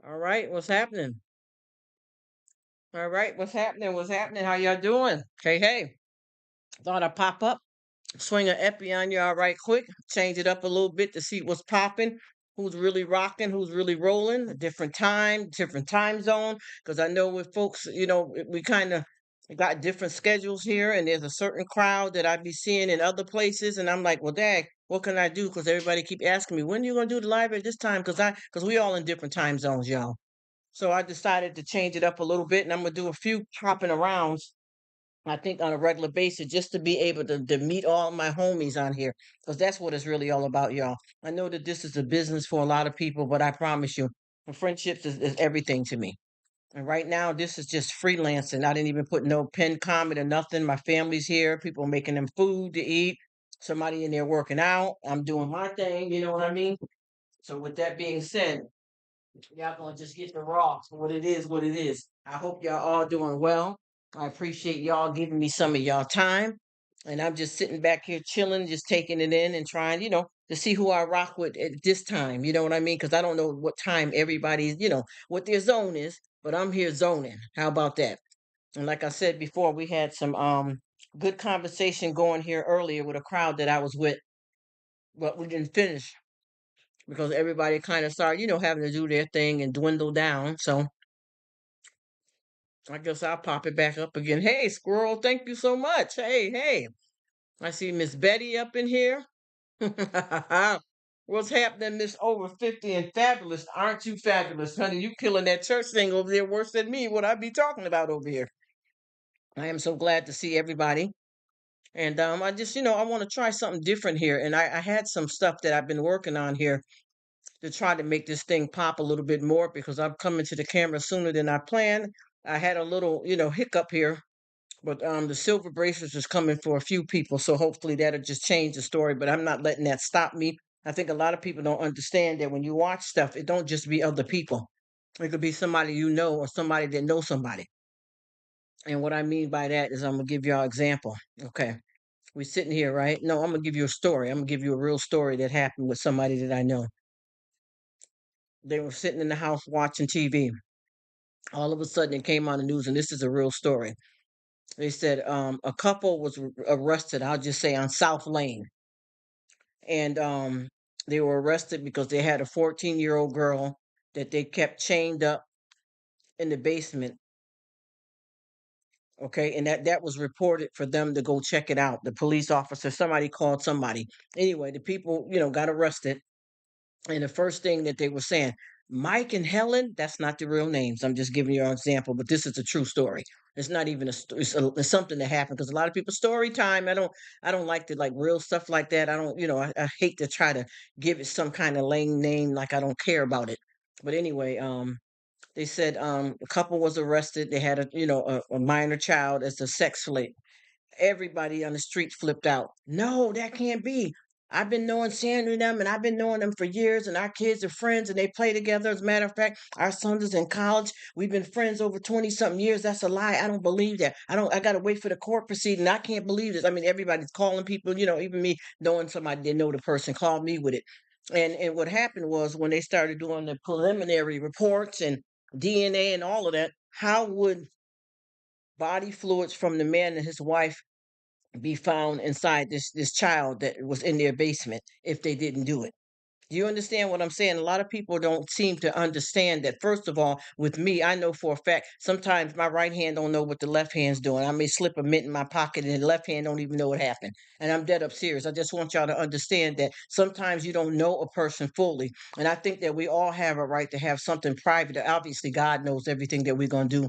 All right, what's happening? All right, what's happening? What's happening? How y'all doing? Hey, hey. Thought I'd pop up, swing an epi on y'all right quick, change it up a little bit to see what's popping, who's really rocking, who's really rolling, a different time zone. Because I know with folks, we kind of got different schedules here, and there's a certain crowd that I be seeing in other places, and I'm like, well, dang, what can I do? Because everybody keep asking me, when you gonna do the live at this time? Because we all in different time zones, y'all. So I decided to change it up a little bit, and I'm gonna do a few popping arounds. I think on a regular basis, just to be able to meet all my homies on here, because that's what it's really all about, y'all. I know that this is a business for a lot of people, but I promise you, friendships is everything to me. And right now, this is just freelancing. I didn't even put no pen comment or nothing. My family's here. People making them food to eat. Somebody in there working out. I'm doing my thing. You know what I mean? So with that being said, y'all gonna just get the raw for what it is, what it is. I hope y'all all doing well. I appreciate y'all giving me some of y'all time. And I'm just sitting back here chilling, just taking it in and trying, to see who I rock with at this time. You know what I mean? Because I don't know what time everybody's, what their zone is, but I'm here zoning. How about that? And like I said before, we had some good conversation going here earlier with a crowd that I was with, but we didn't finish because everybody kind of started, having to do their thing and dwindle down. So I guess I'll pop it back up again. Hey, squirrel, thank you so much. Hey, hey. I see Miss Betty up in here. What's happening, Miss Over 50 and Fabulous? Aren't you fabulous, honey? You killing that church thing over there worse than me. What I be talking about over here. I am so glad to see everybody. And I just, I want to try something different here. And I had some stuff that I've been working on here to try to make this thing pop a little bit more because I'm coming to the camera sooner than I planned. I had a little, hiccup here, but the silver bracelets is coming for a few people, so hopefully that'll just change the story. But I'm not letting that stop me. I think a lot of people don't understand that when you watch stuff, it don't just be other people. It could be somebody you know or somebody that knows somebody. And what I mean by that is I'm gonna give y'all an example. Okay. We're sitting here, right? No, I'm gonna give you a story. I'm gonna give you a real story that happened with somebody that I know. They were sitting in the house watching TV. All of a sudden, it came on the news, and this is a real story. They said a couple was arrested. I'll just say on South Lane, and they were arrested because they had a 14-year-old girl that they kept chained up in the basement. Okay, and that was reported for them to go check it out. The police officer, somebody called somebody. Anyway, the people, got arrested. And the first thing that they were saying, Mike and Helen, that's not the real names. I'm just giving you an example, but this is a true story. It's not even it's something that happened because a lot of people story time. I don't like to like real stuff like that. I don't, I hate to try to give it some kind of lame name like I don't care about it. But anyway, they said a couple was arrested. They had a minor child as a sex slave. Everybody on the street flipped out. No, that can't be. I've been knowing Sandra and them, and I've been knowing them for years, and our kids are friends, and they play together. As a matter of fact, our son is in college. We've been friends over 20 something years. That's a lie. I don't believe that. I got to wait for the court proceeding. I can't believe this. I mean, everybody's calling people, even me knowing somebody didn't know the person called me with it. And what happened was when they started doing the preliminary reports and DNA and all of that, how would body fluids from the man and his wife be found inside this child that was in their basement if they didn't do it? Do you understand what I'm saying? A lot of people don't seem to understand that. First of all, with me, I know for a fact sometimes my right hand don't know what the left hand's doing. I may slip a mint in my pocket and the left hand don't even know what happened. And I'm dead up serious. I just want y'all to understand that sometimes you don't know a person fully. And I think that we all have a right to have something private. Obviously, God knows everything that we're going to do,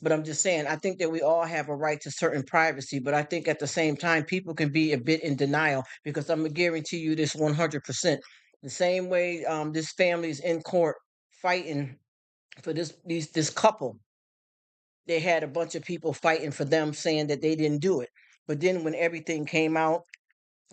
but I'm just saying, I think that we all have a right to certain privacy, but I think at the same time, people can be a bit in denial because I'm gonna guarantee you this 100%. The same way this family's in court fighting for this couple, they had a bunch of people fighting for them saying that they didn't do it. But then when everything came out,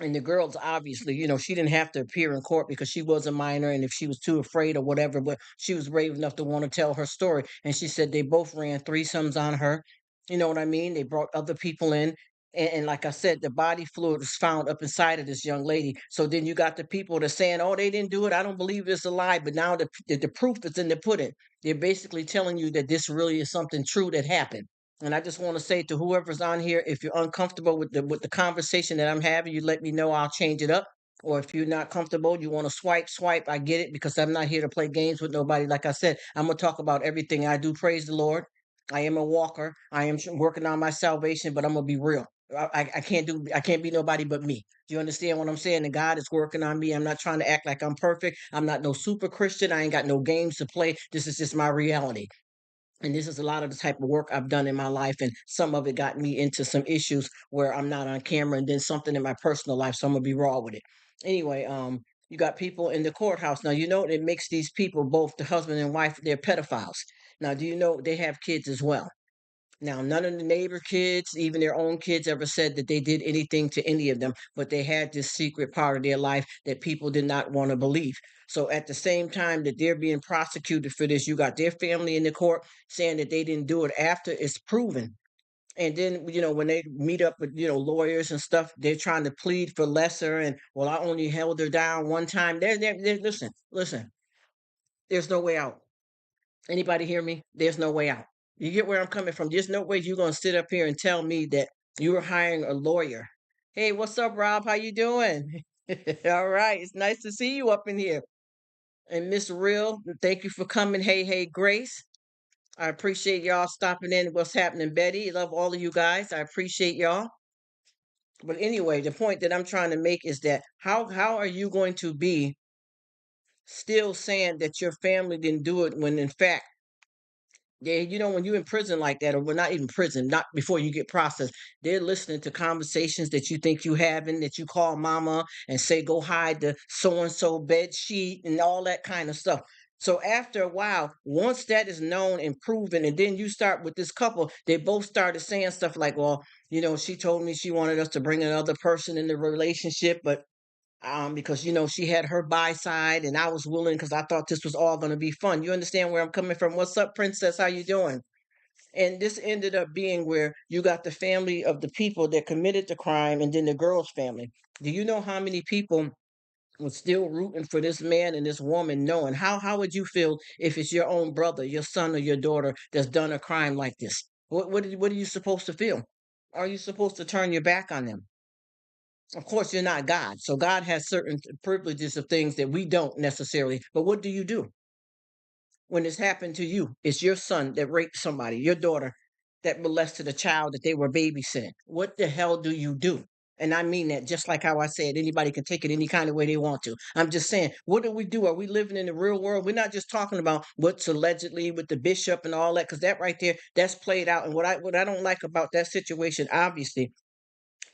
and the girls obviously, she didn't have to appear in court because she was a minor, and if she was too afraid or whatever, but she was brave enough to want to tell her story. And she said they both ran threesomes on her. You know what I mean? They brought other people in. And like I said, the body fluid was found up inside of this young lady. So then you got the people that saying, "Oh, they didn't do it. I don't believe it's a lie." But now the proof is in the pudding. They're basically telling you that this really is something true that happened. And I just want to say to whoever's on here, if you're uncomfortable with the conversation that I'm having, you let me know. I'll change it up. Or if you're not comfortable, you want to swipe. I get it because I'm not here to play games with nobody. Like I said, I'm gonna talk about everything I do. Praise the Lord. I am a walker. I am working on my salvation, but I'm gonna be real. I can't be nobody but me. Do you understand what I'm saying? And God is working on me. I'm not trying to act like I'm perfect. I'm not no super Christian. I ain't got no games to play. This is just my reality. And this is a lot of the type of work I've done in my life. And some of it got me into some issues where I'm not on camera and then something in my personal life. So I'm gonna be raw with it. Anyway, you got people in the courthouse. Now you know it makes these people, both the husband and wife, they're pedophiles. Now, do you know they have kids as well? Now, none of the neighbor kids, even their own kids, ever said that they did anything to any of them, but they had this secret part of their life that people did not want to believe. So, at the same time that they're being prosecuted for this, you got their family in the court saying that they didn't do it after it's proven. And then, when they meet up with, lawyers and stuff, they're trying to plead for lesser. And, well, I only held her down one time. Listen, there's no way out. Anybody hear me? There's no way out. You get where I'm coming from. There's no way you're gonna sit up here and tell me that you were hiring a lawyer. Hey, what's up, Rob? How you doing? All right, it's nice to see you up in here. And Miss Real, thank you for coming. Hey, Grace. I appreciate y'all stopping in. What's happening, Betty? Love all of you guys. I appreciate y'all. But anyway, the point that I'm trying to make is that how are you going to be still saying that your family didn't do it when in fact, yeah, when you're in prison like that, or well, not even prison, not before you get processed, they're listening to conversations that you think you having, that you call mama and say, go hide the so and so bed sheet and all that kind of stuff. So after a while, once that is known and proven, and then you start with this couple, they both started saying stuff like, well, she told me she wanted us to bring another person in the relationship, but because she had her buy side and I was willing because I thought this was all going to be fun. You understand where I'm coming from? What's up, princess? How you doing? And this ended up being where you got the family of the people that committed the crime and then the girl's family. Do you know how many people was still rooting for this man and this woman, knowing how would you feel if it's your own brother, your son, or your daughter that's done a crime like this? What are you supposed to feel? Are you supposed to turn your back on them? Of course, you're not God. So God has certain privileges of things that we don't necessarily. But what do you do when it's happened to you? It's your son that raped somebody, your daughter that molested a child that they were babysitting. What the hell do you do? And I mean that just like how I said, anybody can take it any kind of way they want to. I'm just saying, what do we do? Are we living in the real world? We're not just talking about what's allegedly with the bishop and all that, because that right there, that's played out. And what I don't like about that situation, obviously,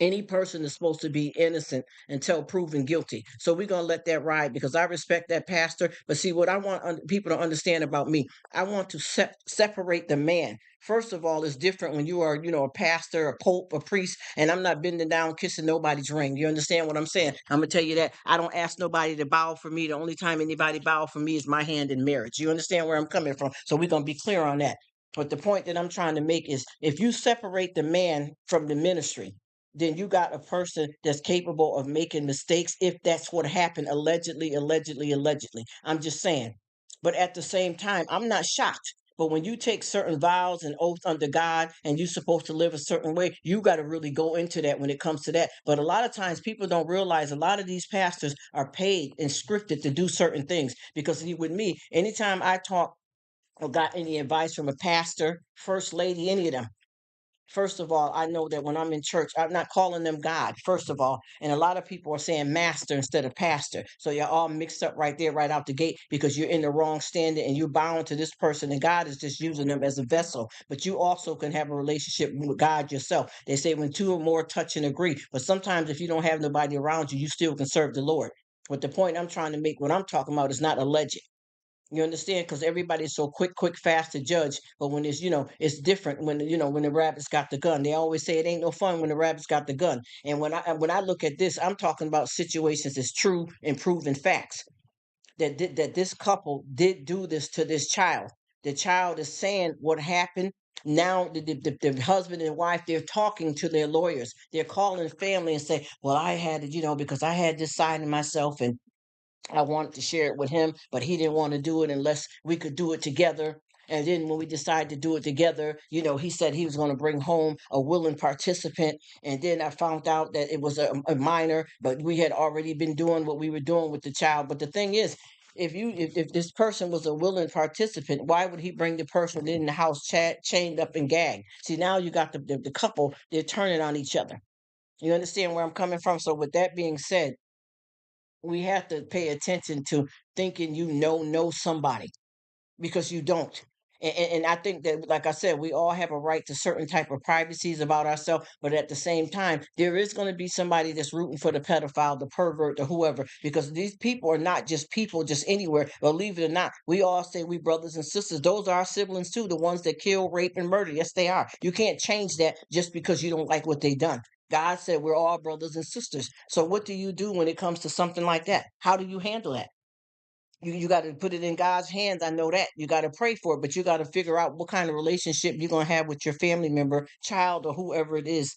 any person is supposed to be innocent until proven guilty. So we're going to let that ride because I respect that pastor. But see, what I want people to understand about me, I want to separate the man. First of all, it's different when you are, a pastor, a pope, a priest, and I'm not bending down, kissing nobody's ring. You understand what I'm saying? I'm going to tell you that I don't ask nobody to bow for me. The only time anybody bow for me is my hand in marriage. You understand where I'm coming from? So we're going to be clear on that. But the point that I'm trying to make is if you separate the man from the ministry, then you got a person that's capable of making mistakes if that's what happened allegedly. I'm just saying. But at the same time, I'm not shocked. But when you take certain vows and oaths under God and you're supposed to live a certain way, you got to really go into that when it comes to that. But a lot of times people don't realize a lot of these pastors are paid and scripted to do certain things. Because with me, anytime I talk or got any advice from a pastor, first lady, any of them, first of all, I know that when I'm in church, I'm not calling them God, first of all. And a lot of people are saying master instead of pastor. So you're all mixed up right there, right out the gate, because you're in the wrong standing and you're bound to this person. And God is just using them as a vessel. But you also can have a relationship with God yourself. They say when two or more touch and agree. But sometimes if you don't have nobody around you, you still can serve the Lord. But the point I'm trying to make, what I'm talking about, is not alleged. You understand? Because everybody's so quick, fast to judge. But when it's different when when the rabbit's got the gun. They always say it ain't no fun when the rabbit's got the gun. And when I look at this, I'm talking about situations that's true and proven facts that this couple did do this to this child. The child is saying what happened. Now the husband and wife, they're talking to their lawyers. They're calling family and say, well, I had it, because I had this side in myself, and I wanted to share it with him, but he didn't want to do it unless we could do it together. And then when we decided to do it together, he said he was going to bring home a willing participant. And then I found out that it was a minor, but we had already been doing what we were doing with the child. But the thing is, if this person was a willing participant, why would he bring the person in the house chained up and gagged? See, now you got the couple, they're turning on each other. You understand where I'm coming from? So with that being said, we have to pay attention to thinking know somebody, because you don't. And I think that, like I said, we all have a right to certain type of privacies about ourselves, but at the same time, there is going to be somebody that's rooting for the pedophile, the pervert, or whoever, because these people are not just people just anywhere. Believe it or not, we all say we brothers and sisters. Those are our siblings too, the ones that kill, rape, and murder. Yes, they are. You can't change that just because you don't like what they done. God said we're all brothers and sisters. So what do you do when it comes to something like that? How do you handle that? You got to put it in God's hands. I know that. You got to pray for it, but you got to figure out what kind of relationship you're going to have with your family member, child, or whoever it is.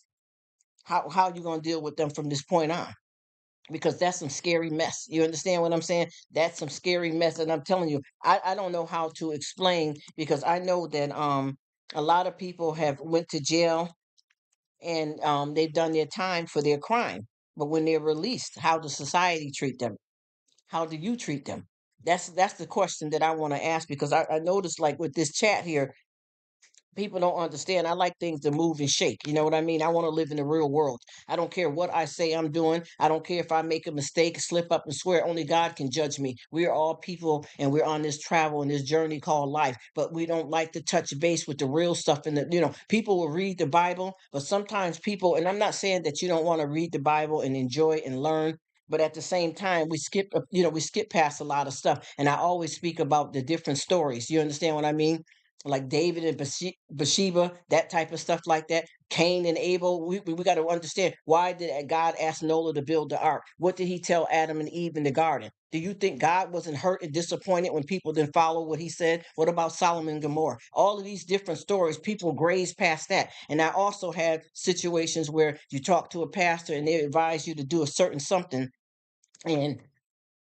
How you going to deal with them from this point on? Because that's some scary mess. You understand what I'm saying? That's some scary mess, and I'm telling you, I don't know how to explain, because I know that a lot of people have went to jail, and they've done their time for their crime. But when they're released, how does society treat them? How do you treat them? That's the question that I want to ask, because I noticed, like, with this chat here, people don't understand. I like things to move and shake. You know what I mean? I want to live in the real world. I don't care what I say I'm doing. I don't care if I make a mistake, slip up and swear. Only God can judge me. We are all people, and we're on this travel and this journey called life. But we don't like to touch base with the real stuff. And people will read the Bible, but sometimes people, and I'm not saying that you don't want to read the Bible and enjoy and learn, but at the same time, we skip past a lot of stuff. And I always speak about the different stories. You understand what I mean? Like David and Bathsheba, that type of stuff like that. Cain and Abel. We got to understand, why did God ask Noah to build the ark? What did he tell Adam and Eve in the garden? Do you think God wasn't hurt and disappointed when people didn't follow what he said? What about Solomon and Gomorrah? All of these different stories, people graze past that. And I also had situations where you talk to a pastor and they advise you to do a certain something, and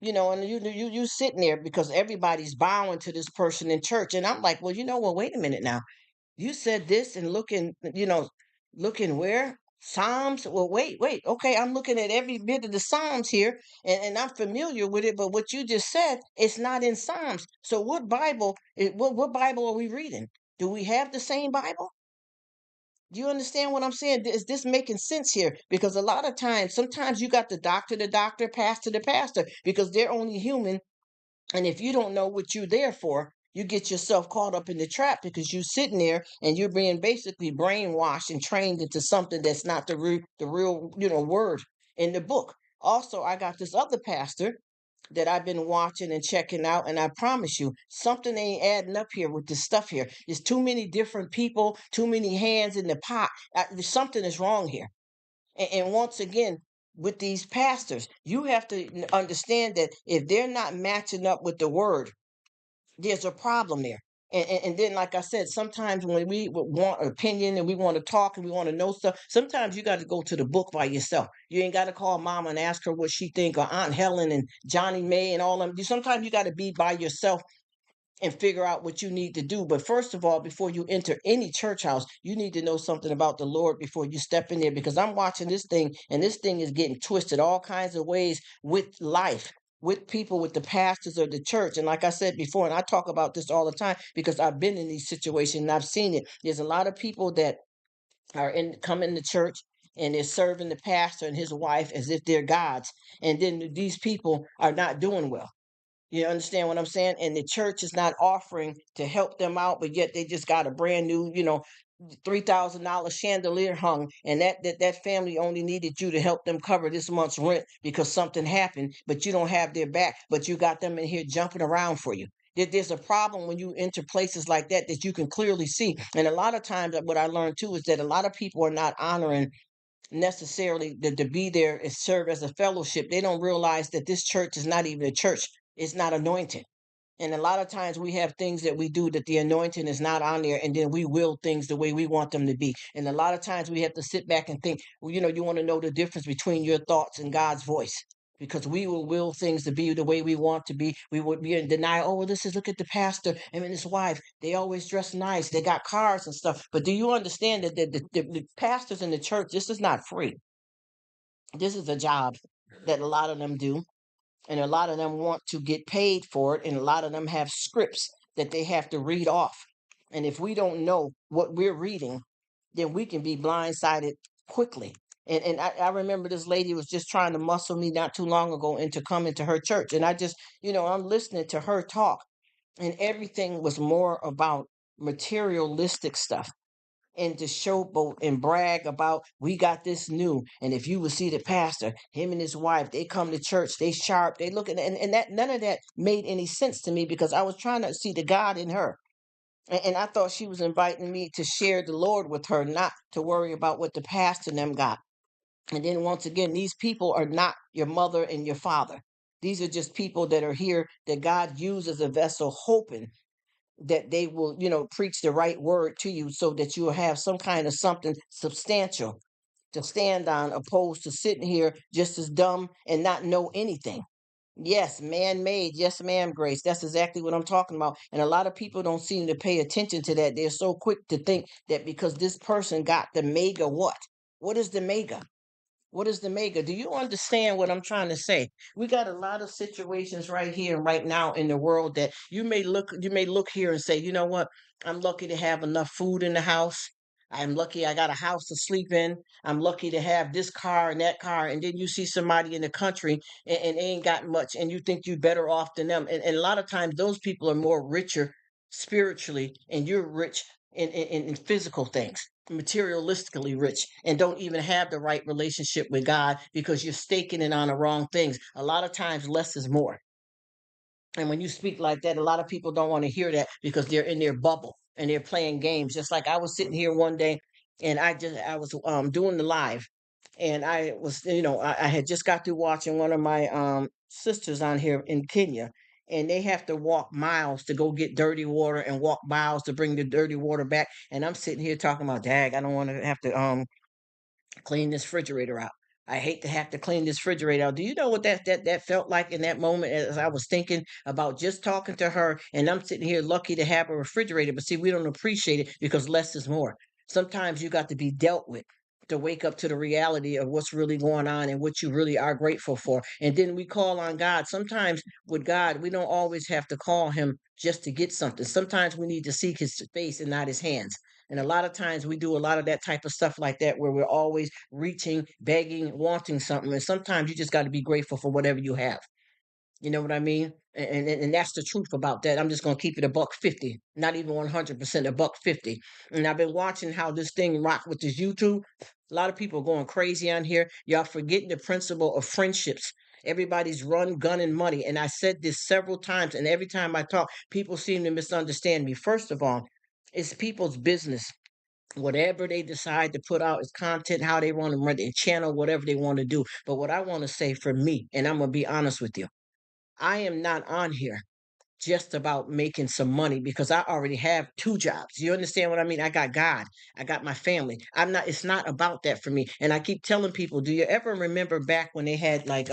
and you sitting there because everybody's bowing to this person in church, and I'm like, well, wait a minute now. You said this, and looking where? Psalms. Well, wait. Okay, I'm looking at every bit of the Psalms here, and I'm familiar with it. But what you just said, it's not in Psalms. So what Bible are we reading? Do we have the same Bible? Do you understand what I'm saying? Is this making sense here? Because a lot of times, sometimes you got the doctor, pastor, the pastor, because they're only human. And if you don't know what you're there for, you get yourself caught up in the trap, because you're sitting there and you're being basically brainwashed and trained into something that's not the real word in the book. Also, I got this other pastor that I've been watching and checking out, and I promise you, something ain't adding up here with this stuff here. There's too many different people, too many hands in the pot. Something is wrong here. And once again, with these pastors, you have to understand that if they're not matching up with the word, there's a problem there. And then, like I said, sometimes when we want opinion and we want to talk and we want to know stuff, sometimes you got to go to the book by yourself. You ain't got to call mama and ask her what she think, or Aunt Helen and Johnny May and all them. Sometimes you got to be by yourself and figure out what you need to do. But first of all, before you enter any church house, you need to know something about the Lord before you step in there, because I'm watching this thing, and this thing is getting twisted all kinds of ways with life, with people, with the pastors of the church. And like I said before, and I talk about this all the time because I've been in these situations and I've seen it. There's a lot of people that come in the church, and they're serving the pastor and his wife as if they're gods. And then these people are not doing well. You understand what I'm saying? And the church is not offering to help them out, but yet they just got a brand new, $3,000 chandelier hung, and that family only needed you to help them cover this month's rent because something happened, but you don't have their back, but you got them in here jumping around for you. There's a problem when you enter places like that you can clearly see. And a lot of times, what I learned too is that a lot of people are not honoring necessarily to be there and serve as a fellowship. They don't realize that this church is not even a church. It's not anointed. And a lot of times we have things that we do that the anointing is not on there, and then we will things the way we want them to be. And a lot of times we have to sit back and think, well, you want to know the difference between your thoughts and God's voice. Because we will things to be the way we want to be. We would be in denial. Oh, well, look at the pastor and his wife. They always dress nice. They got cars and stuff. But do you understand that the pastors in the church, this is not free. This is a job that a lot of them do, and a lot of them want to get paid for it, and a lot of them have scripts that they have to read off. And if we don't know what we're reading, then we can be blindsided quickly. And I remember this lady was just trying to muscle me not too long ago into coming to her church. And I just, I'm listening to her talk, and everything was more about materialistic stuff, and to showboat and brag about, we got this new. And if you would see the pastor, him and his wife, they come to church, they sharp, they look at, and that none of that made any sense to me, because I was trying to see the God in her. And I thought she was inviting me to share the Lord with her, not to worry about what the pastor and them got. And then once again, these people are not your mother and your father. These are just people that are here that God used as a vessel, hoping that they will, preach the right word to you, so that you will have some kind of something substantial to stand on, opposed to sitting here just as dumb and not know anything. Yes, man made. Yes, ma'am, Grace. That's exactly what I'm talking about. And a lot of people don't seem to pay attention to that. They're so quick to think that because this person got the mega what? What is the mega? What is the mega? Do you understand what I'm trying to say? We got a lot of situations right here and right now in the world that you may look here and say, you know what? I'm lucky to have enough food in the house. I'm lucky I got a house to sleep in. I'm lucky to have this car and that car. And then you see somebody in the country, and they ain't got much, and you think you're better off than them. And a lot of times those people are more richer spiritually, and you're rich in physical things, materialistically rich, and don't even have the right relationship with God, because you're staking it on the wrong things. A lot of times, less is more. And when you speak like that, a lot of people don't want to hear that, because they're in their bubble and they're playing games. Just like I was sitting here one day, and I was doing the live, and I was, I had just got through watching one of my sisters on here in Kenya, and they have to walk miles to go get dirty water, and walk miles to bring the dirty water back. And I'm sitting here talking about, dag, I don't want to have to clean this refrigerator out. I hate to have to clean this refrigerator out. Do you know what that felt like in that moment, as I was thinking about just talking to her, and I'm sitting here lucky to have a refrigerator, but see, we don't appreciate it because less is more. Sometimes you got to be dealt with to wake up to the reality of what's really going on and what you really are grateful for. And then we call on God. Sometimes with God, we don't always have to call him just to get something. Sometimes we need to seek his face and not his hands. And a lot of times we do a lot of that type of stuff like that, where we're always reaching, begging, wanting something. And sometimes you just got to be grateful for whatever you have. You know what I mean? And that's the truth about that. I'm just gonna keep it a buck 50, not even 100%, a buck 50. And I've been watching how this thing rock with this YouTube. A lot of people going crazy on here. Y'all forgetting the principle of friendships. Everybody's run, gun, and money. And I said this several times, and every time I talk, people seem to misunderstand me. First of all, it's people's business. Whatever they decide to put out as content, how they want to run their channel, whatever they want to do. But what I want to say for me, and I'm gonna be honest with you, I am not on here just about making some money, because I already have two jobs. You understand what I mean? I got God, I got my family. It's not about that for me. And I keep telling people, do you ever remember back when they had like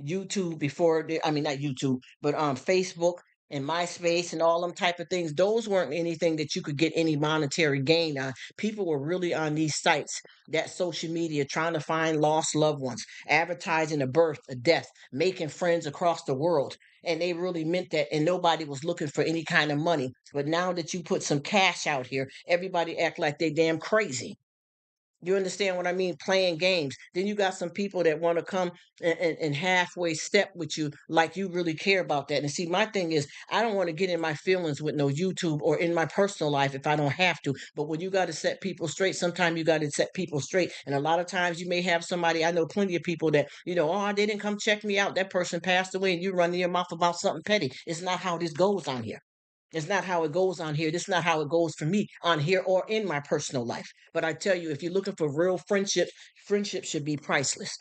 YouTube before I mean, not YouTube, but Facebook and MySpace and all them type of things? Those weren't anything that you could get any monetary gain on. People were really on these sites, that social media, trying to find lost loved ones, advertising a birth, a death, making friends across the world, and they really meant that, and nobody was looking for any kind of money. But now that you put some cash out here, everybody act like they damn crazy. You understand what I mean? Playing games. Then you got some people that want to come and halfway step with you, like you really care about that. And see, my thing is, I don't want to get in my feelings with no YouTube or in my personal life if I don't have to. But when you got to set people straight, sometimes you got to set people straight. And a lot of times you may have somebody, I know plenty of people that, oh, they didn't come check me out. That person passed away, and you run your mouth about something petty. It's not how this goes on here. It's not how it goes on here. This is not how it goes for me on here or in my personal life. But I tell you, if you're looking for real friendship, friendship should be priceless.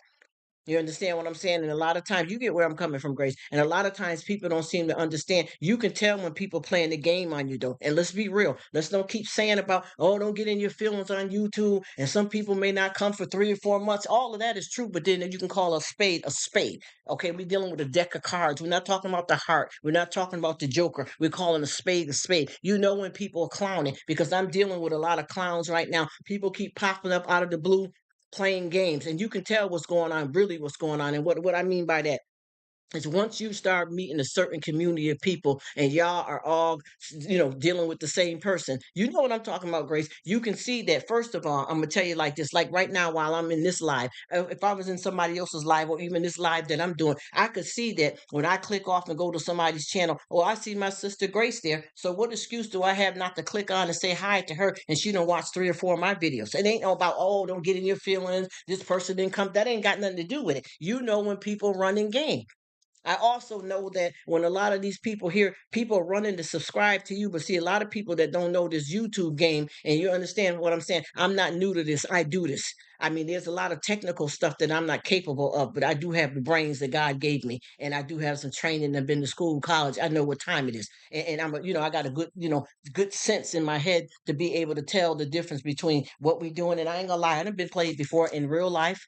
You understand what I'm saying? And a lot of times, you get where I'm coming from, Grace. And a lot of times, people don't seem to understand. You can tell when people playing the game on you, though. And let's be real. Let's don't keep saying about, oh, don't get in your feelings on YouTube. And some people may not come for 3 or 4 months. All of that is true, but then you can call a spade a spade. Okay, we're dealing with a deck of cards. We're not talking about the heart. We're not talking about the joker. We're calling a spade a spade. You know when people are clowning, because I'm dealing with a lot of clowns right now. People keep popping up out of the blue playing games, and you can tell what's going on, really what's going on. And what I mean by that is, once you start meeting a certain community of people and y'all are all, dealing with the same person, you know what I'm talking about, Grace. You can see that. First of all, I'm gonna tell you like this. Like right now, while I'm in this live, if I was in somebody else's live, or even this live that I'm doing, I could see that when I click off and go to somebody's channel, oh, I see my sister Grace there. So what excuse do I have not to click on and say hi to her, and she don't watch 3 or 4 of my videos? It ain't about, oh, don't get in your feelings, this person didn't come. That ain't got nothing to do with it. You know when people run in game. I also know that when a lot of these people here, people are running to subscribe to you, but see, a lot of people that don't know this YouTube game, and you understand what I'm saying. I'm not new to this. I do this. I mean, there's a lot of technical stuff that I'm not capable of, but I do have the brains that God gave me, and I do have some training. I've been to school, college. I know what time it is, and I got a good, good sense in my head to be able to tell the difference between what we're doing. And I ain't gonna lie, I've been played before in real life,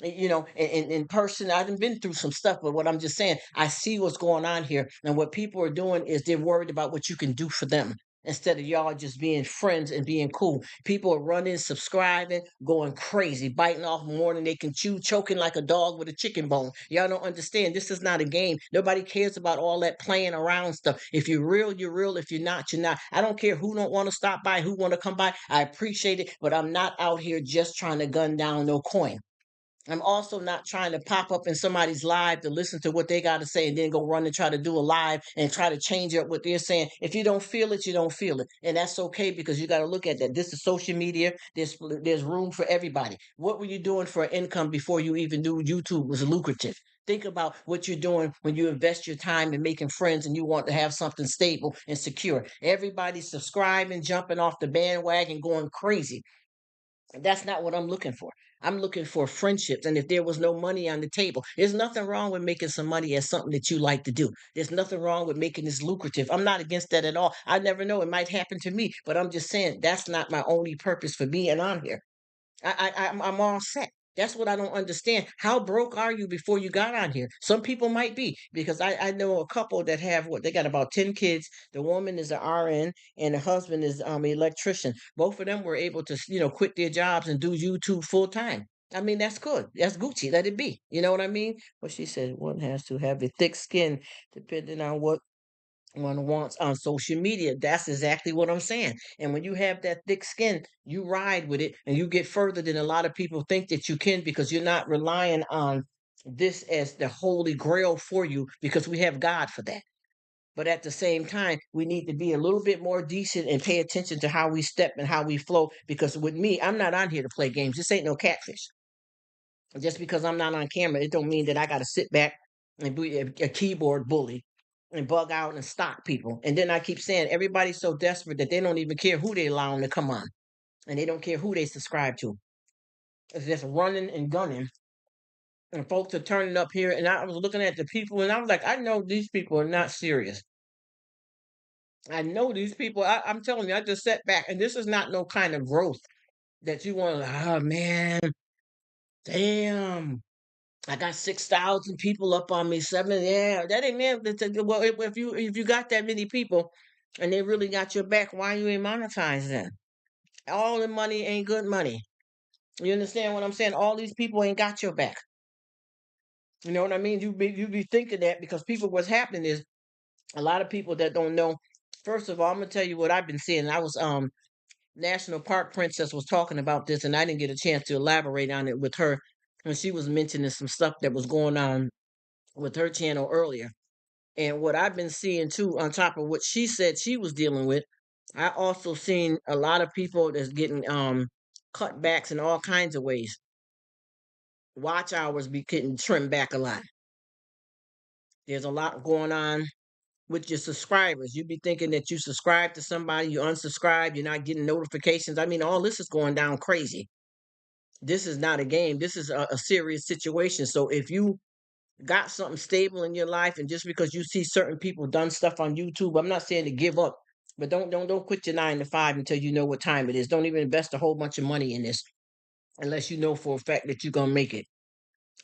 in person. I haven't been through some stuff, but what I'm just saying, I see what's going on here. And what people are doing is they're worried about what you can do for them, instead of y'all just being friends and being cool. People are running, subscribing, going crazy, biting off more than they can chew, choking like a dog with a chicken bone. Y'all don't understand. This is not a game. Nobody cares about all that playing around stuff. If you're real, you're real. If you're not, you're not. I don't care who don't want to stop by, who want to come by. I appreciate it, but I'm not out here just trying to gun down no coin. I'm also not trying to pop up in somebody's live to listen to what they got to say and then go run and try to do a live and try to change up what they're saying. If you don't feel it, you don't feel it. And that's okay, because you got to look at that. This is social media. There's room for everybody. What were you doing for income before you even knew YouTube was lucrative? Think about what you're doing when you invest your time in making friends and you want to have something stable and secure. Everybody's subscribing, jumping off the bandwagon, going crazy. That's not what I'm looking for. I'm looking for friendships. And if there was no money on the table, there's nothing wrong with making some money as something that you like to do. There's nothing wrong with making this lucrative. I'm not against that at all. I never know. It might happen to me, but I'm just saying that's not my only purpose for being on here. I'm all set. That's what I don't understand. How broke are you before you got on here? Some people might be, because I know a couple that have, what, they got about 10 kids. The woman is an RN and the husband is an electrician. Both of them were able to, quit their jobs and do YouTube full time. I mean, that's good. That's Gucci. Let it be. You know what I mean? Well, she said one has to have a thick skin depending on what one wants on social media. That's exactly what I'm saying. And when you have that thick skin, you ride with it and you get further than a lot of people think that you can, because you're not relying on this as the holy grail for you, because we have God for that. But at the same time, we need to be a little bit more decent and pay attention to how we step and how we flow. Because with me, I'm not on here to play games. This ain't no catfish. Just because I'm not on camera, it don't mean that I got to sit back and be a keyboard bully and bug out and stalk people. And then I keep saying everybody's so desperate that they don't even care who they allow them to come on, and they don't care who they subscribe to. It's just running and gunning, and folks are turning up here. And I was looking at the people, and I was like, I know these people are not serious. I know these people. I'm telling you, I just sat back, and this is not no kind of growth that you want to. Oh man, damn. I got 6,000 people up on me. Seven, yeah, that ain't man. Well, if you got that many people, and they really got your back, why you ain't monetize then? All the money ain't good money. You understand what I'm saying? All these people ain't got your back. You know what I mean? You be thinking that, because people, what's happening is, a lot of people that don't know. First of all, I'm gonna tell you what I've been seeing. I was National Park Princess was talking about this, and I didn't get a chance to elaborate on it with her when she was mentioning some stuff that was going on with her channel earlier. And what I've been seeing too, on top of what she said she was dealing with, I also seen a lot of people that's getting cutbacks in all kinds of ways. Watch hours be getting trimmed back a lot. There's a lot going on with your subscribers. You be thinking that you subscribe to somebody, you unsubscribe, you're not getting notifications. I mean, all this is going down crazy. This is not a game. This is a serious situation. So if you got something stable in your life, and just because you see certain people done stuff on YouTube, I'm not saying to give up, but don't quit your 9 to 5 until you know what time it is. Don't even invest a whole bunch of money in this unless you know for a fact that you're gonna make it.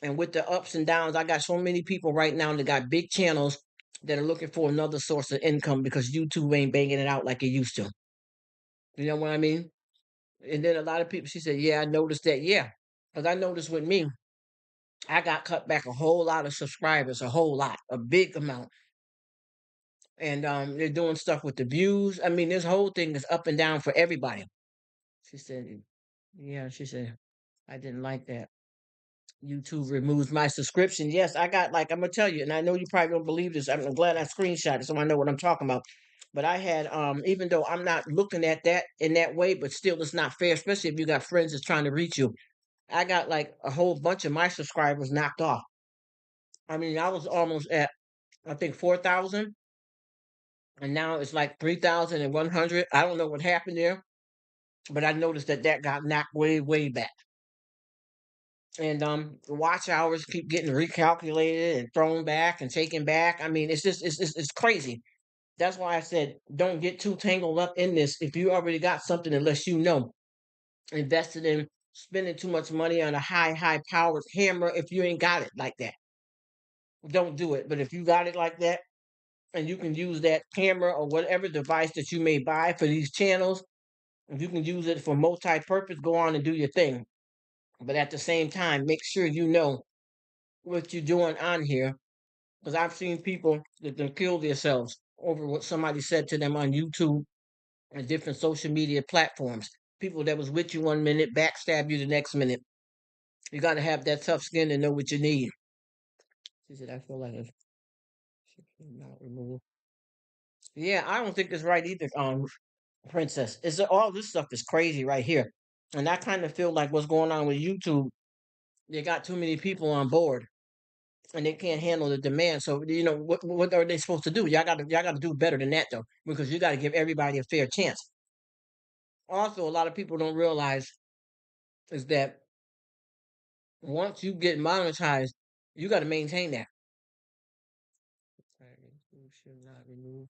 And with the ups and downs, I got so many people right now that got big channels that are looking for another source of income because YouTube ain't banging it out like it used to. You know what I mean? And then a lot of people, she said, "Yeah, I noticed that." Yeah, because I noticed with me, I got cut back a whole lot of subscribers, a whole lot, a big amount. And they're doing stuff with the views. I mean, this whole thing is up and down for everybody. She said, "Yeah," she said, "I didn't like that. YouTube removes my subscription." Yes, I got, like, I'm gonna tell you, and I know you probably don't believe this. I'm glad I screenshot it so I know what I'm talking about. But I had, even though I'm not looking at that in that way, but still it's not fair, especially if you got friends that's trying to reach you. I got like a whole bunch of my subscribers knocked off. I mean, I was almost at, I think, 4,000, and now it's like 3,100. I don't know what happened there, but I noticed that that got knocked way, way back. And the watch hours keep getting recalculated and thrown back and taken back. I mean, it's just it's crazy. That's why I said don't get too tangled up in this. If you already got something, unless you know, invested in spending too much money on a high powered camera, if you ain't got it like that, don't do it. But if you got it like that, and you can use that camera or whatever device that you may buy for these channels, if you can use it for multi-purpose, go on and do your thing. But at the same time, make sure you know what you're doing on here, because I've seen people that then kill themselves over what somebody said to them on YouTube and different social media platforms. People that was with you 1 minute backstab you the next minute. You got to have that tough skin to know what you need. She said, "I feel like it's not removed." Yeah, I don't think it's right either, Princess. It's all this stuff is crazy right here, and I kind of feel like what's going on with YouTube. They got too many people on board, and they can't handle the demand. So what are they supposed to do? Y'all got to do better than that though, because you got to give everybody a fair chance. Also, a lot of people don't realize is that once you get monetized, you got to maintain that. Should not remove.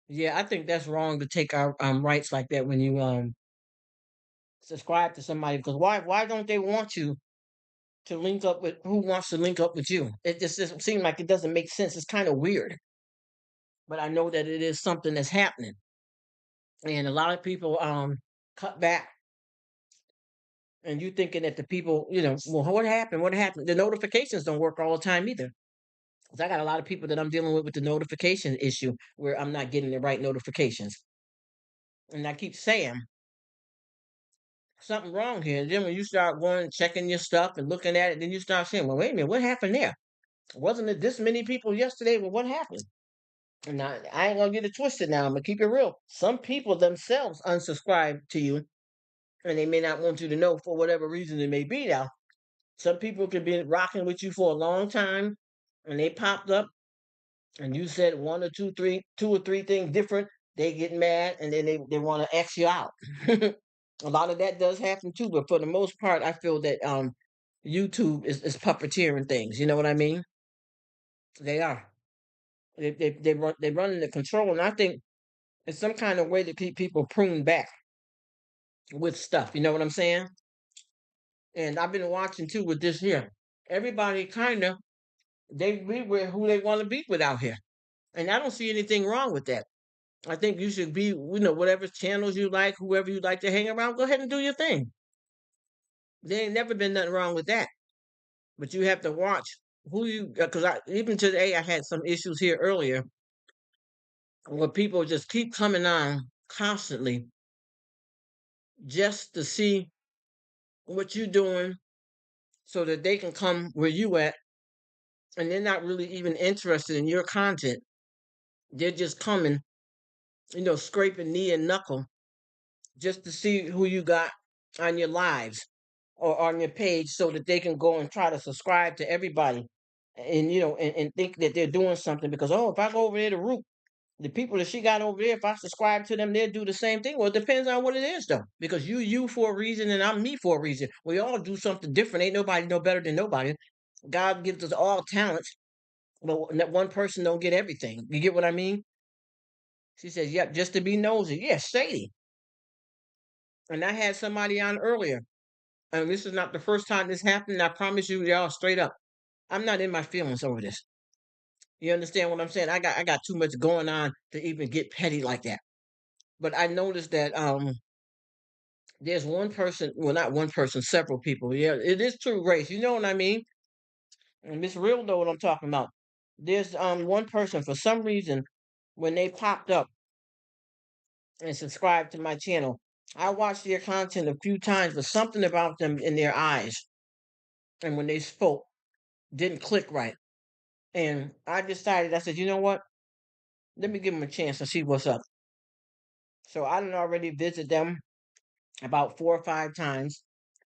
Yeah, I think that's wrong to take our rights like that when you subscribe to somebody, because why don't they want you to link up with who wants to link up with you? It just doesn't seem like it doesn't make sense. It's kind of weird, but I know that it is something that's happening, and a lot of people cut back. And you thinking that the people, well, what happened? What happened? The notifications don't work all the time either. 'Cause I got a lot of people that I'm dealing with the notification issue where I'm not getting the right notifications, and I keep saying something wrong here. And then when you start going checking your stuff and looking at it, then you start saying, "Well, wait a minute, what happened there? Wasn't it this many people yesterday? Well, what happened?" And I ain't gonna get it twisted now. I'm gonna keep it real. Some people themselves unsubscribe to you, and they may not want you to know for whatever reason it may be. Now, some people could be rocking with you for a long time, and they popped up, and you said one or two or three things different. They get mad, and then they want to X you out. A lot of that does happen too, but for the most part, I feel that YouTube is puppeteering things. You know what I mean? They are. They run into control, and I think it's some kind of way to keep people pruned back with stuff. You know what I'm saying? And I've been watching too with this here. Everybody kind of they be with who they want to be with out here, and I don't see anything wrong with that. I think you should be, whatever channels you like, whoever you like to hang around, go ahead and do your thing. There ain't never been nothing wrong with that. But you have to watch who you, because even today I had some issues here earlier where people just keep coming on constantly just to see what you're doing so that they can come where you at, and they're not really even interested in your content. They're just coming, scraping knee and knuckle just to see who you got on your lives or on your page so that they can go and try to subscribe to everybody and and think that they're doing something because, oh, if I go over there to Rruk, The people that she got over there, if I subscribe to them, they'll do the same thing. Well, it depends on what it is, though, because you for a reason, and I'm me for a reason. We all do something different. Ain't nobody no better than nobody. God gives us all talents, but one person don't get everything. You get what I mean? She says, "Yep, just to be nosy." Yeah, shady. And I had somebody on earlier, and this is not the first time this happened. I promise you, y'all, straight up, I'm not in my feelings over this. You understand what I'm saying? I got too much going on to even get petty like that. But I noticed that there's one person, well, not one person, several people. Yeah, it is true race. You know what I mean? And this real know what I'm talking about. There's one person for some reason when they popped up and subscribed to my channel, I watched their content a few times, but something about them in their eyes and when they spoke didn't click right. And I decided, I said, you know what? Let me give them a chance and see what's up. So I done already visit them about 4 or 5 times,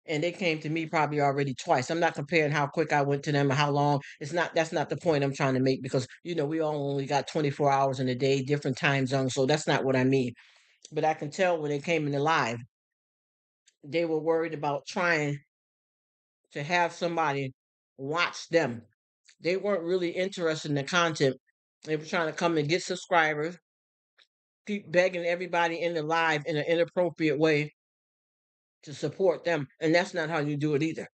and they came to me probably already twice. I'm not comparing how quick I went to them or how long. It's not That's not the point I'm trying to make, because we all only got 24 hours in a day, different time zones. So that's not what I mean. But I can tell when they came in the live, they were worried about trying to have somebody watch them. They weren't really interested in the content. They were trying to come and get subscribers, keep begging everybody in the live in an inappropriate way to support them. And that's not how you do it either.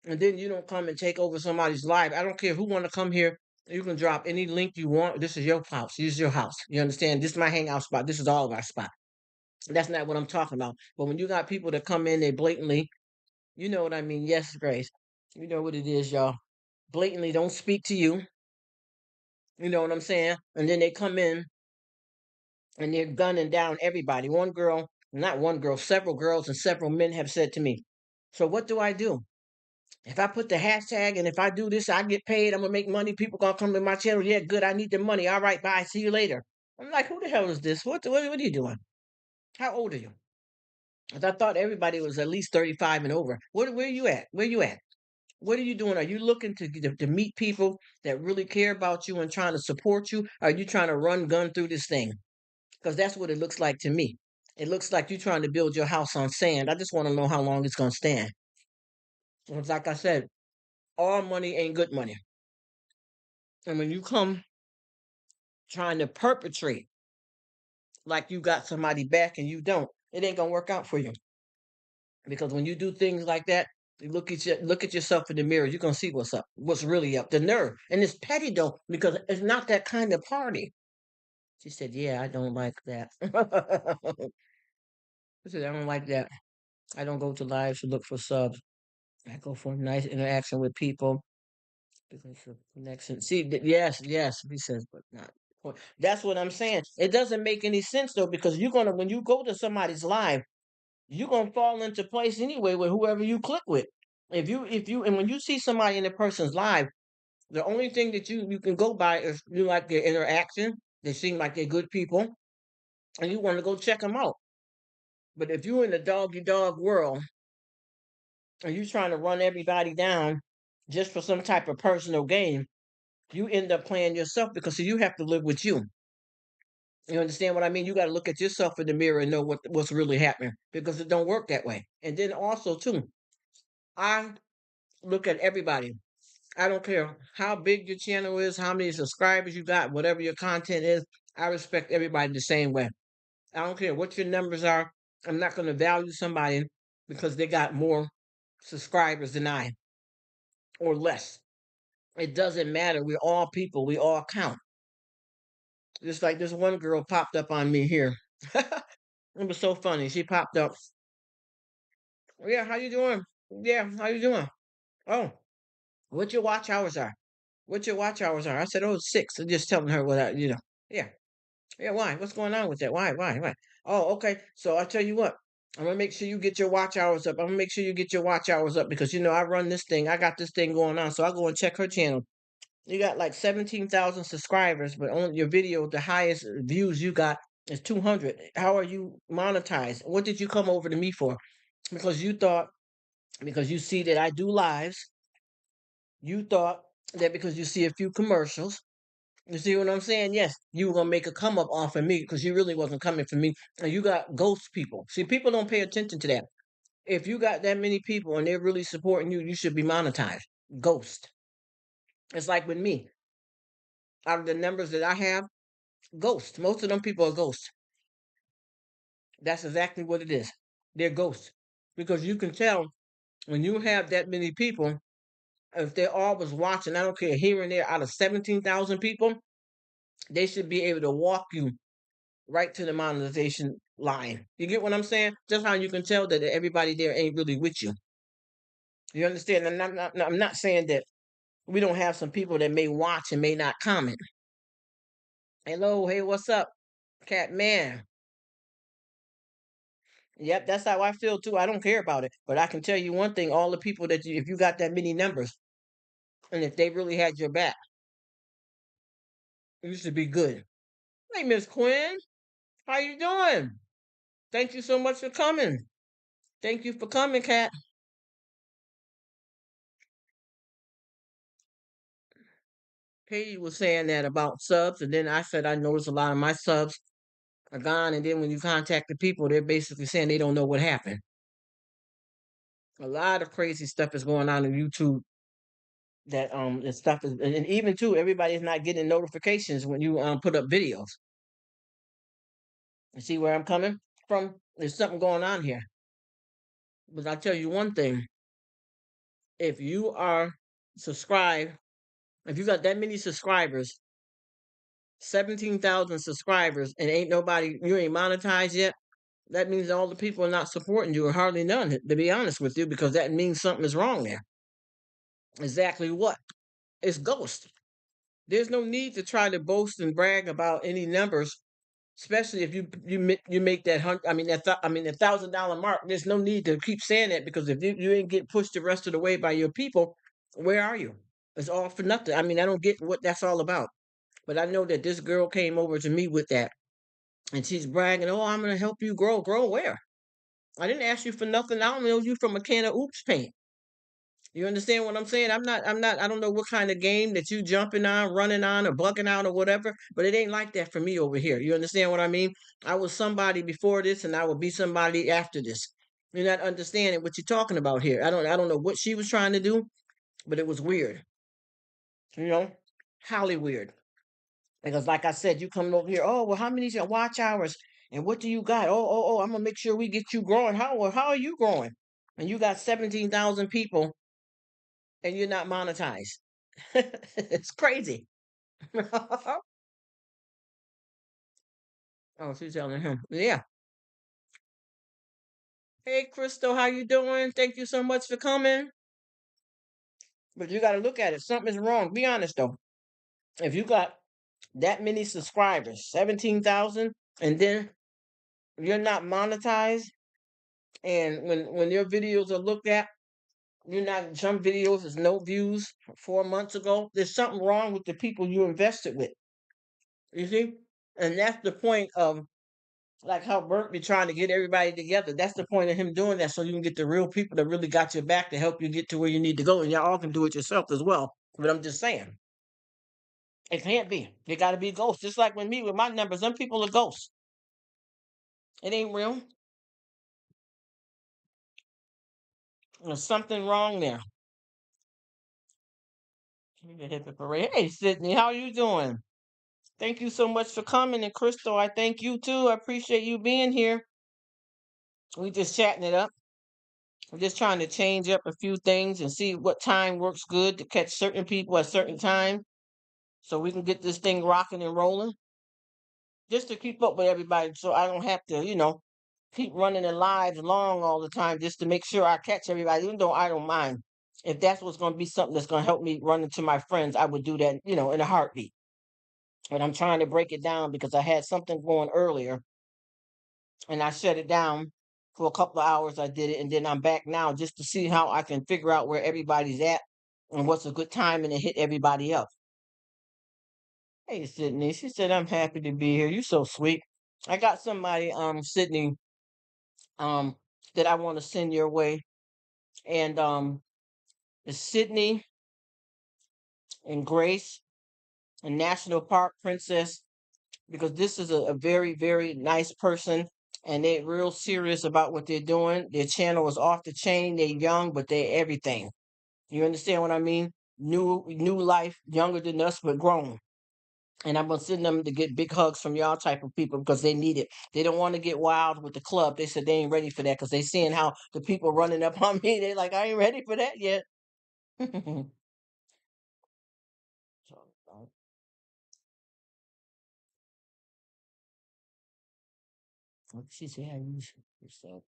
And then you don't come and take over somebody's life. I don't care who want to come here. You can drop any link you want. This is your house. This is your house. You understand? This is my hangout spot. This is all of our spot. That's not what I'm talking about. But when you got people that come in, they blatantly, you know what I mean? Yes, Grace. You know what it is, y'all. Blatantly don't speak to you. You know what I'm saying? And then they come in and they're gunning down everybody. One girl, not one girl, several girls and several men have said to me, so what do I do? If I put the hashtag and if I do this, I get paid, I'm gonna make money, people gonna come to my channel. Yeah, good, I need the money. All right, bye, see you later. I'm like, who the hell is this? What are you doing? How old are you? 'Cause I thought everybody was at least 35 and over. Where you at? Where you at? What are you doing? Are you looking to meet people that really care about you and trying to support you? Are you trying to run gun through this thing? Because that's what it looks like to me. It looks like you're trying to build your house on sand. I just want to know how long it's gonna stand. Because like I said, all money ain't good money. And when you come trying to perpetrate like you got somebody back and you don't, it ain't gonna work out for you. Because when you do things like that, you look at yourself in the mirror, you're gonna see what's up, what's really up. The nerve. And it's petty though, because it's not that kind of party. She said, yeah, I don't like that. I said, I don't like that. I don't go to lives to look for subs. I go for nice interaction with people because of connection. See, yes, yes, he says, but not. That's what I'm saying. It doesn't make any sense though, because when you go to somebody's live, you're gonna fall into place anyway with whoever you click with. And when you see somebody in a person's live, the only thing that you can go by is you like their interaction. They seem like they're good people, and you want to go check them out. But if you're in the doggy dog world and you're trying to run everybody down just for some type of personal gain, you end up playing yourself, because see, you have to live with you. You understand what I mean? You got to look at yourself in the mirror and know what's really happening, because it don't work that way. And then also too, I look at everybody. I don't care how big your channel is, how many subscribers you got, whatever your content is. I respect everybody the same way. I don't care what your numbers are. I'm not going to value somebody because they got more subscribers than I, or less. It doesn't matter. We're all people. We all count. Just like this one girl popped up on me here. It was so funny. She popped up. Yeah, how you doing? Yeah, how you doing? Oh, what your watch hours are? What your watch hours are? I said, oh, 6. I'm just telling her what yeah. Yeah, why? What's going on with that? Why? Oh, okay. So I tell you what, I'm gonna make sure you get your watch hours up. I'm gonna make sure you get your watch hours up, because I run this thing. I got this thing going on. So I go and check her channel. You got like 17,000 subscribers, but on your video, the highest views you got is 200. How are you monetized? What did you come over to me for? Because because you see that I do lives, you thought that because you see a few commercials, You see what I'm saying? Yes, you were gonna make a come up off of me because you really wasn't coming for me. And you got ghost people. See, people don't pay attention to that. If you got that many people and they're really supporting you, you should be monetized. Ghost. It's like with me. Out of the numbers that I have, ghost. Most of them people are ghosts. That's exactly what it is. They're ghosts. Because you can tell when you have that many people, if they're always watching, I don't care, here and there, out of 17,000 people, they should be able to walk you right to the monetization line. You get what I'm saying? Just how you can tell that everybody there ain't really with you. You understand? And I'm not saying that we don't have some people that may watch and may not comment. Hello, hey, what's up, cat man? Yep, that's how I feel too. I don't care about it, but I can tell you one thing: all the people that you, if you got that many numbers, and if they really had your back, you should be good. Hey, Miss Quinn, how you doing? Thank you so much for coming. Thank you for coming, cat. Katie was saying that about subs, and then I said I noticed a lot of my subs are gone, and then when you contact the people, they're basically saying they don't know what happened. A lot of crazy stuff is going on in YouTube. That and stuff is, and even too, everybody's not getting notifications when you put up videos. You see where I'm coming from? There's something going on here. But I'll tell you one thing: if you are subscribed, if you got that many subscribers, 17,000 subscribers, and ain't nobody, you ain't monetized yet, that means all the people are not supporting you, or hardly none, to be honest with you, because that means something is wrong there. Exactly what? It's ghost. There's no need to try to boast and brag about any numbers, especially if you make that hundred. I mean the $1,000 mark. There's no need to keep saying that because if you ain't get pushed the rest of the way by your people, where are you? It's all for nothing. I mean, I don't get what that's all about. But I know that this girl came over to me with that, and she's bragging, "Oh, I'm gonna help you grow. Grow where? I didn't ask you for nothing. I don't know you from a can of oops paint. You understand what I'm saying? I'm not, I don't know what kind of game that you jumping on, running on, or bucking out or whatever, but it ain't like that for me over here. You understand what I mean? I was somebody before this and I will be somebody after this. You're not understanding what you're talking about here. I don't know what she was trying to do, but it was weird. You know? Highly weird. Because like I said, you coming over here, oh well, how many watch hours and what do you got? Oh, I'm gonna make sure we get you growing. How are you growing? And you got 17,000 people and you're not monetized. It's crazy. Oh, she's telling him. Yeah. Hey, Crystal, how you doing? Thank you so much for coming. But you got to look at it. Something's wrong. Be honest though. If you got that many subscribers, 17,000, and then you're not monetized, and when your videos are looked at, you're not. Some videos is no views 4 months ago. There's something wrong with the people you invested with. You see, and that's the point of like how Bert be trying to get everybody together. That's the point of him doing that, so you can get the real people that really got your back to help you get to where you need to go, and y'all all can do it yourself as well. But I'm just saying, it can't be. They got to be ghosts. Just like with me with my numbers, some people are ghosts. It ain't real. There's something wrong there. Hey, Sydney, how you doing? Thank you so much for coming, and Crystal, I thank you too. I appreciate you being here. We just chatting it up. I'm just trying to change up a few things and see what time works good to catch certain people at certain time so we can get this thing rocking and rolling just to keep up with everybody so I don't have to, keep running the lives long all the time just to make sure I catch everybody, even though I don't mind. If that's what's going to be something that's going to help me run into my friends, I would do that, in a heartbeat. But I'm trying to break it down because I had something going earlier and I shut it down for a couple of hours. I did it, and then I'm back now just to see how I can figure out where everybody's at and what's a good time and to hit everybody up. Hey, Sydney. She said, I'm happy to be here. You so sweet. I got somebody, Sydney, um, that I want to send your way. And it's Sydney and Grace. a national park princess, because this is a very, very nice person, and they're real serious about what they're doing. Their channel is off the chain. They're young, but they're everything. You understand what I mean? New life, younger than us, but grown. And I'm gonna send them to get big hugs from y'all type of people because they need it. They don't want to get wild with the club. They said they ain't ready for that because they seeing how the people running up on me. They like, I ain't ready for that yet. So, what did she say? How you yourself?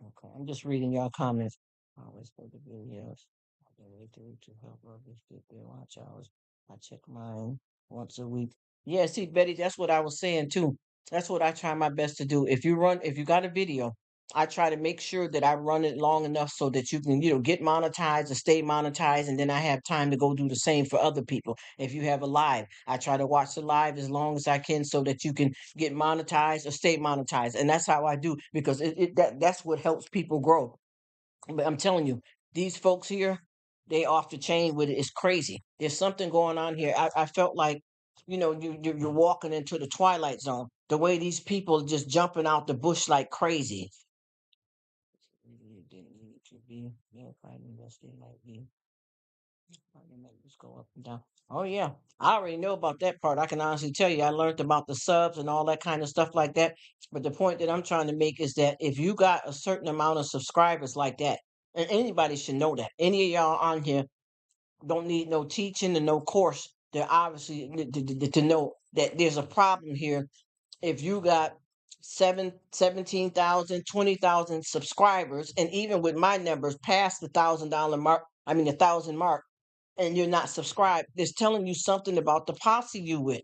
Okay, I'm just reading y'all comments. I always go to videos. I donate to help others get their watch hours. I check mine once a week. Yeah, see, Betty, that's what I was saying too. That's what I try my best to do. If you got a video, I try to make sure that I run it long enough so that you can, get monetized or stay monetized, and then I have time to go do the same for other people. If you have a live, I try to watch the live as long as I can so that you can get monetized or stay monetized, and that's how I do because that's what helps people grow. But I'm telling you, these folks here, they off the chain with it. It's crazy. There's something going on here. I felt like, you're walking into the twilight zone. The way these people just jumping out the bush like crazy. It didn't need to be verified investing might be. Numbers go up and down. Oh yeah, I already know about that part. I can honestly tell you, I learned about the subs and all that kind of stuff like that. But the point that I'm trying to make is that if you got a certain amount of subscribers like that, and anybody should know that. Any of y'all on here don't need no teaching and no course. They're obviously to know that there's a problem here. If you got 17,000, 20,000 subscribers, and even with my numbers past the $1,000 mark, I mean the 1,000 mark, and you're not subscribed, it's telling you something about the posse you with.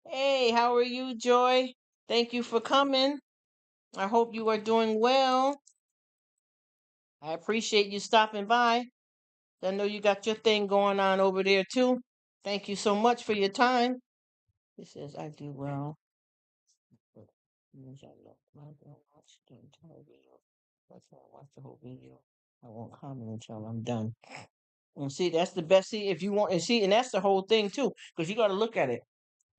Hey, how are you, Joy? Thank you for coming. I hope you are doing well. I appreciate you stopping by. I know you got your thing going on over there too. Thank you so much for your time. It says I do well. But means I love my girl watch the entire video. That's why I watch the whole video. I won't comment until I'm done. And see, that's the best. See, if you want, and see, and that's the whole thing too, because you got to look at it.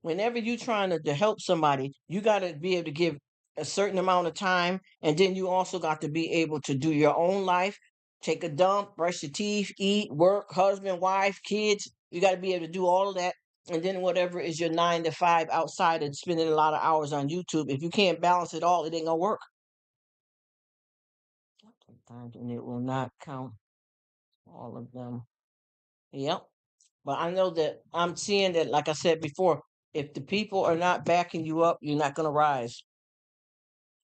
Whenever you're trying to help somebody, you got to be able to give a certain amount of time, and then you also got to be able to do your own life, take a dump, brush your teeth, eat, work, husband, wife, kids. You got to be able to do all of that, and then whatever is your 9 to 5 outside of spending a lot of hours on YouTube. If you can't balance it all, it ain't gonna work. Sometimes, and it will not count all of them. Yep. But I know that I'm seeing that, like I said before, if the people are not backing you up, you're not going to rise.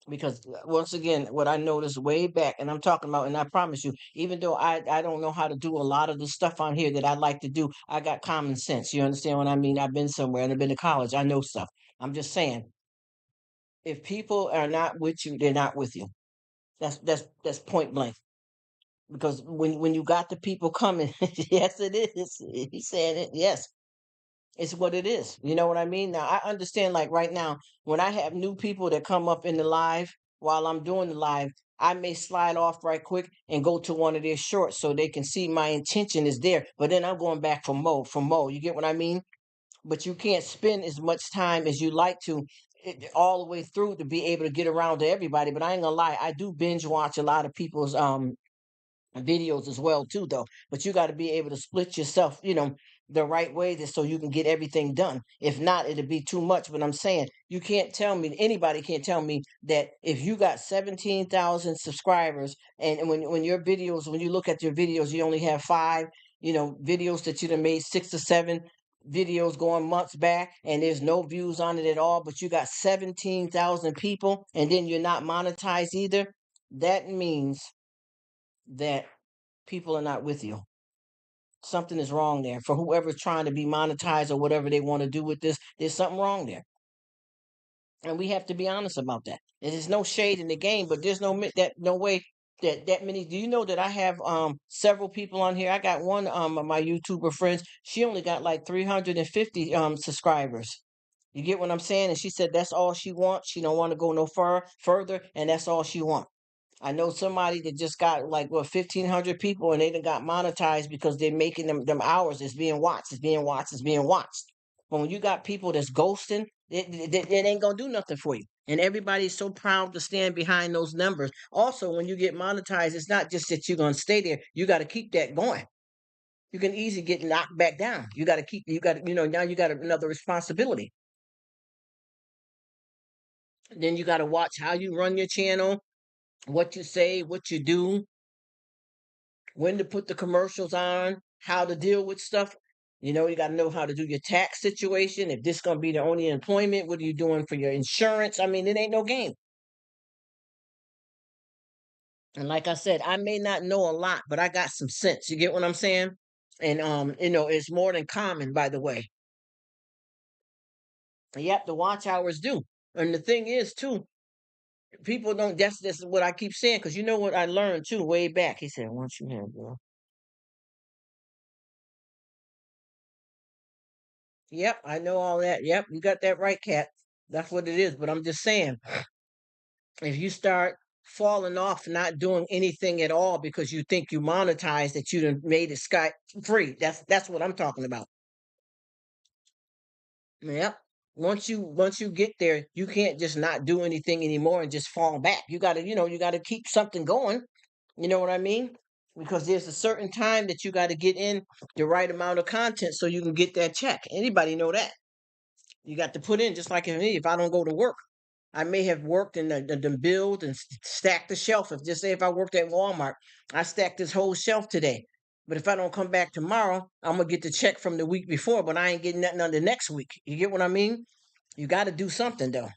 Because once again, what I noticed way back, and I'm talking about, and I promise you, even though I don't know how to do a lot of the stuff on here that I like to do, I got common sense. You understand what I mean? I've been somewhere and I've been to college. I know stuff. I'm just saying, if people are not with you, they're not with you. That's point blank. Because when you got the people coming, yes, it is. He's saying it. Yes, it's what it is. You know what I mean? Now I understand like right now, when I have new people that come up in the live while I'm doing the live, I may slide off right quick and go to one of their shorts so they can see my intention is there. But then I'm going back for more. You get what I mean? But you can't spend as much time as you like to all the way through to be able to get around to everybody. But I ain't gonna lie, I do binge watch a lot of people's videos as well too though, but you got to be able to split yourself, the right way so you can get everything done. If not, it'll be too much. But I'm saying, you can't tell me, anybody can't tell me that if you got 17,000 subscribers, and when your videos, when you look at your videos, you only have five, videos that you'd have made 6 or 7 videos going months back, and there's no views on it at all, but you got 17,000 people, and then you're not monetized either. That means that people are not with you. Something is wrong there. For whoever's trying to be monetized or whatever they want to do with this, there's something wrong there. And we have to be honest about that. There's no shade in the game, but there's no way that many. Do you know that I have several people on here? I got one of my YouTuber friends. She only got like 350 subscribers. You get what I'm saying? And she said that's all she wants. She don't want to go no further, and that's all she wants. I know somebody that just got like what 1,500 people, and they done got monetized because they're making them hours. It's being watched. It's being watched. It's being watched. But when you got people that's ghosting, it ain't gonna do nothing for you. And everybody's so proud to stand behind those numbers. Also, when you get monetized, it's not just that you're gonna stay there. You got to keep that going. You can easily get knocked back down. You got to keep. You got to. Now you got another responsibility. Then you got to watch how you run your channel, what you say, what you do, when to put the commercials on, how to deal with stuff. You got to know how to do your tax situation. If this going to be the only employment, what are you doing for your insurance? I mean, it ain't no game. And like I said, I may not know a lot, but I got some sense. You get what I'm saying? And it's more than common, by the way. Yep, the watch hours do. And the thing is, too, people don't. That's what I keep saying, because you know what I learned too way back. He said, "Once you have, bro." Yep, I know all that. Yep, you got that right, cat. That's what it is. But I'm just saying, if you start falling off, not doing anything at all because you think you monetize, that you done made it sky free. That's what I'm talking about. Yep. Once you get there, you can't just not do anything anymore and just fall back. You gotta keep something going. You know what I mean? Because there's a certain time that you got to get in the right amount of content so you can get that check. Anybody know that? You got to put in, just like me. If I don't go to work, I may have worked and the build and stacked the shelf. If just say if I worked at Walmart, I stacked this whole shelf today. But if I don't come back tomorrow, I'm gonna get the check from the week before, but I ain't getting nothing on the next week. You get what I mean? You got to do something though.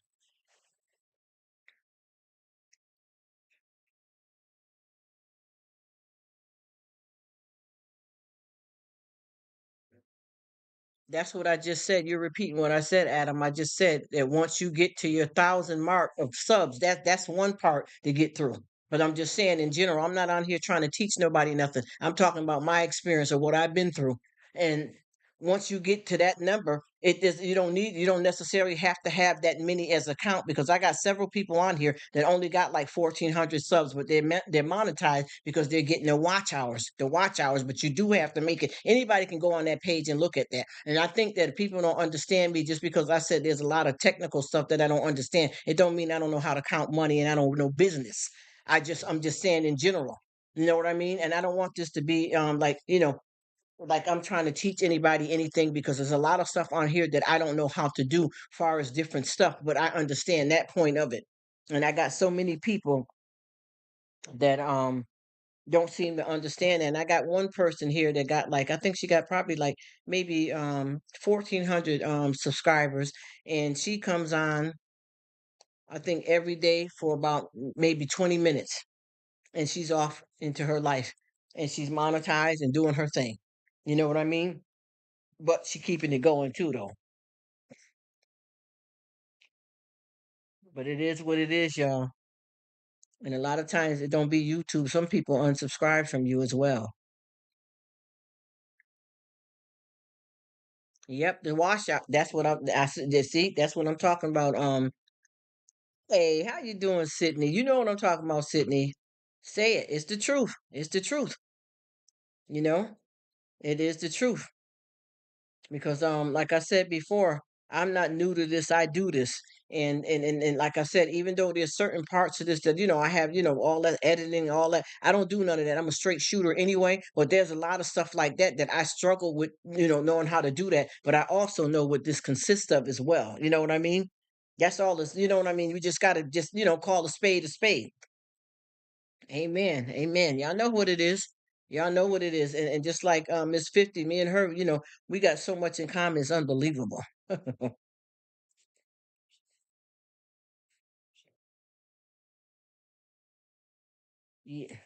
That's what I just said. You're repeating what I said, Adam. I just said that once you get to your 1,000 mark of subs, that's one part to get through. But I'm just saying in general, I'm not on here trying to teach nobody nothing. I'm talking about my experience of what I've been through. And once you get to that number, you don't necessarily have to have that many as account, because I got several people on here that only got like 1,400 subs, but they're monetized because they're getting the watch hours. But you do have to make it. Anybody can go on that page and look at that. And I think that if people don't understand me, just because I said there's a lot of technical stuff that I don't understand, it don't mean I don't know how to count money and I don't know business. I'm just saying in general. You know what I mean? And I don't want this to be like I'm trying to teach anybody anything, because there's a lot of stuff on here that I don't know how to do far as different stuff, but I understand that point of it. And I got so many people that don't seem to understand. And I got one person here that got like, I think she got probably like maybe 1,400 subscribers, and she comes on I think every day for about maybe 20 minutes, and she's off into her life, and she's monetized and doing her thing. You know what I mean? But she keeping it going too though. But it is what it is, y'all. And a lot of times it don't be YouTube. Some people unsubscribe from you as well. Yep, the washout. That's what see. That's what I'm talking about. Hey, how you doing, Sydney? You know what I'm talking about, Sydney. Say it. It's the truth. It's the truth. You know, it is the truth. Because like I said before, I'm not new to this. I do this. And like I said, even though there's certain parts of this that I have, all that editing, all that, I don't do none of that. I'm a straight shooter anyway. But there's a lot of stuff like that that I struggle with, knowing how to do that. But I also know what this consists of as well. You know what I mean? That's all this, you know what I mean? We just gotta just, call a spade a spade. Amen. Amen. Y'all know what it is. Y'all know what it is. And just like Miss 50, me and her, we got so much in common. It's unbelievable. Yeah.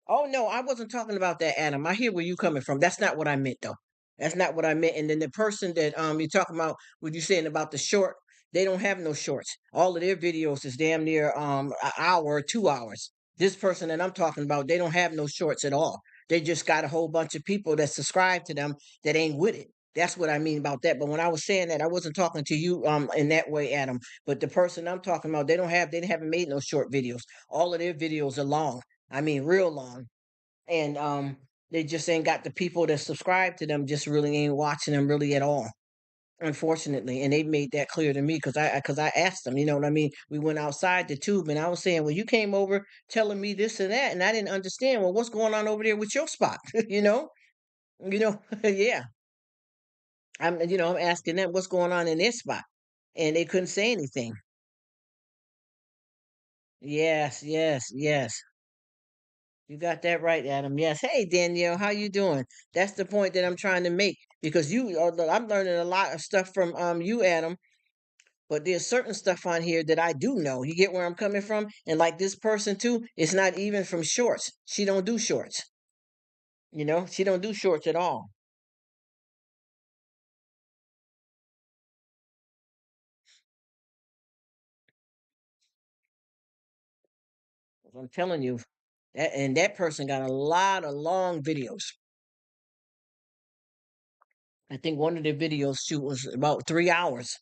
Oh no, I wasn't talking about that, Adam. I hear where you coming from. That's not what I meant though. That's not what I meant. And then the person that you're talking about, what you saying about the short, they don't have no shorts. All of their videos is damn near an hour or 2 hours. This person that I'm talking about, they don't have no shorts at all. They just got a whole bunch of people that subscribe to them that ain't with it. That's what I mean about that. But when I was saying that, I wasn't talking to you in that way, Adam. But the person I'm talking about, they haven't made no short videos. All of their videos are long. I mean, real long. And they just ain't got the people that subscribe to them. Just really ain't watching them really at all. Unfortunately, and they made that clear to me because I asked them. You know what I mean? We went outside the tube, and I was saying, well, you came over telling me this and that, and I didn't understand. Well, what's going on over there with your spot? You know, yeah. I'm asking them what's going on in their spot, and they couldn't say anything. Yes, yes, yes. You got that right, Adam. Yes. Hey, Danielle, how you doing? That's the point that I'm trying to make because I'm learning a lot of stuff from you, Adam. But there's certain stuff on here that I do know. You get where I'm coming from? And like this person too, it's not even from shorts. She don't do shorts. She don't do shorts at all. I'm telling you, that person got a lot of long videos. I think one of the videos shoot was about 3 hours.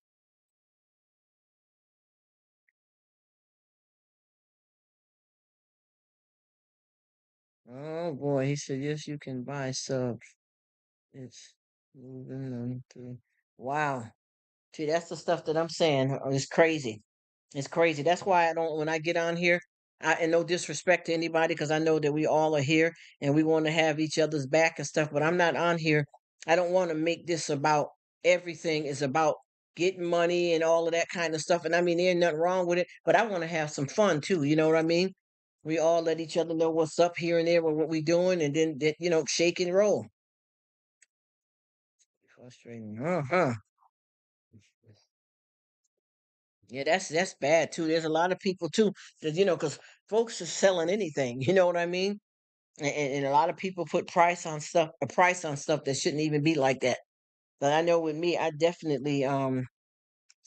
Oh boy, he said yes, you can buy subs. It's moving on through. Wow. See, that's the stuff that I'm saying. It's crazy. It's crazy. That's why I don't. When I get on here, and no disrespect to anybody, because I know that we all are here and we want to have each other's back and stuff. But I'm not on here. I don't want to make this about everything. Is about getting money and all of that kind of stuff. And I mean, there ain't nothing wrong with it. But I want to have some fun too. You know what I mean? We all let each other know what's up here and there with what we doing, and then shake and roll. Frustrating. Uh-huh. Yeah, that's bad too. There's a lot of people too that because folks are selling anything. You know what I mean? And a lot of people put a price on stuff that shouldn't even be like that. But I know with me, I definitely I'm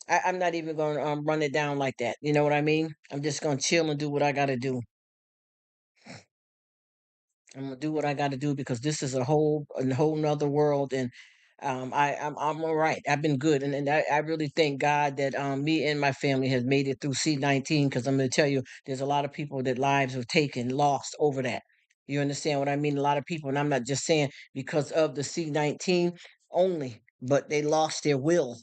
not even gonna run it down like that. You know what I mean? I'm just gonna chill and do what I gotta do. I'm gonna do what I got to do because this is a whole nother world, and I'm all right. I've been good, and I really thank God that me and my family has made it through C-19. Because I'm gonna tell you, there's a lot of people that lives have taken lost over that. You understand what I mean? A lot of people, and I'm not just saying because of the C-19 only, but they lost their will.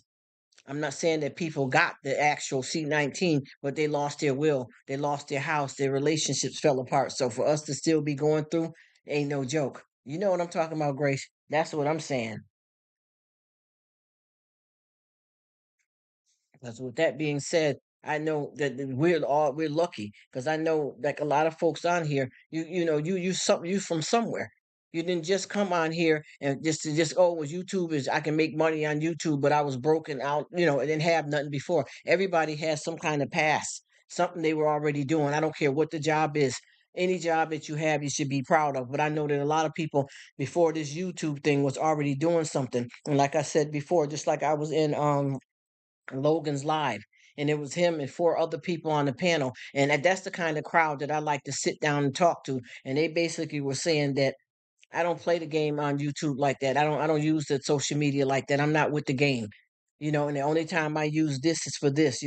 I'm not saying that people got the actual C-19, but they lost their will. They lost their house. Their relationships fell apart. So for us to still be going through, ain't no joke. You know what I'm talking about, Grace? That's what I'm saying. Because with that being said, I know that we're lucky because I know like a lot of folks on here, you from somewhere. You didn't just come on here and just oh, was YouTube is I can make money on YouTube, but I was broken out, and didn't have nothing before. Everybody has some kind of past, something they were already doing. I don't care what the job is. Any job that you have, you should be proud of. But I know that a lot of people before this YouTube thing was already doing something. And like I said before, just like I was in Logan's Live. And it was him and four other people on the panel. And that's the kind of crowd that I like to sit down and talk to. And they basically were saying that I don't play the game on YouTube like that. I don't use the social media like that. I'm not with the game. And the only time I use this is for this.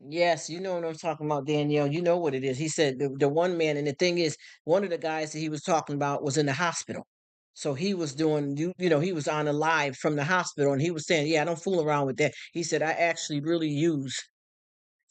Yes, you know what I'm talking about, Danielle. You know what it is. He said the one man, and the thing is, one of the guys that he was talking about was in the hospital. So he was doing, he was on a live from the hospital, and he was saying, "Yeah, I don't fool around with that." He said, "I actually really use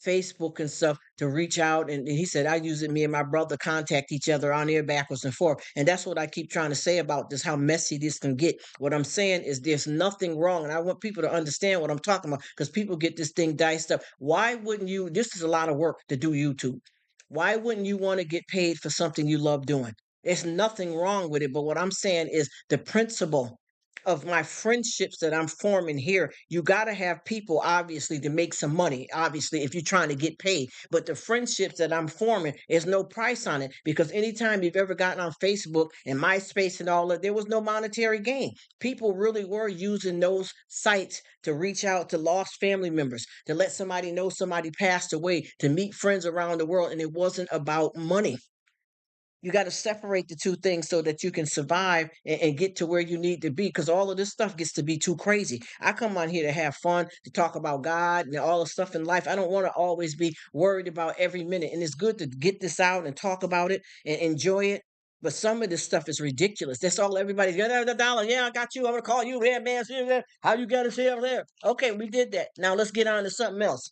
Facebook and stuff to reach out." And he said, "I use it, me and my brother contact each other on there backwards and forth." And that's what I keep trying to say about this, how messy this can get. What I'm saying is there's nothing wrong. And I want people to understand what I'm talking about because people get this thing diced up. Why wouldn't you? This is a lot of work to do YouTube. Why wouldn't you want to get paid for something you love doing? There's nothing wrong with it. But what I'm saying is the principle of my friendships that I'm forming here, you got to have people, obviously, to make some money, obviously, if you're trying to get paid. But the friendships that I'm forming, there's no price on it because anytime you've ever gotten on Facebook and MySpace and all that, there was no monetary gain. People really were using those sites to reach out to lost family members, to let somebody know somebody passed away, to meet friends around the world. And it wasn't about money. You got to separate the two things so that you can survive and get to where you need to be. Because all of this stuff gets to be too crazy. I come on here to have fun, to talk about God and all the stuff in life. I don't want to always be worried about every minute. And it's good to get this out and talk about it and enjoy it. But some of this stuff is ridiculous. That's all everybody's got. The dollar. Yeah, I got you. I'm gonna call you. Yeah, man. How you got to say over there? Okay, we did that. Now let's get on to something else.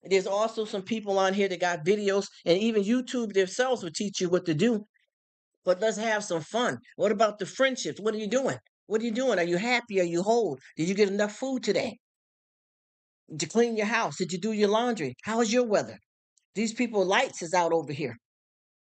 There's also some people on here that got videos, and even YouTube themselves will teach you what to do. But let's have some fun. What about the friendships? What are you doing? What are you doing? Are you happy? Are you whole? Did you get enough food today? Did you clean your house? Did you do your laundry? How is your weather? These people lights is out over here.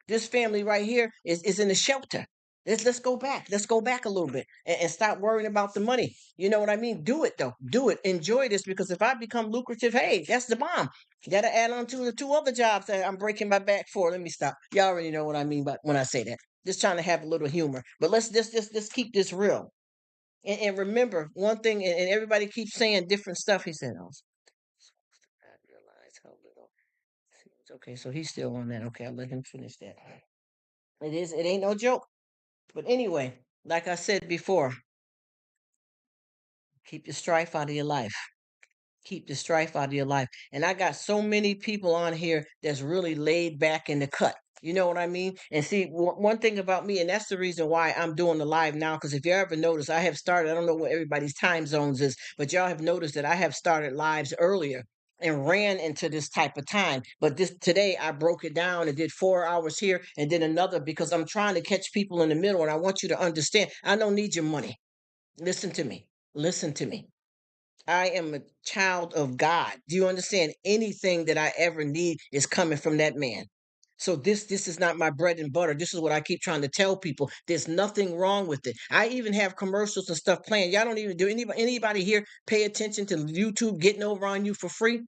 This family right here is in the shelter. Let's go back. Let's go back a little bit and stop worrying about the money. You know what I mean? Do it though. Do it. Enjoy this because if I become lucrative, hey, that's the bomb. You gotta add on to the two other jobs that I'm breaking my back for. Let me stop. Y'all already know what I mean by when I say that. Just trying to have a little humor. But let's just keep this real. And remember one thing, and everybody keeps saying different stuff. He said, "Oh, I realize how little." Okay, so he's still on that. Okay, I'll let him finish that. It is. It ain't no joke. But anyway, like I said before, keep the strife out of your life. Keep the strife out of your life. And I got so many people on here that's really laid back in the cut. You know what I mean? And see, one thing about me, and that's the reason why I'm doing the live now, because if you ever notice, I have started, I don't know what everybody's time zones is, but y'all have noticed that I have started lives earlier and ran into this type of time. But this today I broke it down and did 4 hours here and then another because I'm trying to catch people in the middle. And I want you to understand, I don't need your money. Listen to me. Listen to me. I am a child of God. Do you understand? Anything that I ever need is coming from that man. So this is not my bread and butter. This is what I keep trying to tell people. There's nothing wrong with it. I even have commercials and stuff playing. Y'all don't even do anybody here pay attention to YouTube getting over on you for free?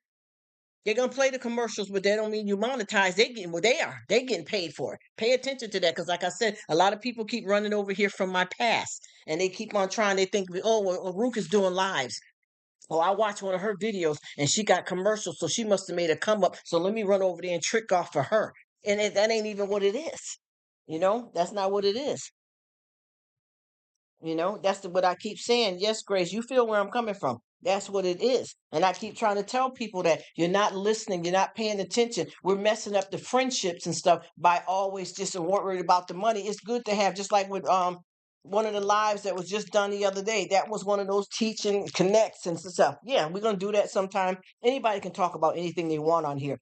They're gonna play the commercials, but that don't mean you monetize. They getting well, they are. They getting paid for it. Pay attention to that, because like I said, a lot of people keep running over here from my past, and they keep on trying. They think, oh, well, Rruk is doing lives. Oh, I watched one of her videos, and she got commercials, so she must have made a come up. So let me run over there and trick off for her, and that ain't even what it is. That's not what it is. That's what I keep saying. Yes, Grace, you feel where I'm coming from. That's what it is. And I keep trying to tell people that you're not listening, you're not paying attention. We're messing up the friendships and stuff by always just worried about the money. It's good to have, just like with one of the lives that was just done the other day. That was one of those teaching connects and stuff. Yeah, we're gonna do that sometime. Anybody can talk about anything they want on here,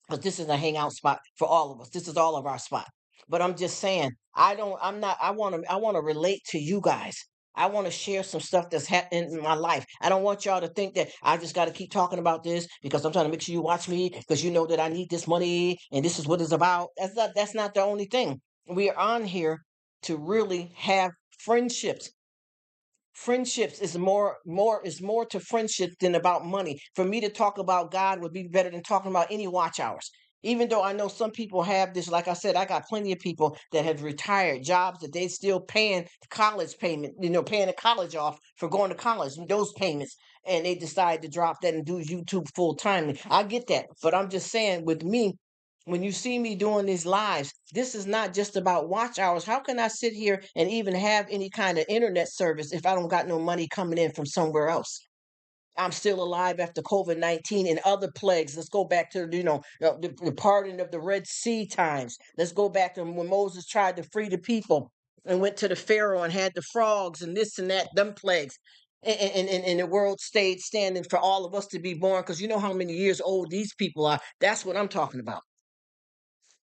but this is a hangout spot for all of us. This is all of our spot. But I'm just saying, I'm not, I want to relate to you guys. I want to share some stuff that's happening in my life. I don't want y'all to think that I just got to keep talking about this because I'm trying to make sure you watch me because you know that I need this money and this is what it's about. That's not the only thing. We are on here to really have friendships. Friendships is more to friendships than about money. For me to talk about God would be better than talking about any watch hours. Even though I know some people have this, like I said, I got plenty of people that have retired jobs that they still paying college payment, paying the college off for going to college, and those payments, and they decide to drop that and do YouTube full time. I get that, but I'm just saying, with me, when you see me doing these lives, this is not just about watch hours. How can I sit here and even have any kind of internet service if I don't got no money coming in from somewhere else? I'm still alive after COVID-19 and other plagues. Let's go back to, the parting of the Red Sea times. Let's go back to when Moses tried to free the people and went to the Pharaoh and had the frogs and this and that, them plagues. And the world stayed standing for all of us to be born, because you know how many years old these people are. That's what I'm talking about.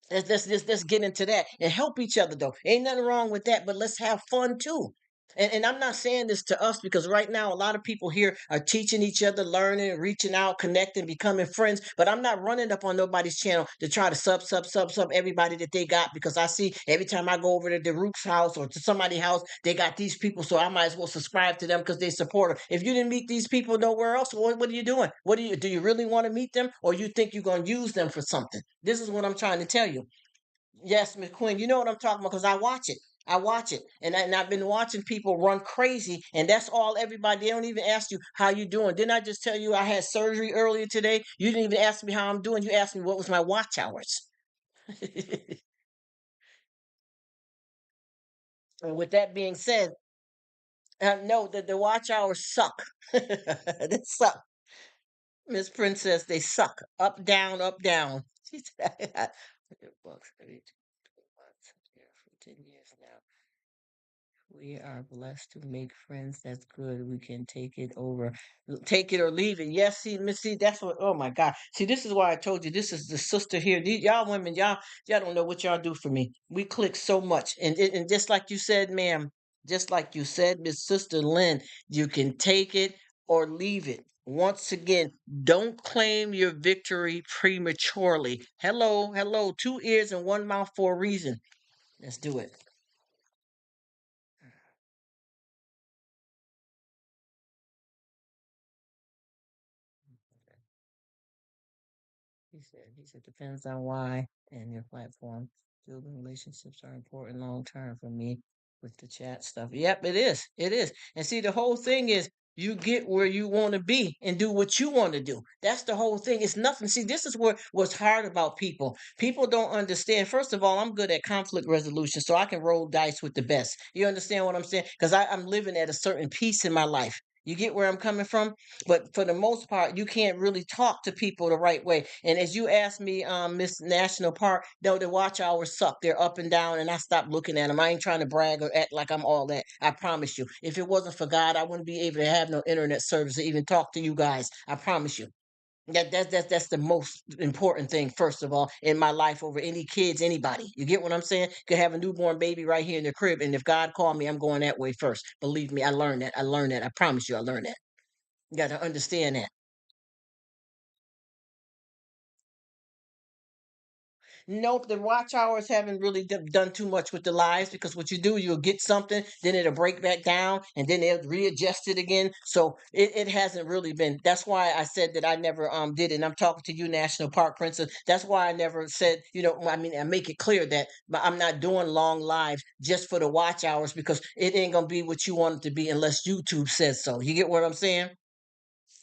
Let's get into that and help each other though. Ain't nothing wrong with that, but let's have fun too. And I'm not saying this to us because right now a lot of people here are teaching each other, learning, reaching out, connecting, becoming friends. But I'm not running up on nobody's channel to try to sub everybody that they got, because I see every time I go over to the Rruk's house or to somebody's house, they got these people, so I might as well subscribe to them because they support them. If you didn't meet these people nowhere else, what are you doing? Do you really want to meet them, or you think you're gonna use them for something? This is what I'm trying to tell you. Yes, Miss Quinn, you know what I'm talking about because I watch it. I watch it, and I've been watching people run crazy, and that's all everybody. They don't even ask you how you doing. Didn't I just tell you I had surgery earlier today? You didn't even ask me how I'm doing. You asked me what was my watch hours. And with that being said, no, the watch hours suck. They suck. Miss Princess, they suck. Up, down, up, down. She said, books every 2 months here for 10 years now. We are blessed to make friends. That's good. We can take it over, take it or leave it. Yes, see, Miss, see, that's what. Oh my God. See, this is why I told you. This is the sister here. Y'all women, y'all don't know what y'all do for me. We click so much, and just like you said, ma'am, just like you said, Miss Sister Lynn, you can take it or leave it. Once again, don't claim your victory prematurely. Hello, hello, two ears and one mouth for a reason. Let's do it. He said, depends on why and your platform. Building relationships are important long term for me with the chat stuff. Yep, it is. It is. And see, the whole thing is you get where you want to be and do what you want to do. That's the whole thing. It's nothing. See, this is what's hard about people. People don't understand. First of all, I'm good at conflict resolution, so I can roll dice with the best. You understand what I'm saying? Because I'm living at a certain piece in my life. You get where I'm coming from? But for the most part, you can't really talk to people the right way. And as you asked me, Miss National Park, though the watch hours suck. They're up and down, and I stopped looking at them. I ain't trying to brag or act like I'm all that. I promise you. If it wasn't for God, I wouldn't be able to have no internet service to even talk to you guys. I promise you. That's the most important thing, first of all, in my life over any kids, anybody. You get what I'm saying? Could have a newborn baby right here in the crib, and if God called me, I'm going that way first. Believe me, I learned that. I learned that. I promise you, I learned that. You got to understand that. Nope, the watch hours haven't really done too much with the lives because what you do, you'll get something, then it'll break back down, and then they'll readjust it again. So it hasn't really been. That's why I said that I never did it. And I'm talking to you, National Park Princess. That's why I never said, I mean, I make it clear that I'm not doing long lives just for the watch hours because it ain't gonna be what you want it to be unless YouTube says so. You get what I'm saying?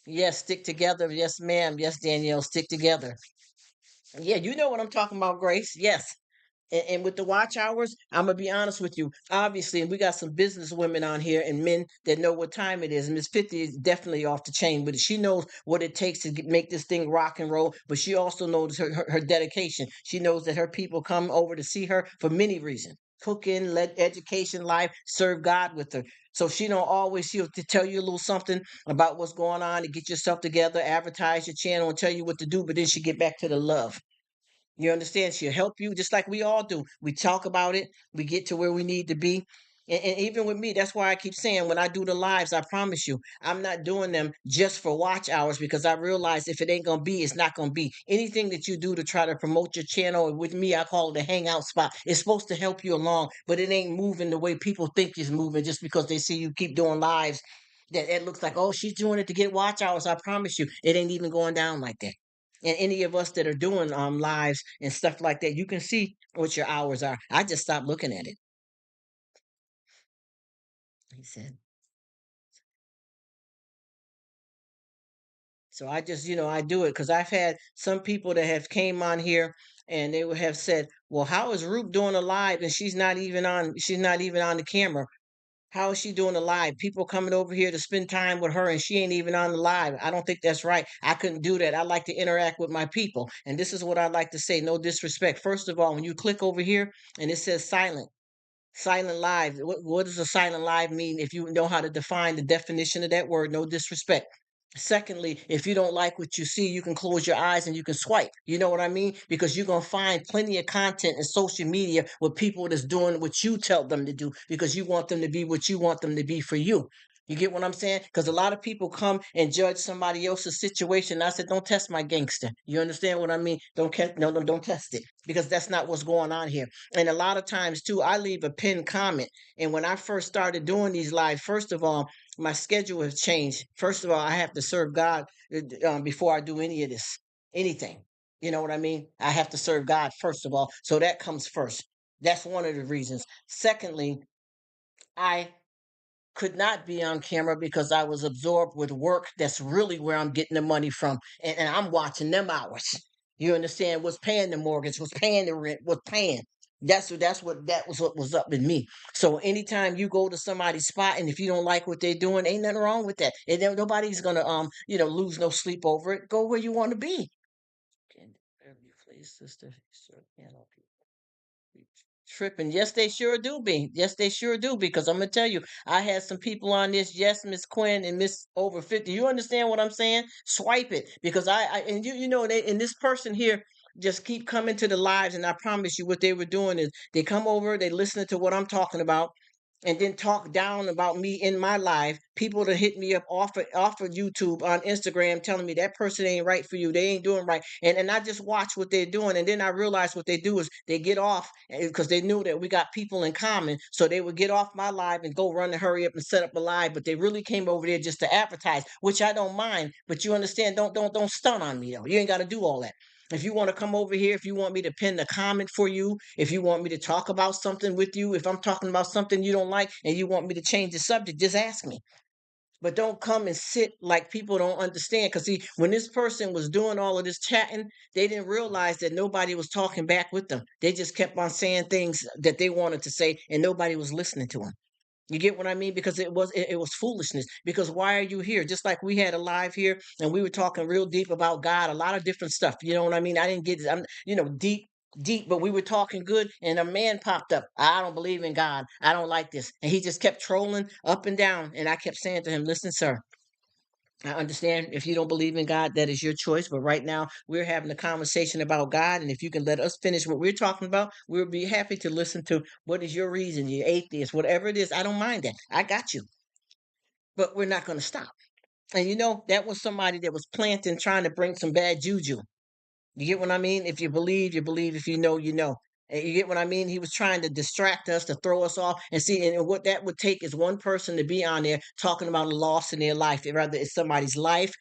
Yes, stick together. Yes, ma'am. Yes, Danielle, stick together. Yeah, you know what I'm talking about, Grace. Yes. And with the watch hours, I'm gonna be honest with you. Obviously, and we got some business women on here and men that know what time it is. Miss 50 is definitely off the chain, but she knows what it takes to make this thing rock and roll. But she also knows her dedication. She knows that her people come over to see her for many reasons. Cooking, let education, life, serve God with her. So she don't always she'll tell you a little something about what's going on to get yourself together, advertise your channel, and tell you what to do. But then she get back to the love. You understand? She'll help you just like we all do. We talk about it, we get to where we need to be. And even with me, that's why I keep saying when I do the lives, I promise you, I'm not doing them just for watch hours because I realize if it ain't gonna be, it's not gonna be. Anything that you do to try to promote your channel, with me, I call it a hangout spot. It's supposed to help you along, but it ain't moving the way people think it's moving just because they see you keep doing lives. That it looks like, oh, she's doing it to get watch hours. I promise you, it ain't even going down like that. And any of us that are doing lives and stuff like that, you can see what your hours are. I just stopped looking at it. He said. So I just, I do it because I've had some people that have came on here and they would have said, "Well, how is Rruk doing a live and she's not even on? She's not even on the camera. How is she doing a live? People coming over here to spend time with her and she ain't even on the live. I don't think that's right. I couldn't do that. I like to interact with my people. And this is what I like to say. No disrespect. First of all, when you click over here and it says silent, silent live, what does a silent live mean if you know how to define the definition of that word? No disrespect. Secondly, if you don't like what you see, you can close your eyes and you can swipe. You know what I mean? Because you're going to find plenty of content in social media with people that's doing what you tell them to do because you want them to be what you want them to be for you. You get what I'm saying? Because a lot of people come and judge somebody else's situation. I said, don't test my gangster. You understand what I mean? No, don't test it because that's not what's going on here. And a lot of times too, I leave a pinned comment. And when I first started doing these live, first of all, my schedule has changed. First of all, I have to serve God before I do any of this, anything. You know what I mean? I have to serve God first of all. So that comes first. That's one of the reasons. Secondly, I could not be on camera because I was absorbed with work. That's really where I'm getting the money from. And I'm watching them hours. You understand? What's paying the mortgage, what's paying the rent, what's paying. That was what was up in me. So anytime you go to somebody's spot and if you don't like what they're doing, ain't nothing wrong with that. And then nobody's gonna lose no sleep over it. Go where you want to be. Can you please, sister? Sure, tripping. Yes, they sure do be. Yes, they sure do. Because I'm gonna tell you, I had some people on this. Yes, Miss Quinn and Miss Over 50. You understand what I'm saying? Swipe it because I and you know they and this person here just keep coming to the lives, and I promise you, what they were doing is they come over, they listening to what I'm talking about, and then talk down about me in my life. People to hit me up off of YouTube on Instagram telling me that person ain't right for you. They ain't doing right. And I just watch what they're doing. And then I realize what they do is they get off because they knew that we got people in common. So they would get off my live and go run and hurry up and set up a live. But they really came over there just to advertise, which I don't mind. But you understand, don't stun on me though. You ain't gotta do all that. If you want to come over here, if you want me to pin the comment for you, if you want me to talk about something with you, if I'm talking about something you don't like and you want me to change the subject, just ask me. But don't come and sit like people don't understand. Because see, when this person was doing all of this chatting, they didn't realize that nobody was talking back with them. They just kept on saying things that they wanted to say, and nobody was listening to them. You get what I mean? Because it was foolishness. Because why are you here? Just like we had a live here and we were talking real deep about God, a lot of different stuff. You know what I mean? I didn't get it. I'm deep, but we were talking good and a man popped up. I don't believe in God. I don't like this. And he just kept trolling up and down. And I kept saying to him, listen, sir, I understand if you don't believe in God, that is your choice. But right now, we're having a conversation about God. And if you can let us finish what we're talking about, we'll be happy to listen to what is your reason, you're atheist, whatever it is. I don't mind that. I got you. But we're not going to stop. And that was somebody that was planting, trying to bring some bad juju. You get what I mean? If you believe, you believe. If you know, you know. And you get what I mean? He was trying to distract us, to throw us off. And see, and what that would take is one person to be on there talking about a loss in their life. Rather, it's somebody's life,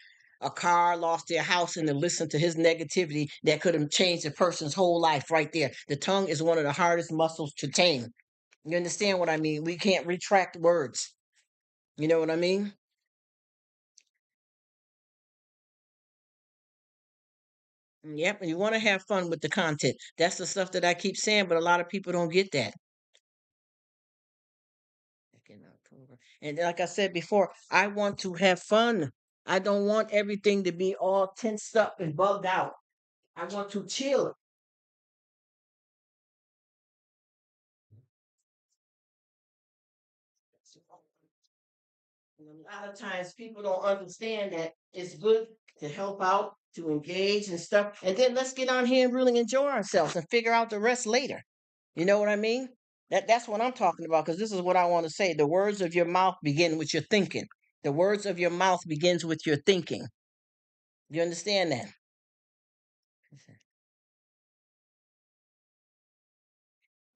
a car, lost their house, and to listen to his negativity that could have changed a person's whole life right there. The tongue is one of the hardest muscles to tame. You understand what I mean? We can't retract words. You know what I mean? Yep, and you want to have fun with the content. That's the stuff that I keep saying, but a lot of people don't get that. Back in October. And like I said before, I want to have fun. I don't want everything to be all tensed up and bugged out. I want to chill. And a lot of times people don't understand that it's good to help out, to engage and stuff. And then let's get on here and really enjoy ourselves and figure out the rest later. You know what I mean? That's what I'm talking about because this is what I want to say. The words of your mouth begin with your thinking. The words of your mouth begins with your thinking. You understand that?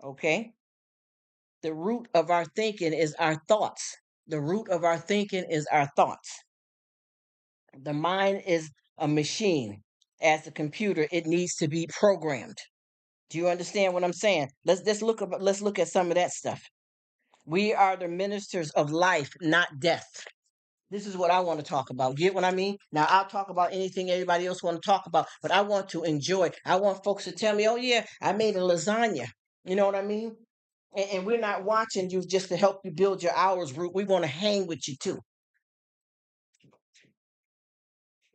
Okay. The root of our thinking is our thoughts. The root of our thinking is our thoughts. The mind is a machine. As a computer, it needs to be programmed. Do you understand what I'm saying? Let's look at some of that stuff. We are the ministers of life, not death. This is what I want to talk about. Get what I mean? Now I'll talk about anything everybody else want to talk about, but I want to enjoy. I want folks to tell me, "Oh yeah, I made a lasagna." You know what I mean? And we're not watching you just to help you build your hours, Root. We want to hang with you too.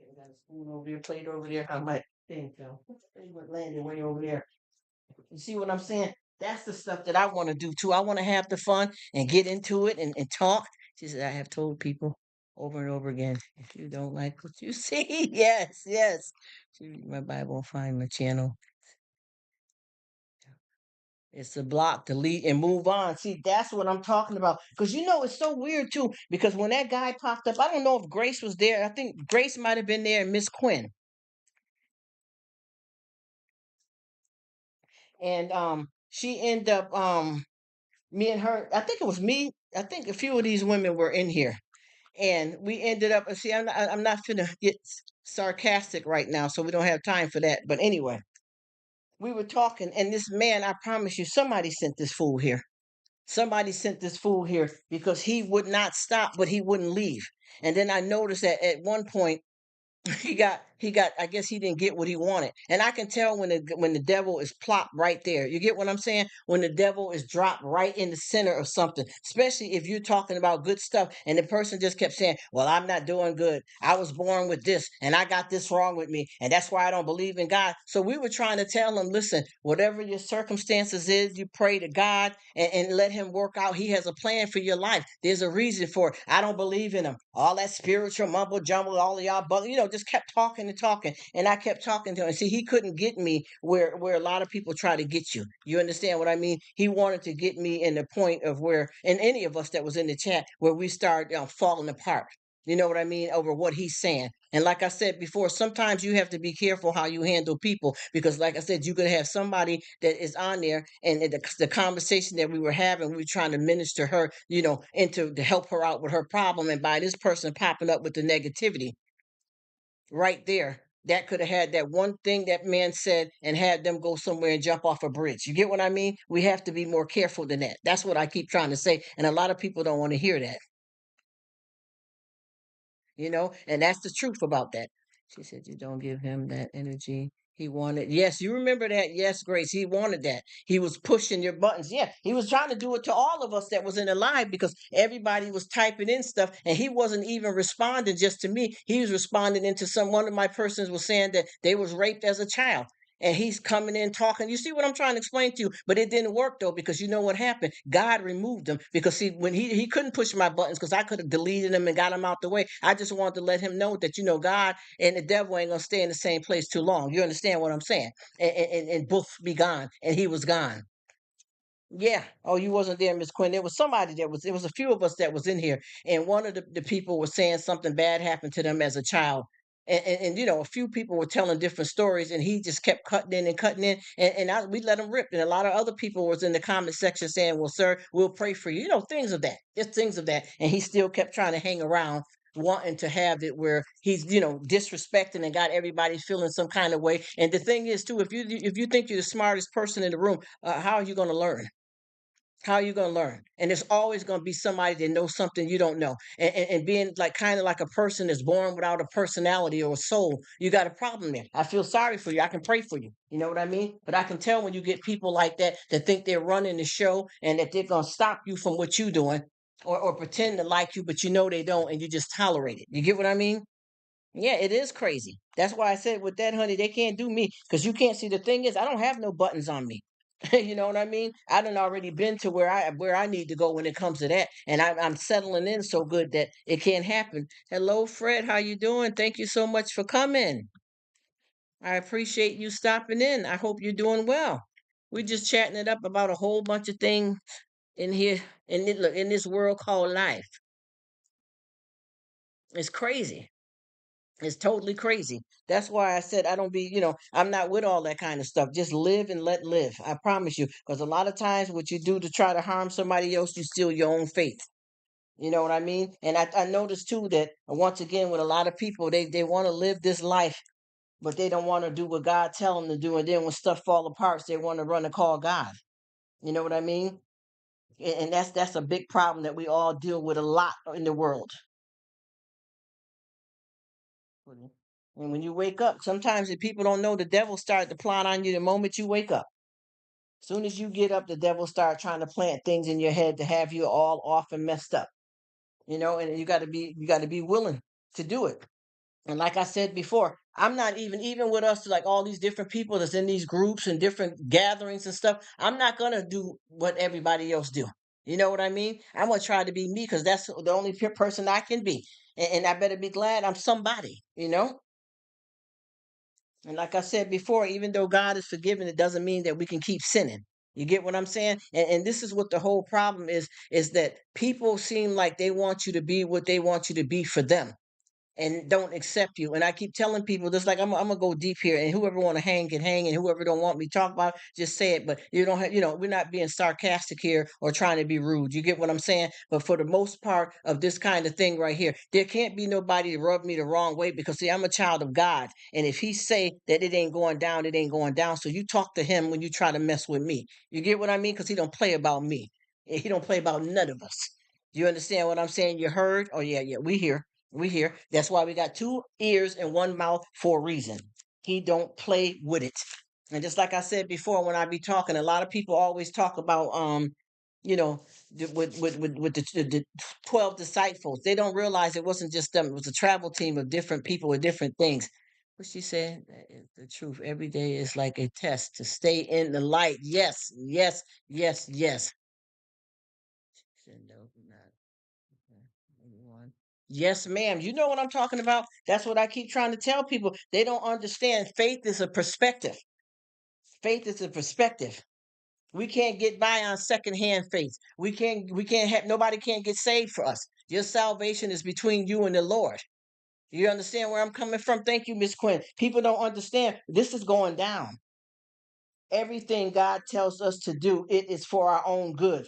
Okay, got a spoon over there, plate over there. I might think so. They went landing way over there. You see what I'm saying? That's the stuff that I want to do too. I want to have the fun and get into it and talk. She said, I have told people over and over again, if you don't like what you see, yes, yes. She read my Bible, find my channel. It's to block, delete, and move on. See, that's what I'm talking about. Because it's so weird too. Because when that guy popped up, I don't know if Grace was there. I think Grace might have been there and Miss Quinn. And she ended up me and her, I think it was me. I think a few of these women were in here. And we ended up, see, I'm not finna get sarcastic right now, so we don't have time for that. But anyway, we were talking, and this man, I promise you, somebody sent this fool here. Somebody sent this fool here because he would not stop, but he wouldn't leave. And then I noticed that at one point, he got he got, I guess he didn't get what he wanted. And I can tell when the devil is plopped right there. You get what I'm saying? When the devil is dropped right in the center of something, especially if you're talking about good stuff and the person just kept saying, "Well, I'm not doing good. I was born with this and I got this wrong with me, and that's why I don't believe in God." So we were trying to tell him, listen, whatever your circumstances is, you pray to God and let him work out. He has a plan for your life. There's a reason for it. I don't believe in him. All that spiritual mumble jumble, all of y'all, but just kept talking and talking. And I kept talking to him. See, he couldn't get me where a lot of people try to get you. You understand what I mean? He wanted to get me in the point of where, and any of us that was in the chat, where we start falling apart. You know what I mean? Over what he's saying. And like I said before, sometimes you have to be careful how you handle people because, like I said, you could have somebody that is on there and the conversation that we were having, we were trying to minister her, into to help her out with her problem. And by this person popping up with the negativity right there, that could have had that one thing that man said and had them go somewhere and jump off a bridge. You get what I mean? We have to be more careful than that. That's what I keep trying to say. And a lot of people don't want to hear that. And that's the truth about that. She said, "You don't give him that energy he wanted." Yes, you remember that. Yes, Grace, he wanted that. He was pushing your buttons. Yeah, he was trying to do it to all of us that was in the live because everybody was typing in stuff and he wasn't even responding just to me. He was responding into one of my persons was saying that they was raped as a child and he's coming in talking. You see what I'm trying to explain to you? But it didn't work though, because you know what happened? God removed him because see, when he couldn't push my buttons because I could have deleted him and got him out the way. I just wanted to let him know that God and the devil ain't gonna stay in the same place too long. You understand what I'm saying? And both be gone, and he was gone. Yeah. Oh, you wasn't there, Miss Quinn. There was somebody that was. There was a few of us that was in here, and one of the people was saying something bad happened to them as a child. And a few people were telling different stories, and he just kept cutting in and cutting in, we let him rip. And a lot of other people was in the comment section saying, "Well, sir, we'll pray for you." Things of that, just things of that. And he still kept trying to hang around, wanting to have it where he's disrespecting and got everybody feeling some kind of way. And the thing is, too, if you think you're the smartest person in the room, how are you going to learn? How are you going to learn? And there's always going to be somebody that knows something you don't know. And being like kind of like a person that's born without a personality or a soul, you got a problem there. I feel sorry for you. I can pray for you. You know what I mean? But I can tell when you get people like that think they're running the show and that they're going to stop you from what you're doing or pretend to like you, but they don't, and you just tolerate it. You get what I mean? Yeah, it is crazy. That's why I said with that, honey, they can't do me because you can't see. The thing is, I don't have no buttons on me. You know what I mean? I done already been to where I need to go when it comes to that, and I'm settling in so good that it can't happen. Hello, Fred. How you doing? Thank you so much for coming. I appreciate you stopping in. I hope you're doing well. We're just chatting it up about a whole bunch of things in here in this world called life. It's crazy. It's totally crazy. That's why I said I don't be, I'm not with all that kind of stuff. Just live and let live. I promise you. Because a lot of times what you do to try to harm somebody else, you steal your own faith. You know what I mean? And I noticed too that once again with a lot of people, they want to live this life, but they don't want to do what God tell them to do. And then when stuff fall apart, they want to run and call God. You know what I mean? And that's a big problem that we all deal with a lot in the world. And when you wake up, sometimes if people don't know, the devil start to plot on you the moment you wake up. Soon as you get up, the devil start trying to plant things in your head to have you all off and messed up. And you got to be willing to do it. And like I said before, I'm not even with us like all these different people that's in these groups and different gatherings and stuff. I'm not gonna do what everybody else do. You know what I mean? I'm gonna try to be me because that's the only person I can be, and I better be glad I'm somebody. And like I said before, even though God is forgiven, it doesn't mean that we can keep sinning. You get what I'm saying? And this is what the whole problem is that people seem like they want you to be what they want you to be for them and don't accept you. And I keep telling people this, like I'm gonna go deep here, and whoever want to hang can hang, and whoever don't want me to talk about, just say it. But you don't have, we're not being sarcastic here or trying to be rude. You get what I'm saying? But for the most part of this kind of thing right here, there can't be nobody to rub me the wrong way because see, I'm a child of God, and if He say that it ain't going down, it ain't going down. So you talk to Him when you try to mess with me. You get what I mean? Because He don't play about me. He don't play about none of us. Do you understand what I'm saying? You heard? Oh yeah, yeah, we here. We hear. That's why we got two ears and one mouth for a reason. He don't play with it. And just like I said before, when I be talking, a lot of people always talk about you know, with the 12 disciples. They don't realize it wasn't just them. It was a travel team of different people with different things. What she said, that is the truth. Every day is like a test to stay in the light. Yes, yes, yes, yes. Said no, not anyone. Yes, ma'am. You know what I'm talking about? That's what I keep trying to tell people. They don't understand. Faith is a perspective. Faith is a perspective. We can't get by on secondhand faith. We can't have nobody can't get saved for us. Your salvation is between you and the Lord. You understand where I'm coming from? Thank you, Miss Quinn. People don't understand. This is going down. Everything God tells us to do, it is for our own good.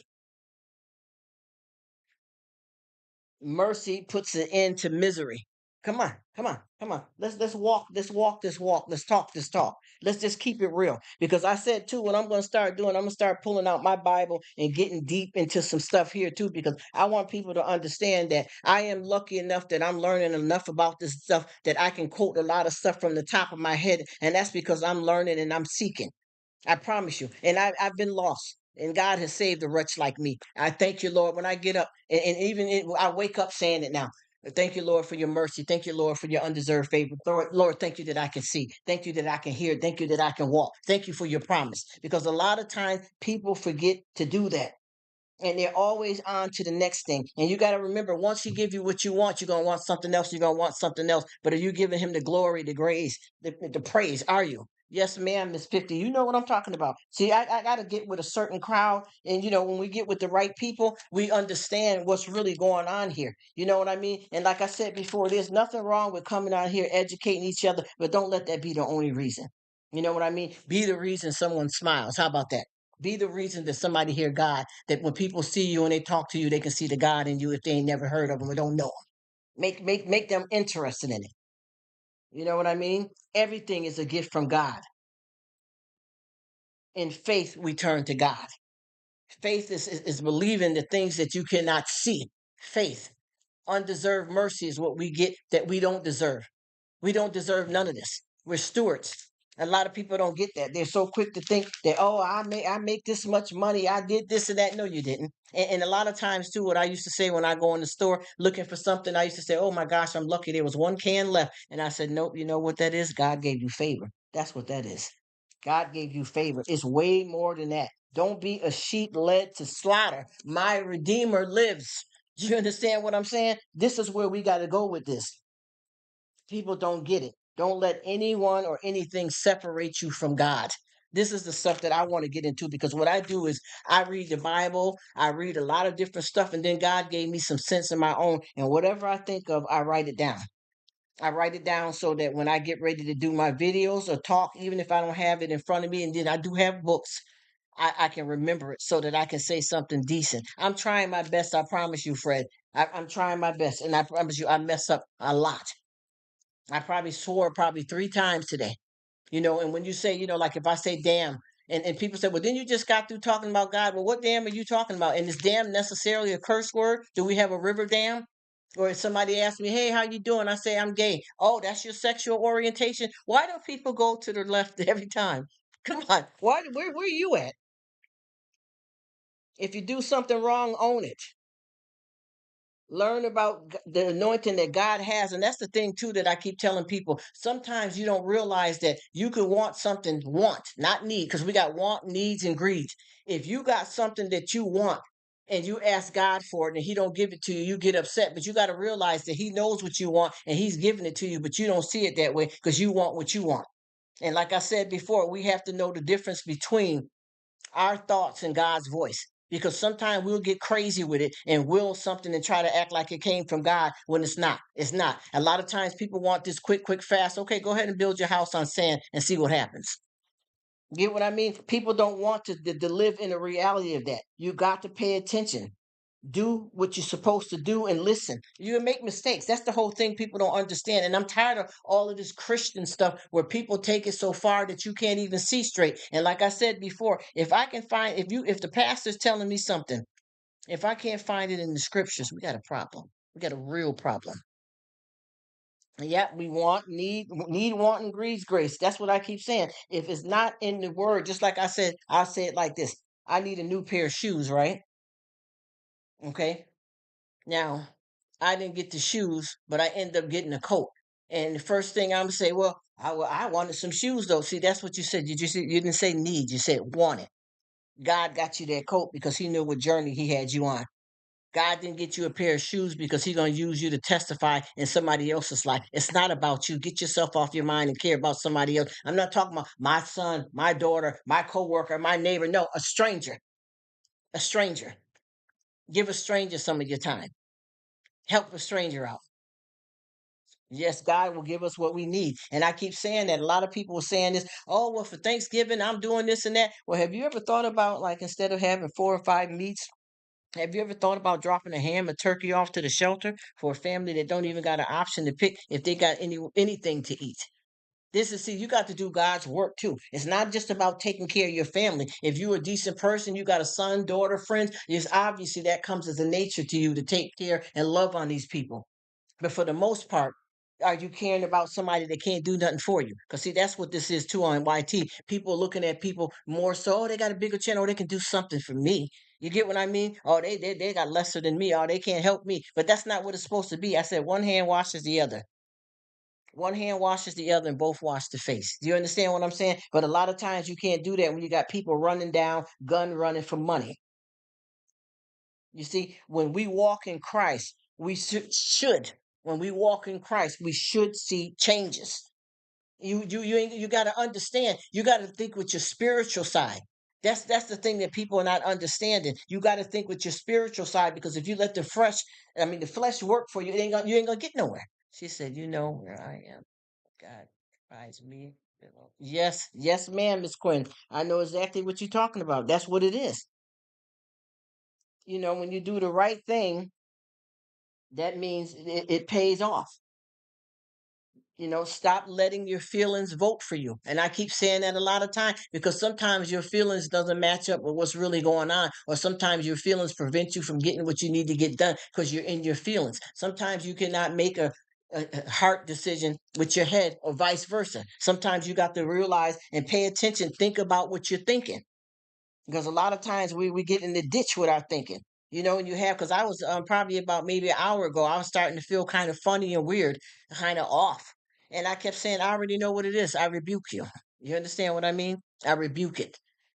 Mercy puts an end to misery. Come on, come on, come on. Let's walk, let's walk this walk. Let's talk this talk. Let's just keep it real. Because I said too, what I'm gonna start doing, I'm gonna start pulling out my Bible and getting deep into some stuff here too, because I want people to understand that I am lucky enough that I'm learning enough about this stuff that I can quote a lot of stuff from the top of my head, and that's because I'm learning and I'm seeking. I promise you. And I've been lost. And God has saved a wretch like me. I thank you, Lord, when I get up, and even I wake up saying it now. Thank you, Lord, for your mercy. Thank you, Lord, for your undeserved favor. Lord, thank you that I can see. Thank you that I can hear. Thank you that I can walk. Thank you for your promise. Because a lot of times people forget to do that, and they're always on to the next thing. And you got to remember, once he give you what you want, you're gonna want something else. You're gonna want something else. But are you giving him the glory, the grace, the praise? Are you? Yes, ma'am, Miss 50. You know what I'm talking about. See, I got to get with a certain crowd. And, when we get with the right people, we understand what's really going on here. You know what I mean? And like I said before, there's nothing wrong with coming out here, educating each other, but don't let that be the only reason. You know what I mean? Be the reason someone smiles. How about that? Be the reason that somebody hear God, that when people see you and they talk to you, they can see the God in you if they ain't never heard of him or don't know him. Make them interested in it. You know what I mean? Everything is a gift from God. In faith, we turn to God. Faith is believing the things that you cannot see. Faith. Undeserved mercy is what we get that we don't deserve. We don't deserve none of this. We're stewards. A lot of people don't get that. They're so quick to think that, oh, I make this much money. I did this and that. No, you didn't. And a lot of times too, what I used to say when I go in the store looking for something, I used to say, oh my gosh, I'm lucky there was one can left. And I said, nope, you know what that is? God gave you favor. That's what that is. God gave you favor. It's way more than that. Don't be a sheep led to slaughter. My Redeemer lives. Do you understand what I'm saying? This is where we got to go with this. People don't get it. Don't let anyone or anything separate you from God. This is the stuff that I want to get into, because what I do is I read the Bible, I read a lot of different stuff, and then God gave me some sense of my own. And whatever I think of, I write it down. I write it down so that when I get ready to do my videos or talk, even if I don't have it in front of me, and then I do have books, I can remember it so that I can say something decent. I'm trying my best. I promise you, Fred. I'm trying my best. And I promise you, I mess up a lot. I probably swore probably 3 times today. And when you say, like if I say damn, and people say, well, then you just got through talking about God. Well, what dam are you talking about? And is damn necessarily a curse word? Do we have a river dam? Or if somebody asks me, hey, how you doing? I say I'm gay. Oh, that's your sexual orientation. Why do people go to the left every time? Come on. Where are you at? If you do something wrong, own it. Learn about the anointing that God has. And that's the thing too that I keep telling people. Sometimes you don't realize that you could want something, not need, because we got want, needs, and greed. If you got something that you want and you ask God for it and he don't give it to you, you get upset. But you got to realize that he knows what you want and he's giving it to you, but you don't see it that way because you want what you want. And like I said before, we have to know the difference between our thoughts and God's voice. Because sometimes we'll get crazy with it and will something and try to act like it came from God when it's not. It's not. A lot of times people want this quick, quick, fast. Okay, go ahead and build your house on sand and see what happens. Get what I mean? People don't want to live in the reality of that. You got to pay attention. Do what you're supposed to do and listen. You make mistakes. That's the whole thing people don't understand. And I'm tired of all of this Christian stuff where people take it so far that you can't even see straight. And like I said before, if I can find, if the pastor's telling me something, if I can't find it in the scriptures, we got a problem. We got a real problem. Yeah, we want, need, want, and greeds grace. That's what I keep saying. If it's not in the word, just like I said, I'll say it like this. I need a new pair of shoes, right? Okay. Now, I didn't get the shoes, but I end up getting a coat. And the first thing I'm gonna say, well, I wanted some shoes though. See, that's what you said. You didn't say need, you said wanted. God got you that coat because he knew what journey he had you on. God didn't get you a pair of shoes because he's going to use you to testify in somebody else's life. It's not about you. Get yourself off your mind and care about somebody else. I'm not talking about my son, my daughter, my coworker, my neighbor. No, a stranger. A stranger. Give a stranger some of your time. Help a stranger out. Yes, God will give us what we need. And I keep saying that. A lot of people are saying this, oh, well, for Thanksgiving, I'm doing this and that. Well, have you ever thought about, like, instead of having 4 or 5 meats, have you ever thought about dropping a ham or turkey off to the shelter for a family that don't even got an option to pick if they got anything to eat? This is, see, you got to do God's work too. It's not just about taking care of your family. If you're a decent person, you got a son, daughter, friends, it's obviously that comes as a nature to you to take care and love on these people. But for the most part, are you caring about somebody that can't do nothing for you? Because see, that's what this is too on YT. People looking at people more so, oh, they got a bigger channel, oh, they can do something for me. You get what I mean? Oh, they got lesser than me, oh, they can't help me. But that's not what it's supposed to be. I said one hand washes the other. One hand washes the other and both wash the face. Do you understand what I'm saying? But a lot of times you can't do that when you got people running down, gun running for money. You see, when we walk in Christ, we should. When we walk in Christ, we should see changes. You got to understand. You got to think with your spiritual side. That's the thing that people are not understanding. You got to think with your spiritual side because if you let the flesh work for you, you ain't gonna get nowhere. She said, "You know where I am. God provides me." Yes, yes, ma'am, Miss Quinn. I know exactly what you're talking about. That's what it is. When you do the right thing, that means it pays off. Stop letting your feelings vote for you. And I keep saying that a lot of times because sometimes your feelings doesn't match up with what's really going on, or sometimes your feelings prevent you from getting what you need to get done because you're in your feelings. Sometimes you cannot make a heart decision with your head or vice versa. Sometimes you got to realize and pay attention, think about what you're thinking because a lot of times we get in the ditch with our thinking. And you have because I was probably about maybe an hour ago, I was starting to feel kind of funny and weird, kind of off, and I kept saying, I already know what it is. I rebuke you. You understand what I mean? I rebuke it.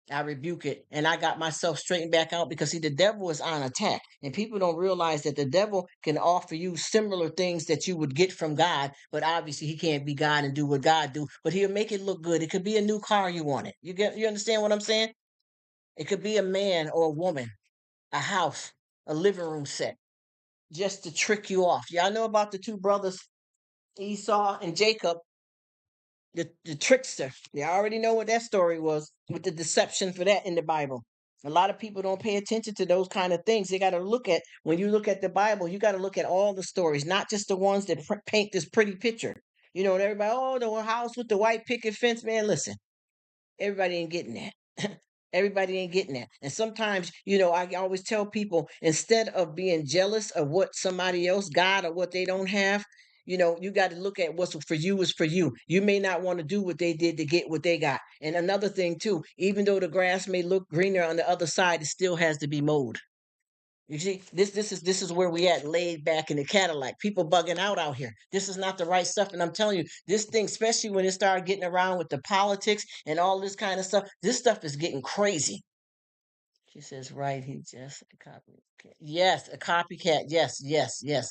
I rebuke it, and I got myself straightened back out because see, the devil is on attack, and people don't realize that the devil can offer you similar things that you would get from God, but obviously he can't be God and do what God do. But he'll make it look good. It could be a new car you wanted. You understand what I'm saying? It could be a man or a woman, a house, a living room set, just to trick you off. Y'all know about the two brothers, Esau and Jacob, the trickster. You already know what that story was with the deception for that in the Bible. A lot of people don't pay attention to those kind of things. They got to look at, when you look at the Bible, you got to look at all the stories, not just the ones that paint this pretty picture. And everybody, oh, the house with the white picket fence, man, listen. Everybody ain't getting that. Everybody ain't getting that. And sometimes, I always tell people instead of being jealous of what somebody else got or what they don't have, you got to look at what's for you is for you. You may not want to do what they did to get what they got. And another thing too, even though the grass may look greener on the other side, it still has to be mowed. You see, this is where we at, laid back in the Cadillac. People bugging out here. This is not the right stuff, and I'm telling you, this thing, especially when it started getting around with the politics and all this kind of stuff, this stuff is getting crazy. She says, right? He just a copycat. Yes, a copycat. Yes, yes, yes.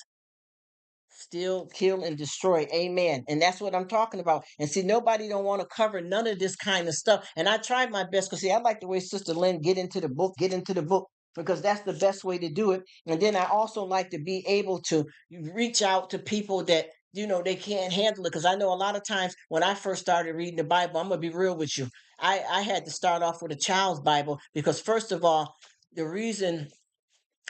Steal, kill, and destroy. Amen. And that's what I'm talking about. And see, nobody don't want to cover none of this kind of stuff. And I tried my best because see, I like the way Sister Lynn get into the book, because that's the best way to do it. And then I also like to be able to reach out to people that they can't handle it. Because I know a lot of times when I first started reading the Bible, I'm gonna be real with you. I had to start off with a child's Bible because first of all, the reason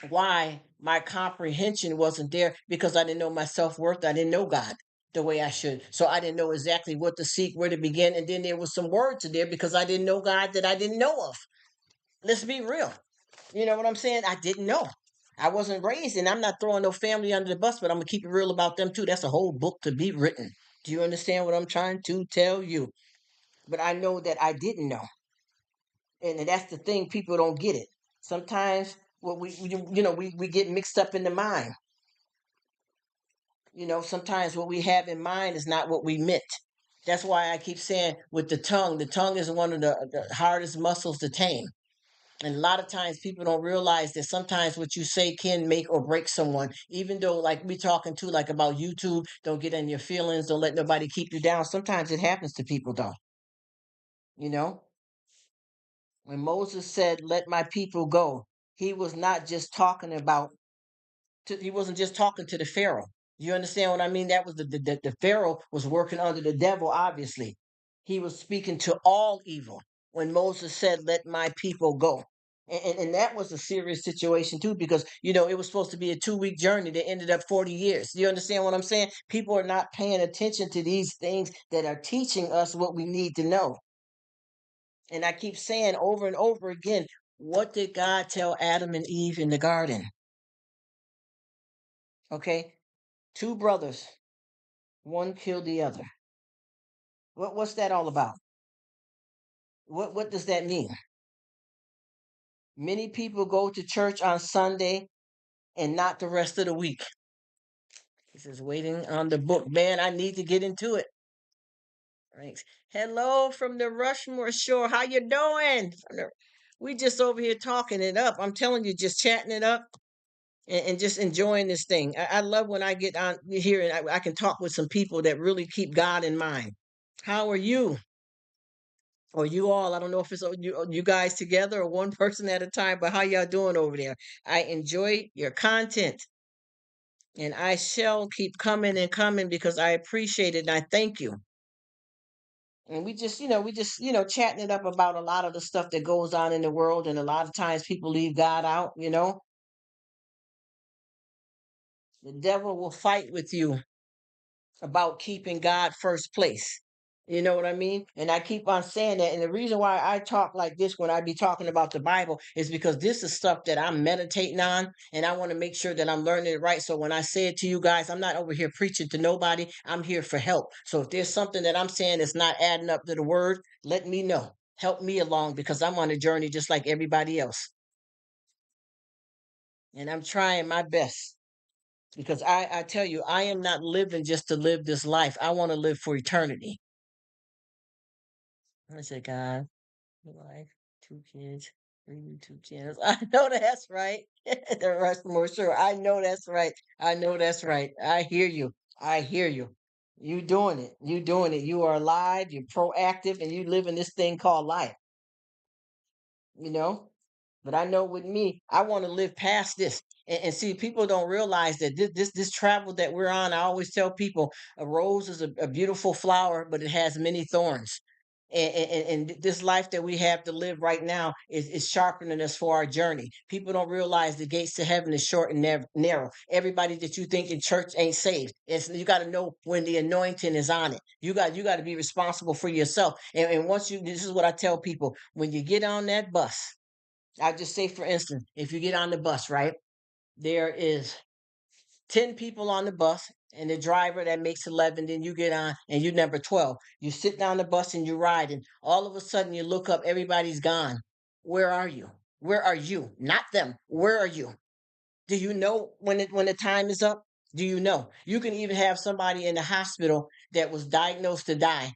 why my comprehension wasn't there because I didn't know my self-worth. I didn't know God the way I should. So I didn't know exactly what to seek, where to begin. And then there was some words in there because I didn't know God that I didn't know of. Let's be real. You know what I'm saying? I didn't know. I wasn't raised, and I'm not throwing no family under the bus, but I'm gonna keep it real about them too. That's a whole book to be written. Do you understand what I'm trying to tell you? But I know that I didn't know, and that's the thing. People don't get it. Sometimes what we get mixed up in the mind. Sometimes what we have in mind is not what we meant. That's why I keep saying with the tongue is one of the hardest muscles to tame. And a lot of times people don't realize that sometimes what you say can make or break someone. Even though, like we talking to like about YouTube, don't get in your feelings, don't let nobody keep you down. Sometimes it happens to people though. You know, when Moses said, "Let my people go," he was not just talking about he wasn't just talking to the Pharaoh. You understand what I mean? That was the Pharaoh was working under the devil, obviously. He was speaking to all evil when Moses said, "Let my people go." And that was a serious situation too, because it was supposed to be a 2-week journey that ended up 40 years. You understand what I'm saying? People are not paying attention to these things that are teaching us what we need to know. And I keep saying over and over again, what did God tell Adam and Eve in the garden? Okay, two brothers, one killed the other. What's that all about? What does that mean? Many people go to church on Sunday and not the rest of the week. He says, waiting on the book. Man, I need to get into it. Thanks. Hello from the Rushmore Shore. How you doing? We just over here talking it up. I'm telling you, just chatting it up and just enjoying this thing. I love when I get on here and I can talk with some people that really keep God in mind. How are you? Or you all, I don't know if it's you guys together or one person at a time, but how y'all doing over there? I enjoy your content and I shall keep coming and coming because I appreciate it and I thank you. And we just chatting it up about a lot of the stuff that goes on in the world. And a lot of times people leave God out. The devil will fight with you about keeping God first place. You know what I mean? And I keep on saying that. And the reason why I talk like this when I be talking about the Bible is because this is stuff that I'm meditating on and I want to make sure that I'm learning it right. So when I say it to you guys, I'm not over here preaching to nobody. I'm here for help. So if there's something that I'm saying that's not adding up to the word, let me know. Help me along because I'm on a journey just like everybody else. And I'm trying my best. Because I tell you, I am not living just to live this life. I want to live for eternity. I said, God, wife, 2 kids, 3 YouTube channels. I know that's right. The Rushmore, sure. I know that's right. I know that's right. I hear you. I hear you. You doing it. You doing it. You are alive. You're proactive, and you live in this thing called life. You know. But I know with me, I want to live past this. And see, people don't realize that this travel that we're on. I always tell people, a rose is a beautiful flower, but it has many thorns. And this life that we have to live right now is sharpening us for our journey. People don't realize the gates to heaven is short and narrow. Everybody that you think in church ain't saved. You got to know when the anointing is on it. You got to be responsible for yourself. And once this is what I tell people: when you get on that bus, I'll just say, for instance, if you get on the bus, right, there is 10 people on the bus and the driver that makes 11, then you get on and you're number 12. You sit down the bus and you ride, and all of a sudden you look up, everybody's gone. Where are you? Where are you? Not them. Where are you? Do you know when the time is up? Do you know? You can even have somebody in the hospital that was diagnosed to die,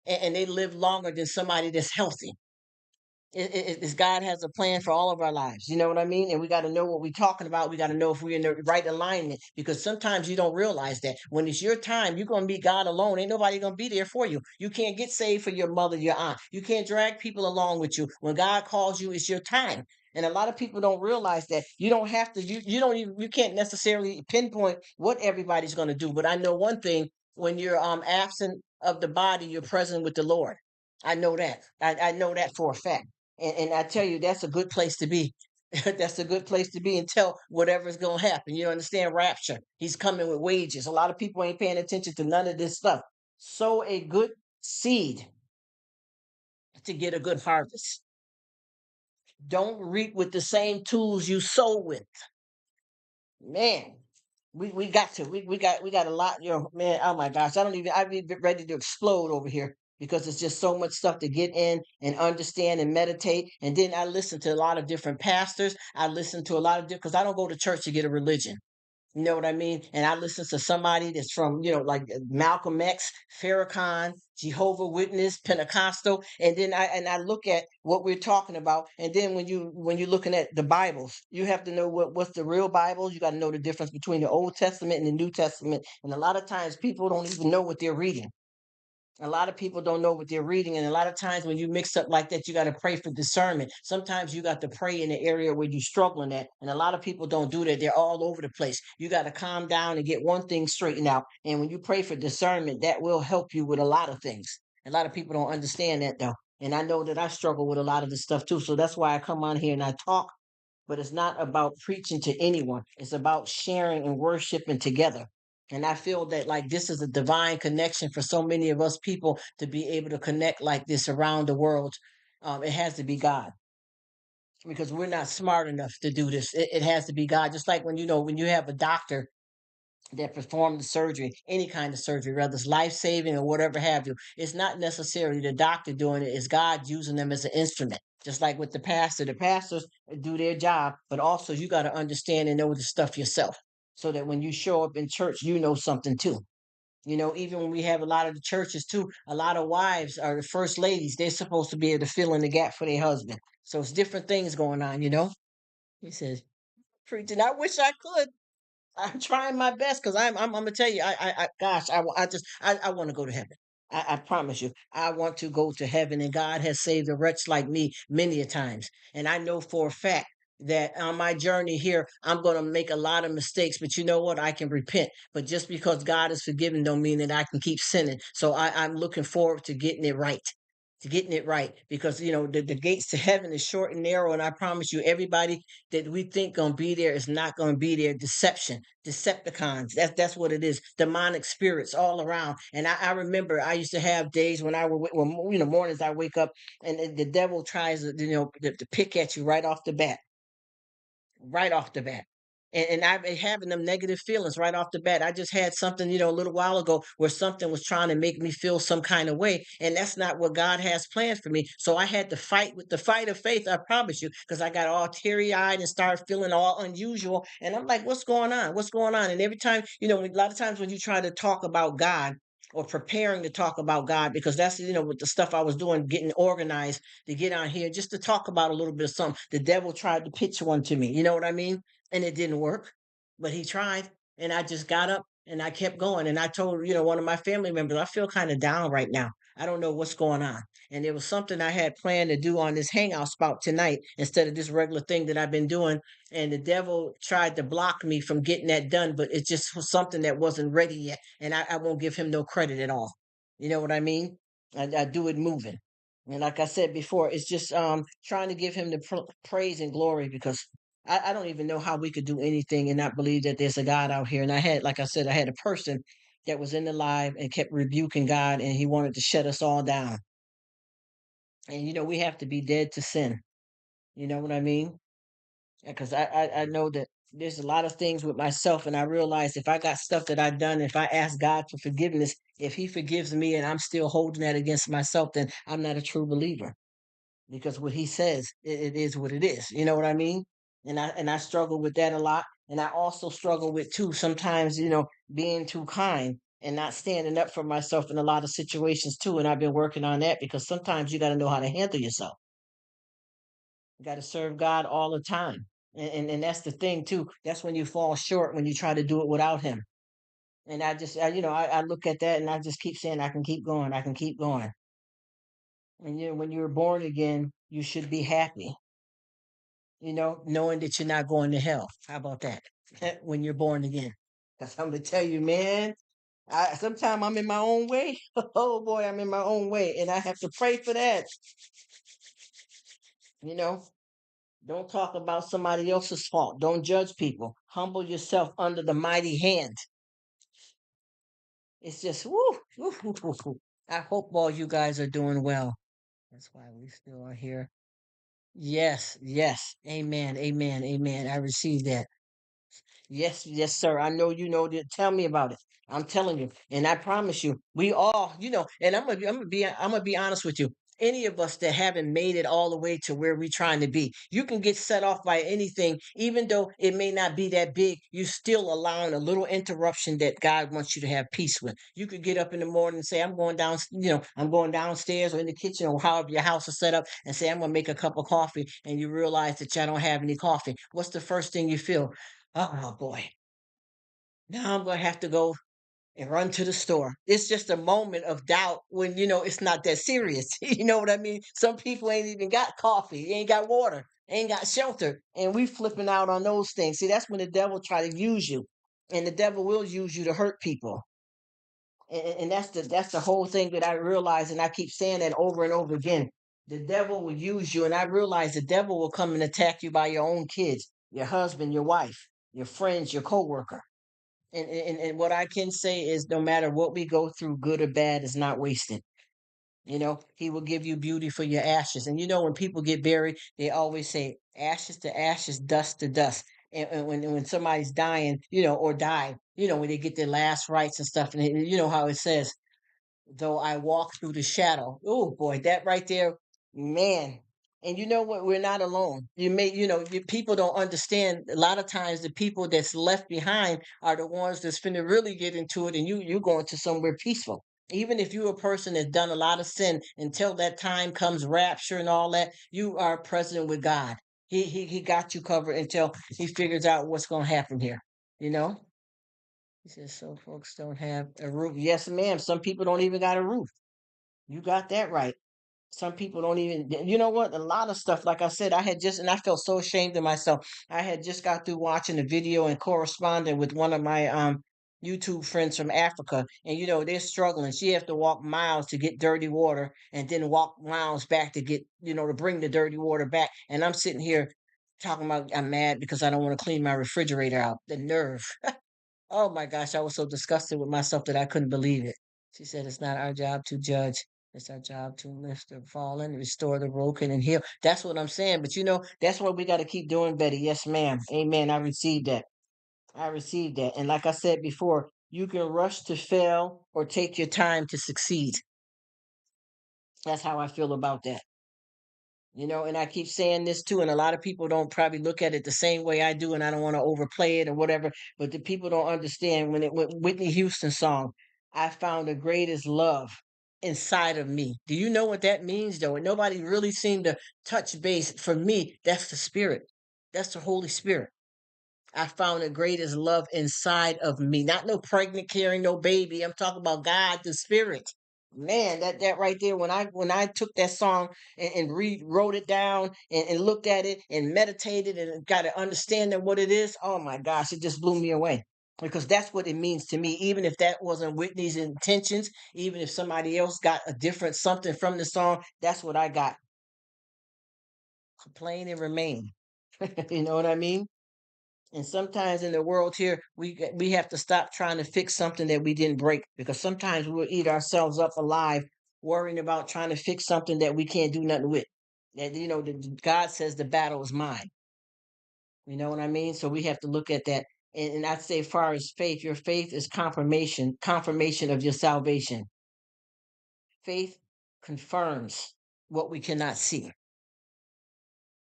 and they live longer than somebody that's healthy. God has a plan for all of our lives. You know what I mean? And we got to know what we're talking about. We got to know if we're in the right alignment, because sometimes you don't realize that when it's your time, you're going to meet God alone. Ain't nobody going to be there for you. You can't get saved for your mother, your aunt. You can't drag people along with you. When God calls you, it's your time. And a lot of people don't realize that you don't have to, you don't even, you can't necessarily pinpoint what everybody's going to do. But I know one thing: when you're absent of the body, you're present with the Lord. I know that. I know that for a fact. And I tell you, that's a good place to be. That's a good place to be until whatever's going to happen. You understand? Rapture. He's coming with wages. A lot of people ain't paying attention to none of this stuff. Sow a good seed to get a good harvest. Don't reap with the same tools you sow with. Man, we got to we got a lot, man. Oh my gosh, I'd be ready to explode over here because it's just so much stuff to get in and understand and meditate. And then I listen to a lot of different pastors. I listen to a lot of different because I don't go to church to get a religion. You know what I mean? And I listen to somebody that's from, like Malcolm X, Farrakhan, Jehovah Witness, Pentecostal, and then I look at what we're talking about. And then when you're looking at the Bibles, you have to know what's the real Bibles. You got to know the difference between the Old Testament and the New Testament. And a lot of times people don't even know what they're reading. A lot of people don't know what they're reading, and a lot of times when you mix up like that, you got to pray for discernment. Sometimes you got to pray in the area where you're struggling at, and a lot of people don't do that. They're all over the place. You got to calm down and get one thing straightened out. And when you pray for discernment, that will help you with a lot of things. A lot of people don't understand that though, and I know that I struggle with a lot of this stuff too. So that's why I come on here and I talk. But it's not about preaching to anyone. It's about sharing and worshiping together. And I feel that like this is a divine connection for so many of us people to be able to connect like this around the world. It has to be God because we're not smart enough to do this. It has to be God. Just like when you have a doctor that perform the surgery, any kind of surgery, whether it's life saving or whatever have you. It's not necessarily the doctor doing it, it's God using them as an instrument. Just like with the pastors do their job, but also you got to understand and know the stuff yourself so that when you show up in church, you know something too. Even when we have a lot of the churches too, a lot of wives are the first ladies. They're supposed to be able to fill in the gap for their husband. So it's different things going on. He says, preaching, I wish I could. I'm trying my best because I'm gonna tell you, gosh, I want to go to heaven. I promise you, I want to go to heaven, and God has saved a wretch like me many a times, and I know for a fact that on my journey here, I'm gonna make a lot of mistakes. But you know what? I can repent. But just because God is forgiven, don't mean that I can keep sinning. So I'm looking forward to getting it right. To getting it right because the gates to heaven is short and narrow, and I promise you everybody that we think gonna be there is not gonna be there. Deception, Decepticons. That's what it is. Demonic spirits all around. And I remember I used to have days when I would, well, mornings I wake up and the devil tries to pick at you right off the bat. And I've been having them negative feelings right off the bat. I just had something, a little while ago where something was trying to make me feel some kind of way. And that's not what God has planned for me. So I had to fight with the fight of faith, I promise you, because I got all teary eyed and started feeling all unusual. And I'm like, what's going on? What's going on? And every time, a lot of times when you try to talk about God, or preparing to talk about God, because that's with the stuff I was doing, getting organized to get on here just to talk about a little bit of something. The devil tried to pitch one to me. You know what I mean? And it didn't work, but he tried. And I just got up and I kept going. And I told, one of my family members, I feel kind of down right now. I don't know what's going on. And there was something I had planned to do on this hangout spot tonight instead of this regular thing that I've been doing. And the devil tried to block me from getting that done, but it just was something that wasn't ready yet. And I won't give him no credit at all. You know what I mean? I do it moving. And like I said before, it's just trying to give him the praise and glory because I don't even know how we could do anything and not believe that there's a God out here. And I had, like I said, I had a person that was in the live and kept rebuking God and he wanted to shut us all down. And we have to be dead to sin. You know what I mean? Because I know that there's a lot of things with myself, and I realize if I got stuff that I've done, if I ask God for forgiveness, if He forgives me and I'm still holding that against myself, then I'm not a true believer. Because what He says, it is what it is. You know what I mean? And I struggle with that a lot, and I also struggle with too sometimes, being too kind and not standing up for myself in a lot of situations too. And I've been working on that because sometimes you got to know how to handle yourself. You got to serve God all the time. And that's the thing too. That's when you fall short when you try to do it without him. And I look at that and I just keep saying I can keep going. I can keep going. And when you're born again, you should be happy. Knowing that you're not going to hell. How about that? When you're born again. Because I'm gonna tell you, man. Sometimes I'm in my own way. Oh boy, I'm in my own way, and I have to pray for that. You know, Don't talk about somebody else's fault. Don't judge people. Humble yourself under the mighty hand. It's just woo, woo, woo, woo, woo. I hope all you guys are doing well. That's why we still are here. Yes, yes. Amen. Amen. Amen. I received that. Yes, yes, sir. I know you know that. Tell me about it. I'm telling you, and I promise you, we all, and I'm gonna be honest with you. Any of us that haven't made it all the way to where we're trying to be, you can get set off by anything, even though it may not be that big. You still allowing a little interruption that God wants you to have peace with. You could get up in the morning and say, "I'm going down," "I'm going downstairs or in the kitchen or however your house is set up," and say, "I'm gonna make a cup of coffee," and you realize that you don't have any coffee. What's the first thing you feel? Oh boy, now I'm gonna have to go and run to the store. It's just a moment of doubt when it's not that serious. You know what I mean? Some people ain't even got coffee, ain't got water, ain't got shelter, and we flipping out on those things. See, that's when the devil try to use you, and the devil will use you to hurt people. And that's the whole thing that I realize, and I keep saying that over and over again. The devil will use you, and I realize the devil will come and attack you by your own kids, your husband, your wife, your friends, your coworker. And what I can say is no matter what we go through, good or bad, is not wasted. He will give you beauty for your ashes. And when people get buried, they always say ashes to ashes, dust to dust. And when somebody's dying, or died, when they get their last rites and stuff, and you know how it says, though I walk through the shadow. Oh boy, that right there, man. And you know what? We're not alone. People don't understand. A lot of times, the people that's left behind are the ones that's finna really get into it, and you going to somewhere peaceful. Even if you're a person that's done a lot of sin, until that time comes, rapture and all that, you are present with God. He got you covered until he figures out what's going to happen here. You know. He says, so folks don't have a roof. Yes, ma'am. Some people don't even got a roof. You got that right. Some people don't even, you know what? A lot of stuff, like I said, and I felt so ashamed of myself. I had just got through watching a video and corresponding with one of my YouTube friends from Africa. And, they're struggling. She has to walk miles to get dirty water and then walk miles back to get, to bring the dirty water back. And I'm sitting here talking about I'm mad because I don't want to clean my refrigerator out. The nerve. Oh my gosh, I was so disgusted with myself that I couldn't believe it. She said, "It's not our job to judge. It's our job to lift the fallen, restore the broken, and heal." That's what I'm saying. But that's what we got to keep doing, Betty. Yes, ma'am. Amen. I received that. I received that. And like I said before, you can rush to fail or take your time to succeed. That's how I feel about that. And I keep saying this too, and a lot of people don't probably look at it the same way I do, and I don't want to overplay it or whatever, but the people don't understand when Whitney Houston song, I found the greatest love inside of me. Do you know what that means though? And nobody really seemed to touch base. For me, that's the spirit. That's the Holy Spirit. I found the greatest love inside of me. Not no pregnant carrying no baby. I'm talking about God, the Spirit. Man, that right there. When I took that song and wrote it down and looked at it and meditated and got an understanding what it is. Oh my gosh, it just blew me away. Because that's what it means to me. Even if that wasn't Whitney's intentions, even if somebody else got a different something from the song, that's what I got. Complain and remain. You know what I mean? And sometimes in the world here, we have to stop trying to fix something that we didn't break, because sometimes we'll eat ourselves up alive worrying about trying to fix something that we can't do nothing with. That God says the battle is mine. You know what I mean? So we have to look at that. And I'd say, as far as faith, your faith is confirmation of your salvation. Faith confirms what we cannot see.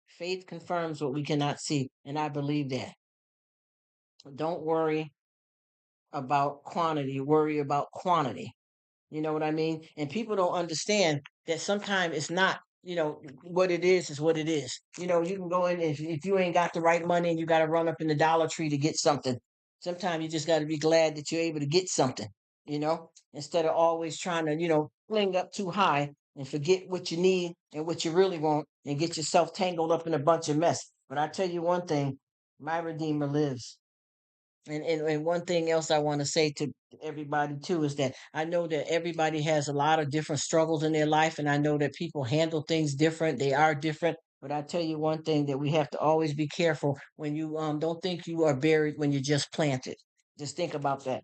Faith confirms what we cannot see, and I believe that. Don't worry about quantity, worry about quantity. You know what I mean? And people don't understand that sometimes it's not, what it is what it is. You can go in, if you ain't got the right money and you got to run up in the Dollar Tree to get something. Sometimes you just got to be glad that you're able to get something, instead of always trying to, fling up too high and forget what you need and what you really want and get yourself tangled up in a bunch of mess. But I tell you one thing, my Redeemer lives. And one thing else I want to say to everybody too is that I know that everybody has a lot of different struggles in their life, and I know that people handle things different. They are different. But I tell you one thing, that we have to always be careful when you don't think you are buried when you're just planted. Just think about that.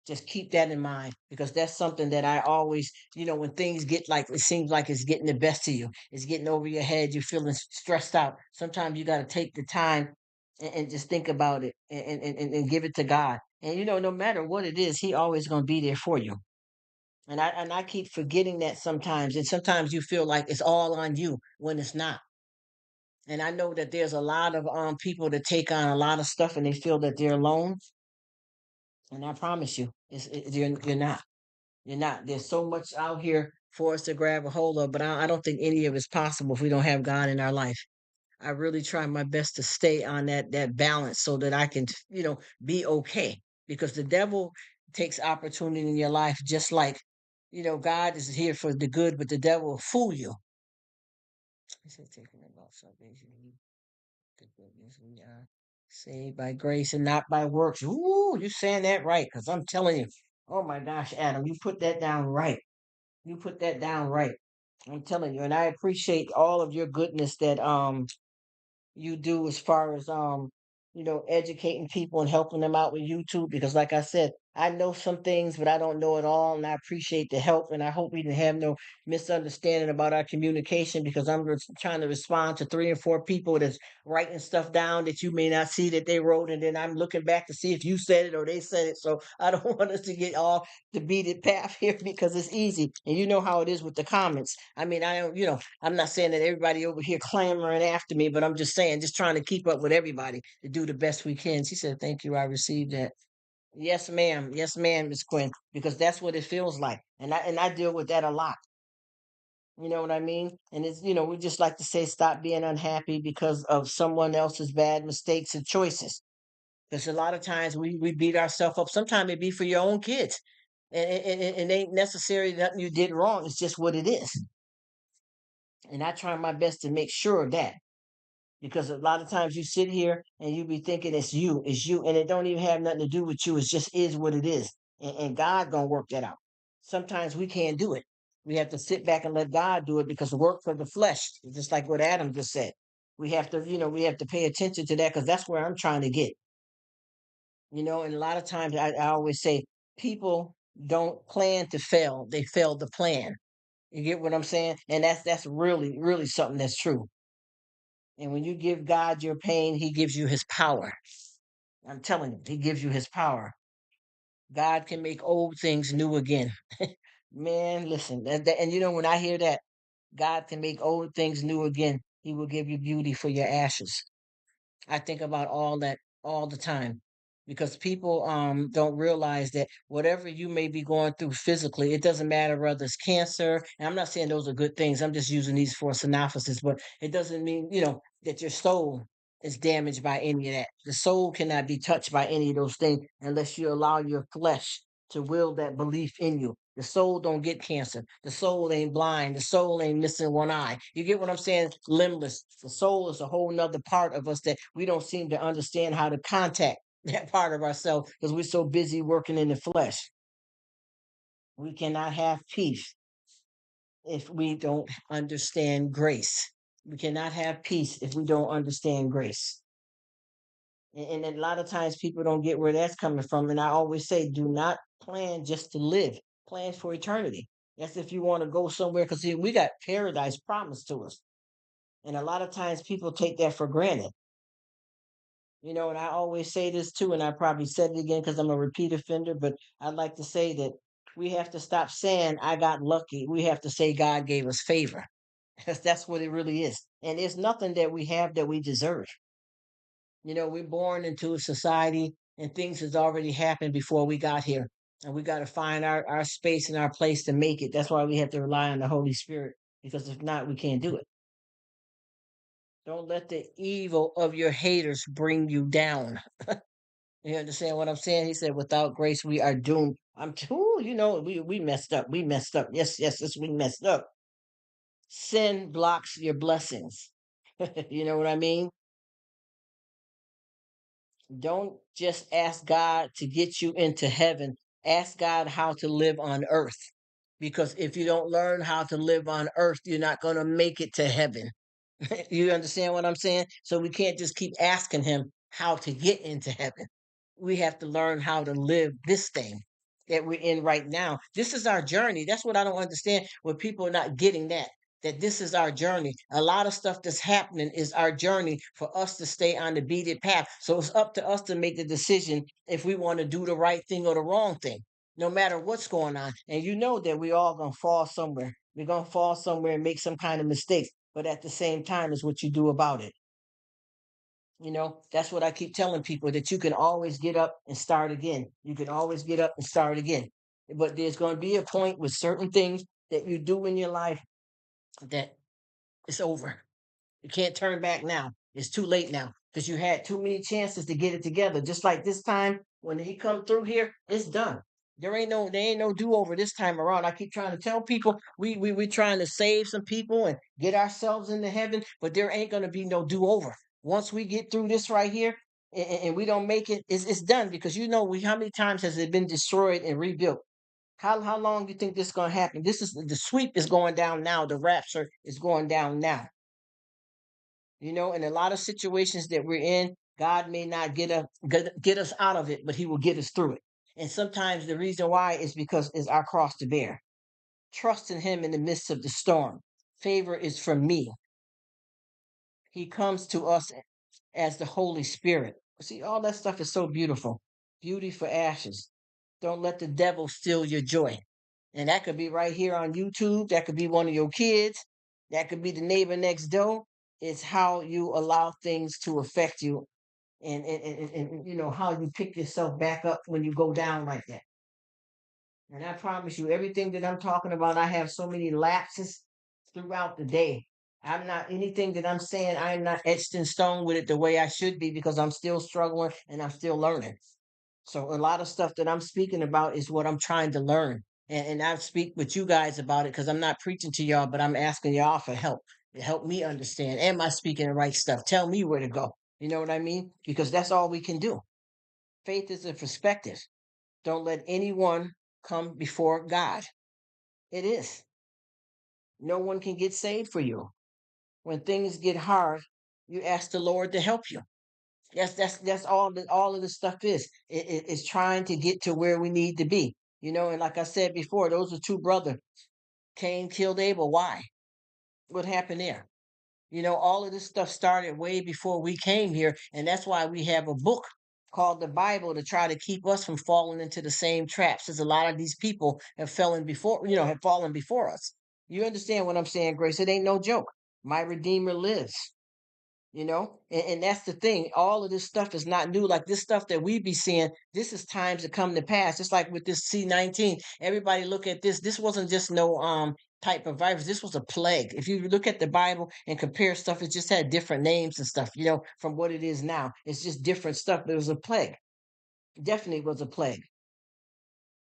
Just keep that in mind, because that's something that I always, when things get like it seems like it's getting the best of you, it's getting over your head, you're feeling stressed out. Sometimes you got to take the time and just think about it and give it to God. And no matter what it is, He always gonna be there for you. And I keep forgetting that sometimes. And sometimes you feel like it's all on you when it's not. And I know that there's a lot of people that take on a lot of stuff and they feel that they're alone. And I promise you, you're not. You're not. There's so much out here for us to grab a hold of, but I don't think any of it's possible if we don't have God in our life. I really try my best to stay on that balance so that I can, be okay. Because the devil takes opportunity in your life just like, God is here for the good, but the devil will fool you. He said, taking about salvation, the goodness we are saved by grace and not by works. Ooh, you saying that right? Because I'm telling you, oh my gosh, Adam, you put that down right. You put that down right. I'm telling you, and I appreciate all of your goodness that you do as far as educating people and helping them out with YouTube, because like I said, I know some things but I don't know it all, and I appreciate the help, and I hope we didn't have no misunderstanding about our communication, because I'm trying to respond to 3 or 4 people that's writing stuff down that you may not see that they wrote, and then I'm looking back to see if you said it or they said it. So I don't want us to get off the beaten path here because it's easy, and you know how it is with the comments. I mean, I don't, I'm not saying that everybody over here clamoring after me, but I'm just saying, just trying to keep up with everybody to do the best we can. She said, "Thank you, I received that." Yes, ma'am. Yes, ma'am, Miss Quinn, because that's what it feels like, and I deal with that a lot. You know what I mean? And it's we just like to say, stop being unhappy because of someone else's bad mistakes and choices. Because a lot of times we beat ourselves up. Sometimes it be for your own kids, and it ain't necessarily nothing you did wrong. It's just what it is. And I try my best to make sure of that, because a lot of times you sit here and you be thinking it's you, and it don't even have nothing to do with you. It just is what it is, and God gonna work that out. Sometimes we can't do it. We have to sit back and let God do it, because the work for the flesh, just like what Adam just said. We have to pay attention to that, because that's where I'm trying to get. And a lot of times I always say people don't plan to fail; they fail to plan. You get what I'm saying? And that's really, really something that's true. And when you give God your pain, He gives you His power. I'm telling you, He gives you His power. God can make old things new again. Man, listen, and when I hear that, God can make old things new again, He will give you beauty for your ashes. I think about all that all the time, because people don't realize that whatever you may be going through physically, it doesn't matter whether it's cancer. And I'm not saying those are good things. I'm just using these for synopsis, but it doesn't mean, that your soul is damaged by any of that. The soul cannot be touched by any of those things unless you allow your flesh to will that belief in you. The soul don't get cancer. The soul ain't blind. The soul ain't missing one eye. You get what I'm saying? Limbless. The soul is a whole nother part of us that we don't seem to understand how to contact that part of ourselves, because we're so busy working in the flesh. We cannot have peace if we don't understand grace. We cannot have peace if we don't understand grace. And a lot of times people don't get where that's coming from. And I always say, do not plan just to live, plan for eternity. That's if you want to go somewhere, because we got paradise promised to us. And a lot of times people take that for granted. And I always say this too, and I probably said it again because I'm a repeat offender, but I'd like to say that we have to stop saying, I got lucky. We have to say, God gave us favor. Because that's what it really is. And there's nothing that we have that we deserve. We're born into a society, and things has already happened before we got here. And we got to find our space and our place to make it. That's why we have to rely on the Holy Spirit, because if not, we can't do it. Don't let the evil of your haters bring you down. You understand what I'm saying? He said, without grace, we are doomed. We messed up. We messed up. Yes, yes, yes, we messed up. Sin blocks your blessings. You know what I mean? Don't just ask God to get you into heaven. Ask God how to live on earth. Because if you don't learn how to live on earth, you're not going to make it to heaven. You understand what I'm saying? So we can't just keep asking Him how to get into heaven. We have to learn how to live this thing that we're in right now. This is our journey. That's what I don't understand, when people are not getting that. that this is our journey. A lot of stuff that's happening is our journey for us to stay on the beaded path. So it's up to us to make the decision if we want to do the right thing or the wrong thing, no matter what's going on. And you know that we all gonna fall somewhere. We're gonna fall somewhere and make some kind of mistake. But at the same time, is what you do about it. That's what I keep telling people, that you can always get up and start again. You can always get up and start again. But there's going to be a point with certain things that you do in your life that it's over. You can't turn back now. It's too late now because you had too many chances to get it together. Just like this time when he come through here, it's done. There ain't no do over this time around. I keep trying to tell people we trying to save some people and get ourselves into heaven, but there ain't gonna be no do over. Once we get through this right here and we don't make it, it's done because we how many times has it been destroyed and rebuilt? How long do you think this is gonna happen? This is the sweep is going down now. The rapture is going down now. In a lot of situations that we're in, God may not get us out of it, but He will get us through it. And sometimes the reason why is because it's our cross to bear. Trust in Him in the midst of the storm. Favor is from me. He comes to us as the Holy Spirit. See, all that stuff is so beautiful. Beauty for ashes. Don't let the devil steal your joy. And that could be right here on YouTube. That could be one of your kids. That could be the neighbor next door. It's how you allow things to affect you, and how you pick yourself back up when you go down like that. And I promise you, everything that I'm talking about, I have so many lapses throughout the day. I'm not anything that I'm saying, I'm not etched in stone with it the way I should be because I'm still struggling and I'm still learning. So a lot of stuff that I'm speaking about is what I'm trying to learn. And I speak with you guys about it because I'm not preaching to y'all, but I'm asking y'all for help to help me understand. Am I speaking the right stuff? Tell me where to go. You know what I mean? Because that's all we can do. Faith is a perspective. Don't let anyone come before God. It is. No one can get saved for you. When things get hard, you ask the Lord to help you. That's all of this stuff is. It's trying to get to where we need to be. And like I said before, those are two brothers. Cain killed Abel. Why? What happened there? All of this stuff started way before we came here, and that's why we have a book called the Bible to try to keep us from falling into the same traps as a lot of these people have fallen before us. You understand what I'm saying, Grace? It ain't no joke. My Redeemer lives. And that's the thing. All of this stuff is not new. Like this stuff that we be seeing, this is times to come to pass. Just like with this C-19, everybody look at this. This wasn't just no type of virus. This was a plague. If you look at the Bible and compare stuff, it just had different names and stuff. From what it is now, it's just different stuff. But it was a plague. Definitely was a plague.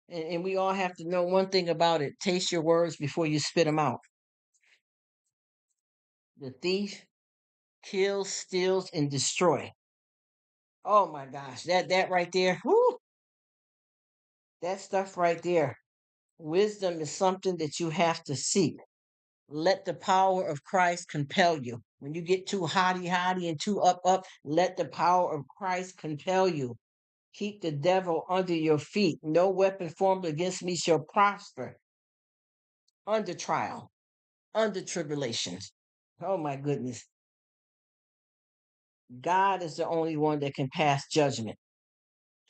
And we all have to know one thing about it: taste your words before you spit them out. The thief kills, steals, and destroy. Oh my gosh, that right there, whoo, that stuff right there. Wisdom is something that you have to seek. Let the power of Christ compel you. When you get too hotty and too up, let the power of Christ compel you. Keep the devil under your feet. No weapon formed against me shall prosper. Under trial, under tribulations. Oh my goodness. God is the only one that can pass judgment.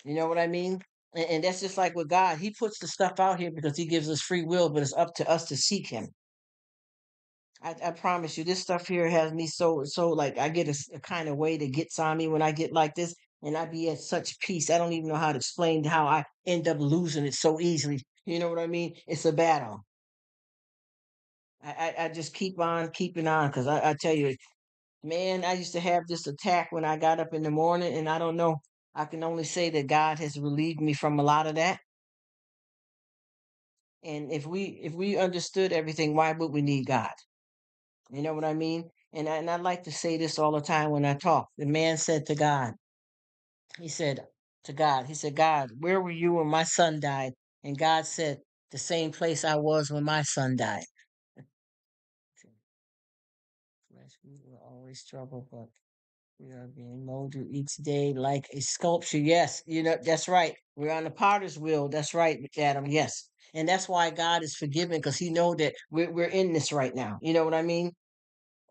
You know what I mean? And that's just like with God. He puts the stuff out here because He gives us free will, but it's up to us to seek Him. I promise you, this stuff here has me so like I get a kind of way that gets on me when I get like this, and I be at such peace. I don't even know how to explain how I end up losing it so easily. You know what I mean? It's a battle. I just keep on keeping on because I tell you, man, I used to have this attack when I got up in the morning, and I don't know. I can only say that God has relieved me from a lot of that. And if we understood everything, why would we need God? You know what I mean? And I like to say this all the time when I talk. The man said to God, he said he said, God, where were you when my son died? And God said, the same place I was when my son died. Flesh, we will always struggle, but we are being molded each day like a sculpture. Yes, that's right. We're on the potter's wheel. That's right, Adam. Yes. And that's why God is forgiving, because He know that we're in this right now. You know what I mean?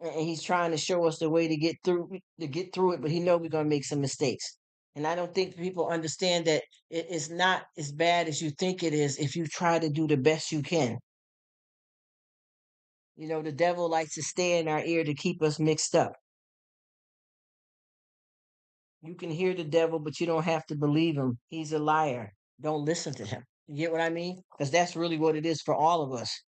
And He's trying to show us the way to get through it. But He know we're gonna make some mistakes. And I don't think people understand that it's not as bad as you think it is if you try to do the best you can. You know, the devil likes to stay in our ear to keep us mixed up. You can hear the devil, but you don't have to believe him. He's a liar. Don't listen to him. You get what I mean? Because that's really what it is for all of us.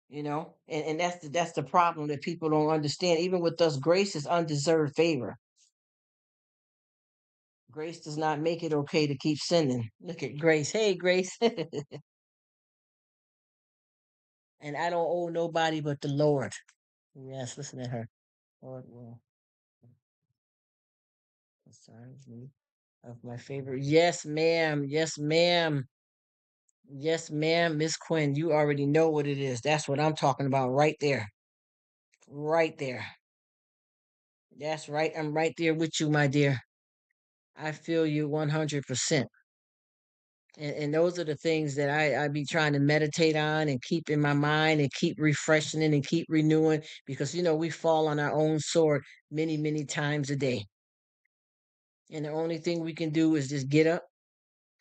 You know, and that's the problem that people don't understand. Even with us, grace is undeserved favor. Grace does not make it okay to keep sinning. Look at Grace. Hey, Grace. And I don't owe nobody but the Lord. Yes, listen to her. Lord will assign me of my favor. Yes, ma'am. Yes, ma'am. Yes, ma'am. Miss Quinn, you already know what it is. That's what I'm talking about right there. Right there. That's right. I'm right there with you, my dear. I feel you 100%. And those are the things that I be trying to meditate on and keep in my mind and keep refreshing it and keep renewing, because, we fall on our own sword many, many times a day. And the only thing we can do is just get up,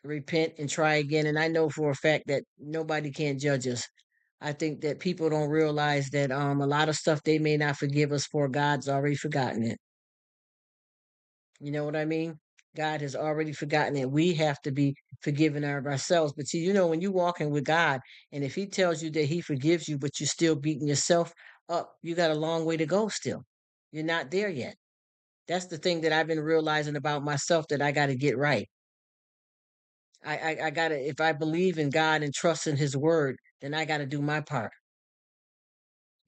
repent, and try again. And I know for a fact that nobody can judge us. I think that people don't realize that a lot of stuff they may not forgive us for, God's already forgotten it. You know what I mean? God has already forgotten it. We have to be forgiven of ourselves. But see, when you're walking with God, and if He tells you that He forgives you, but you're still beating yourself up, you got a long way to go still. You're not there yet. That's the thing that I've been realizing about myself that I got to get right. I got to, if I believe in God and trust in His word, then I got to do my part.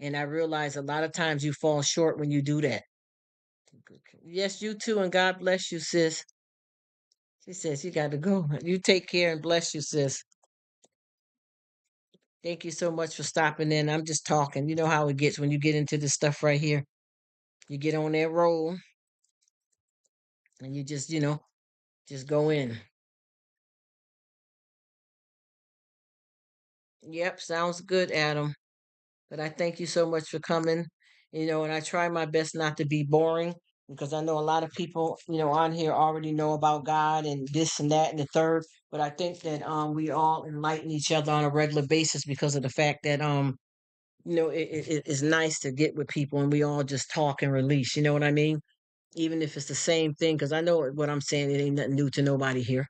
And I realize a lot of times you fall short when you do that. Yes, you too. And God bless you, sis. She says you got to go. You take care and bless you, sis. Thank you so much for stopping in. I'm just talking. You know how it gets when you get into this stuff right here. You get on that roll and you just go in. Yep, sounds good, Adam. But I thank you so much for coming. And I try my best not to be boring, because I know a lot of people, on here already know about God and this and that and the third. But I think that we all enlighten each other on a regular basis, because of the fact that it's nice to get with people and we all just talk and release. You know what I mean? Even if it's the same thing, because I know what I'm saying. It ain't nothing new to nobody here.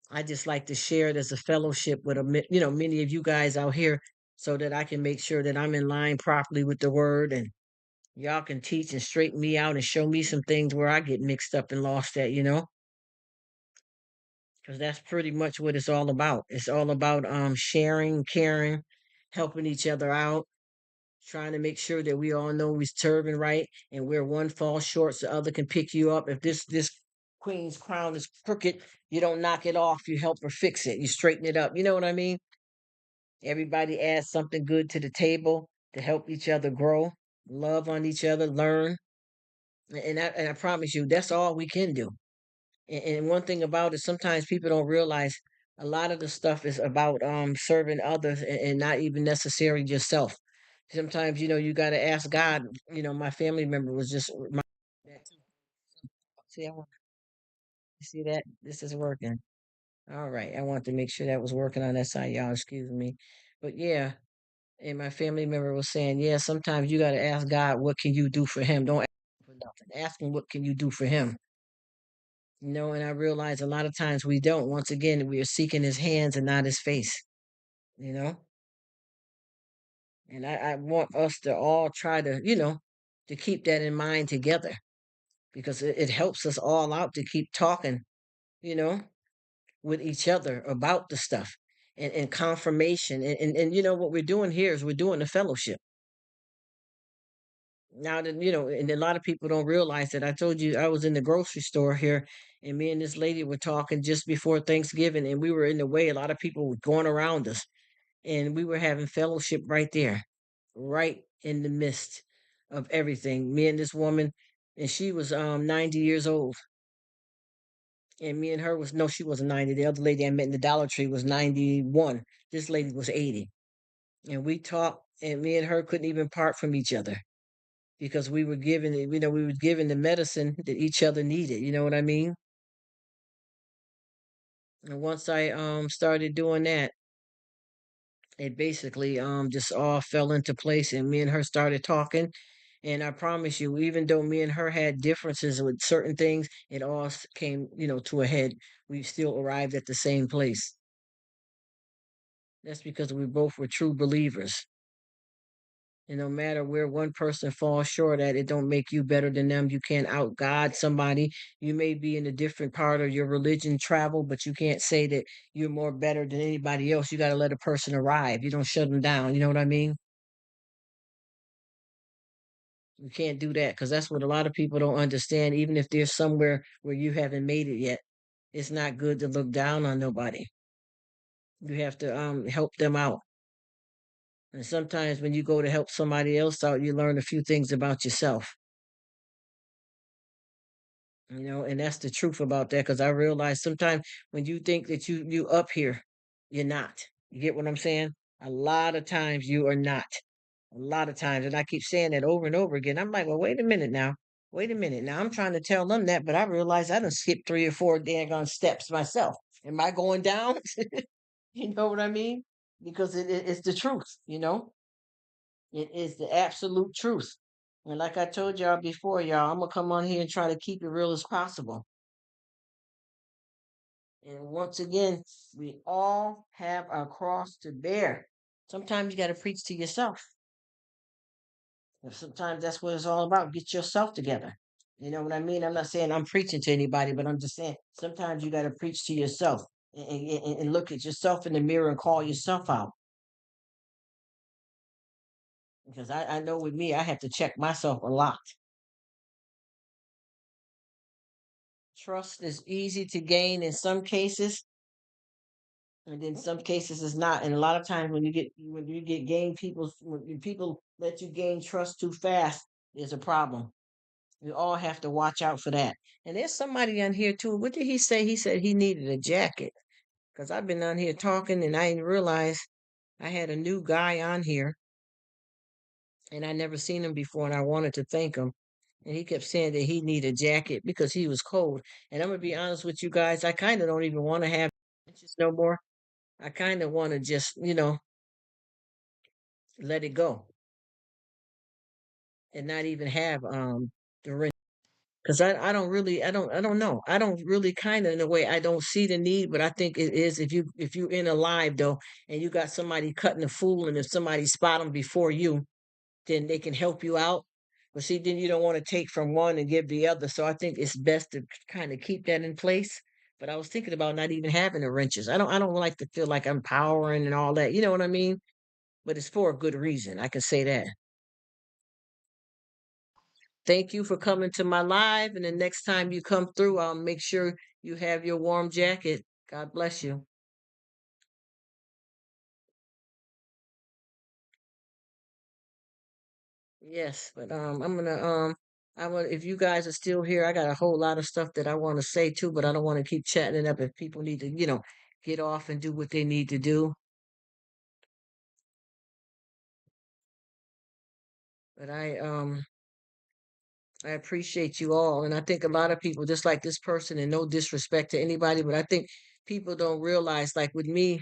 I just like to share it as a fellowship with many of you guys out here, so that I can make sure that I'm in line properly with the word, and y'all can teach and straighten me out and show me some things where I get mixed up and lost at, because that's pretty much what it's all about. It's all about sharing, caring, helping each other out, trying to make sure that we all know we're serving right, and where one falls short, the other can pick you up. If this queen's crown is crooked, you don't knock it off. You help her fix it. You straighten it up. You know what I mean? Everybody adds something good to the table to help each other grow, love on each other, learn. And I promise you, that's all we can do. And one thing about it, sometimes people don't realize a lot of the stuff is about serving others, and not even necessarily yourself. Sometimes you got to ask God. My family member was just that too. See, I want to see that this is working. All right, I want to make sure that was working on that side, y'all. Excuse me, but yeah. And my family member was saying, yeah, sometimes you got to ask God, what can you do for him? Don't ask him for nothing. Ask him, what can you do for him? And I realize a lot of times we don't. Once again, we are seeking his hands and not his face, you know? And I want us to all try to keep that in mind together, because it helps us all out to keep talking, you know, with each other about the stuff, and confirmation. And what we're doing here is we're doing the fellowship. Now that, and a lot of people don't realize that I told you I was in the grocery store here, and me and this lady were talking just before Thanksgiving, and we were in the way. A lot of people were going around us, and we were having fellowship right there, right in the midst of everything. Me and this woman, and she was 90 years old. And me and her was no, she wasn't 90. The other lady I met in the Dollar Tree was 91. This lady was 80. And we talked, and me and her couldn't even part from each other because we were given, we were given the medicine that each other needed. You know what I mean? And once I started doing that, it basically just all fell into place, and me and her started talking. And I promise you, even though me and her had differences with certain things, it all came, to a head. We still arrived at the same place. That's because we both were true believers. And no matter where one person falls short at, it don't make you better than them. You can't out God somebody. You may be in a different part of your religion travel, but you can't say that you're more better than anybody else. You got to let a person arrive. You don't shut them down. You know what I mean? You can't do that because that's what a lot of people don't understand. Even if they're somewhere where you haven't made it yet, it's not good to look down on nobody. You have to help them out. And sometimes when you go to help somebody else out, you learn a few things about yourself. And that's the truth about that. Because I realize sometimes when you think that you up here, you're not. You get what I'm saying? A lot of times you are not. A lot of times, and I keep saying that over and over again. I'm like, well, wait a minute now. Wait a minute now. I'm trying to tell them that, but I realize I done skipped 3 or 4 daggone steps myself. Am I going down? You know what I mean? Because it's the truth. It is the absolute truth. And like I told y'all before, y'all, I'm gonna come on here and try to keep it real as possible. And once again, we all have our cross to bear. Sometimes you got to preach to yourself. And sometimes that's what it's all about. Get yourself together. You know what I mean? I'm not saying I'm preaching to anybody, but I'm just saying sometimes you got to preach to yourself and look at yourself in the mirror and call yourself out. Because I know with me, I have to check myself a lot. Trust is easy to gain in some cases, and in some cases it's not. And a lot of times when you get gain people when people let you gain trust too fast, there's a problem. We all have to watch out for that. And there's somebody on here too. What did he say? He said he needed a jacket. Because I've been on here talking and I didn't realize I had a new guy on here and I never seen him before and I wanted to thank him. And he kept saying that he needed a jacket because he was cold. And I'm gonna be honest with you guys, I kind of don't even want to have inches no more. I kind of want to just, let it go and not even have the wrench. Because I don't know. I don't really kind of in a way I don't see the need, but I think it is if you in a live though and you got somebody cutting a fool and if somebody spot them before you, then they can help you out. But see, then you don't want to take from one and give the other. So I think it's best to kind of keep that in place. But I was thinking about not even having the wrenches. I don't like to feel like I'm powering and all that. You know what I mean? But it's for a good reason. I can say that. Thank you for coming to my live. And the next time you come through, I'll make sure you have your warm jacket. God bless you. Yes, but if you guys are still here, I got a whole lot of stuff that I want to say too, but I don't want to keep chatting it up if people need to, get off and do what they need to do. But I appreciate you all. And I think a lot of people, just like this person, and no disrespect to anybody, but I think people don't realize, like with me,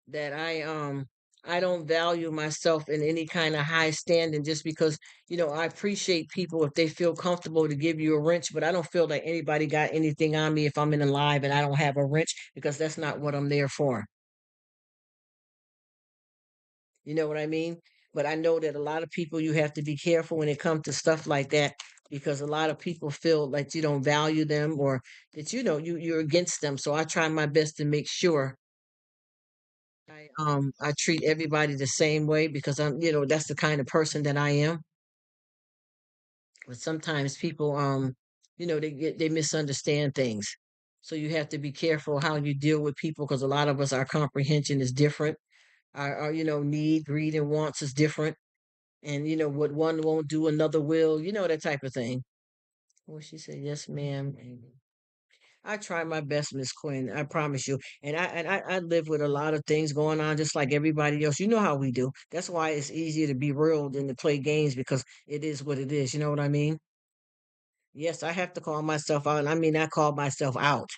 that I don't value myself in any kind of high standing just because, I appreciate people if they feel comfortable to give you a wrench, but I don't feel like anybody got anything on me if I'm in a live and I don't have a wrench because that's not what I'm there for. You know what I mean? But I know that a lot of people you have to be careful when it comes to stuff like that because a lot of people feel like you don't value them or that you're against them. So I try my best to make sure I treat everybody the same way because that's the kind of person that I am. But sometimes people they misunderstand things. So you have to be careful how you deal with people because a lot of us our comprehension is different. Our need, greed, and wants is different. And what one won't do, another will, that type of thing. Well, she said, "Yes, ma'am." And I try my best, Miss Quinn. I promise you. And I live with a lot of things going on, just like everybody else. You know how we do. That's why it's easier to be real than to play games because it is what it is. You know what I mean? Yes, I have to call myself out, and I mean I call myself out.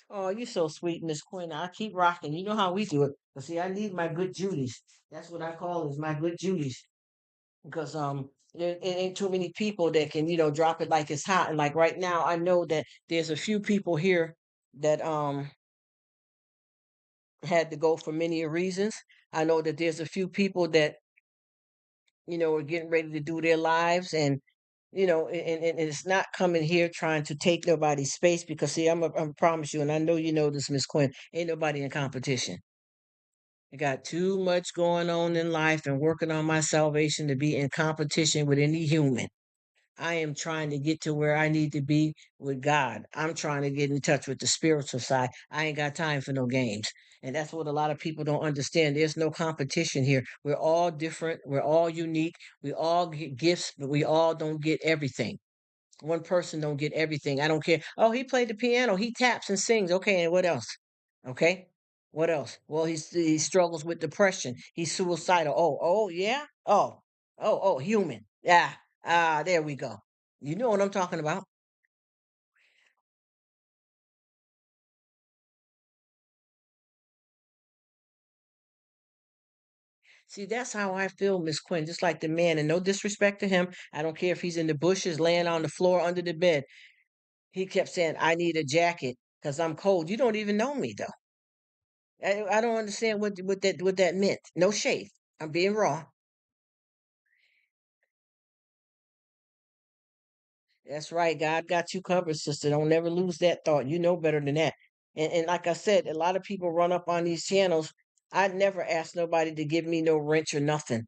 Oh, you're so sweet, Miss Quinn. I keep rocking. You know how we do it. But see, I need my good Judies. That's what I call is my good Judies. Because there ain't too many people that can, drop it like it's hot. And like right now, I know that there's a few people here that had to go for many reasons. I know that there's a few people that, are getting ready to do their lives and and it's not coming here trying to take nobody's space because see, I'm promise you, and I know you know this, Miss Quinn, ain't nobody in competition. I got too much going on in life and working on my salvation to be in competition with any human. I am trying to get to where I need to be with God. I'm trying to get in touch with the spiritual side. I ain't got time for no games. And that's what a lot of people don't understand. There's no competition here. We're all different. We're all unique. We all get gifts, but we all don't get everything. One person don't get everything. I don't care. Oh, he played the piano. He taps and sings. Okay, and what else? Okay. What else? Well, he struggles with depression. He's suicidal. Oh, yeah. Oh, human. Yeah. There we go. You know what I'm talking about. See, that's how I feel, Miss Quinn. Just like the man, and no disrespect to him. I don't care if he's in the bushes, laying on the floor under the bed. He kept saying, "I need a jacket because I'm cold." You don't even know me though. I don't understand what that meant. No shade. I'm being raw. That's right. God got you covered, sister. Don't never lose that thought. You know better than that. And like I said, a lot of people run up on these channels. I never ask nobody to give me no wrench or nothing.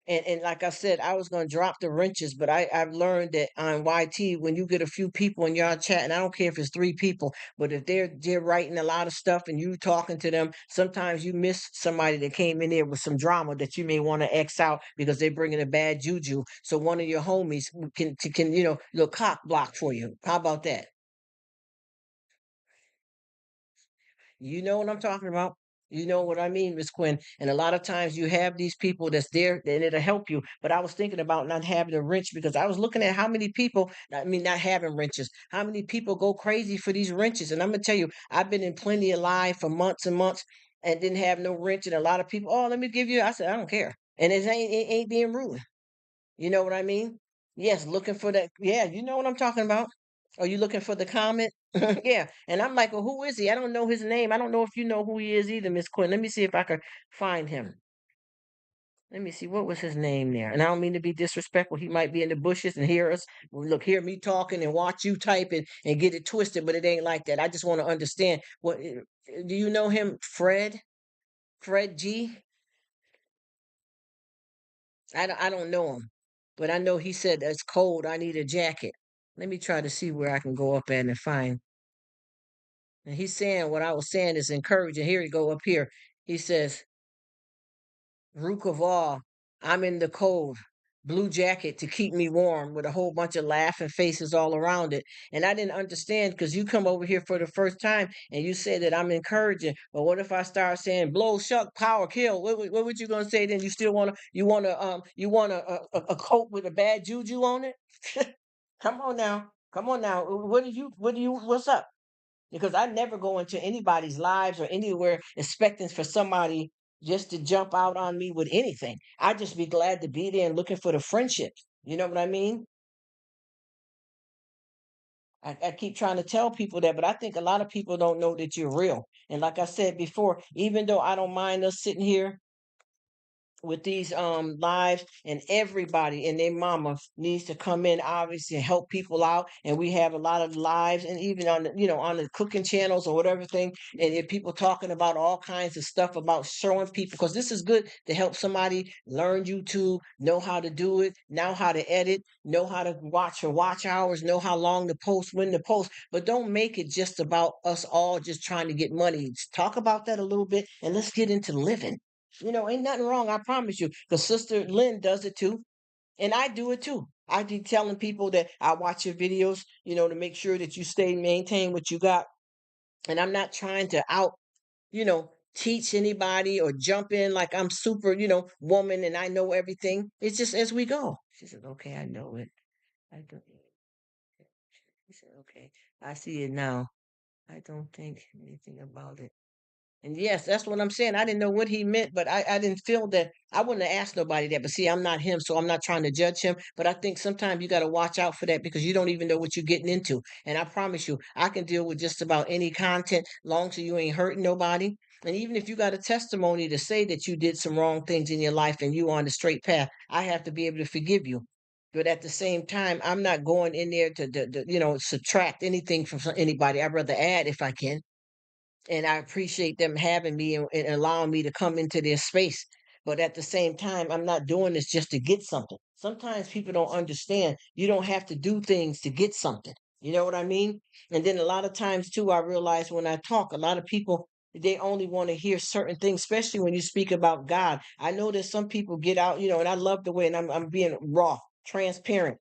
And like I said, I was gonna drop the wrenches, but I've learned that on YT, when you get a few people in your chat, and I don't care if it's three people, but if they're writing a lot of stuff and you talking to them, sometimes you miss somebody that came in there with some drama that you may want to X out because they're bringing a bad juju. So one of your homies can little cock block for you. How about that? You know what I'm talking about. You know what I mean, Miss Quinn. And a lot of times you have these people that's there and it'll help you. But I was thinking about not having a wrench because I was looking at how many people, I mean, not having wrenches, how many people go crazy for these wrenches. And I'm going to tell you, I've been in plenty of live for months and months and didn't have no wrench. And a lot of people, oh, let me give you, I said, I don't care. And it ain't being rude. You know what I mean? Yes, looking for that. Yeah, you know what I'm talking about. Are you looking for the comment? Yeah. And I'm like, well, who is he? I don't know his name. I don't know if you know who he is either, Miss Quinn. Let me see if I can find him. Let me see what was his name there. And I don't mean to be disrespectful. He might be in the bushes and hear us. Well, look, hear me talking and watch you type it and get it twisted, but it ain't like that. I just want to understand what do you know him, Fred? Fred G? I don't know him, but I know he said it's cold. I need a jacket. Let me try to see where I can go up at and find. And he's saying what I was saying is encouraging. Here you go up here. He says, Rruk of all, I'm in the cold. Blue jacket to keep me warm with a whole bunch of laughing faces all around it. And I didn't understand because you come over here for the first time and you say that I'm encouraging. But what if I start saying blow, shuck, power, kill? What would you gonna say then? You still wanna a coat with a bad juju on it? Come on now. Come on now. What's up? Because I never go into anybody's lives or anywhere expecting for somebody just to jump out on me with anything. I just be glad to be there and looking for the friendships. You know what I mean? I keep trying to tell people that, but I think a lot of people don't know that you're real. And like I said before, even though I don't mind us sitting here with these lives and everybody and their mama needs to come in obviously and help people out and we have a lot of lives and even on the on the cooking channels or whatever thing and if people talking about all kinds of stuff about showing people because this is good to help somebody learn YouTube, know how to do it, know how to edit, know how to watch your watch hours, know how long to post, when to post, but don't make it just about us all just trying to get money. Talk about that a little bit and let's get into living. Ain't nothing wrong, I promise you. Because Sister Lynn does it too. And I do it too. I be telling people that I watch your videos, to make sure that you stay maintain what you got. And I'm not trying to teach anybody or jump in like I'm super, woman and I know everything. It's just as we go. She said, okay, I know it. I don't. He said, okay, I see it now. I don't think anything about it. And yes, that's what I'm saying. I didn't know what he meant, but I didn't feel that. I wouldn't have asked nobody that. But see, I'm not him, so I'm not trying to judge him. But I think sometimes you got to watch out for that because you don't even know what you're getting into. And I promise you, I can deal with just about any content, long as you ain't hurting nobody. And even if you got a testimony to say that you did some wrong things in your life and you on the straight path, I have to be able to forgive you. But at the same time, I'm not going in there to subtract anything from anybody. I'd rather add if I can, and I appreciate them having me and allowing me to come into their space. But at the same time, I'm not doing this just to get something. Sometimes people don't understand you don't have to do things to get something. You know what I mean? And then a lot of times too, I realize when I talk, a lot of people they only want to hear certain things, especially when you speak about God. I know that some people get out, and I love the way, and I'm being raw, transparent.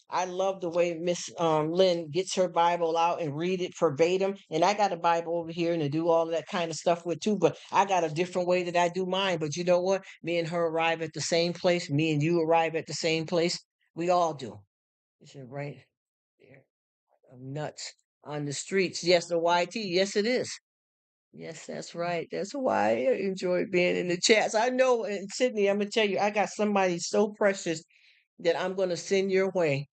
I love the way Miss Lynn gets her Bible out and read it verbatim. And I got a Bible over here and to do all of that kind of stuff with too. But I got a different way that I do mine. But you know what? Me and her arrive at the same place. Me and you arrive at the same place. We all do. Is it right there? Nuts on the streets. Yes, the YT. Yes, it is. Yes, that's right. That's why I enjoy being in the chats. I know, and Sydney, I'm gonna tell you, I got somebody so precious that I'm gonna send your way,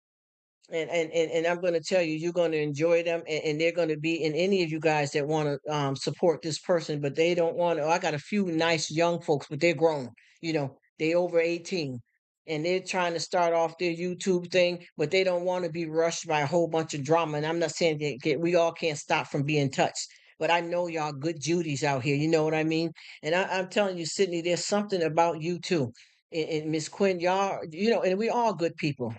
and I'm going to tell you, you're going to enjoy them, and they're going to be in any of you guys that want to support this person, but they don't want to. I got a few nice young folks, but they're grown. They over 18, and they're trying to start off their YouTube thing, but they don't want to be rushed by a whole bunch of drama. And I'm not saying that we all can't stop from being touched. But I know y'all good Judies out here. You know what I mean? And I'm telling you, Sydney, there's something about you too. And Miss Quinn, y'all, and we all good people.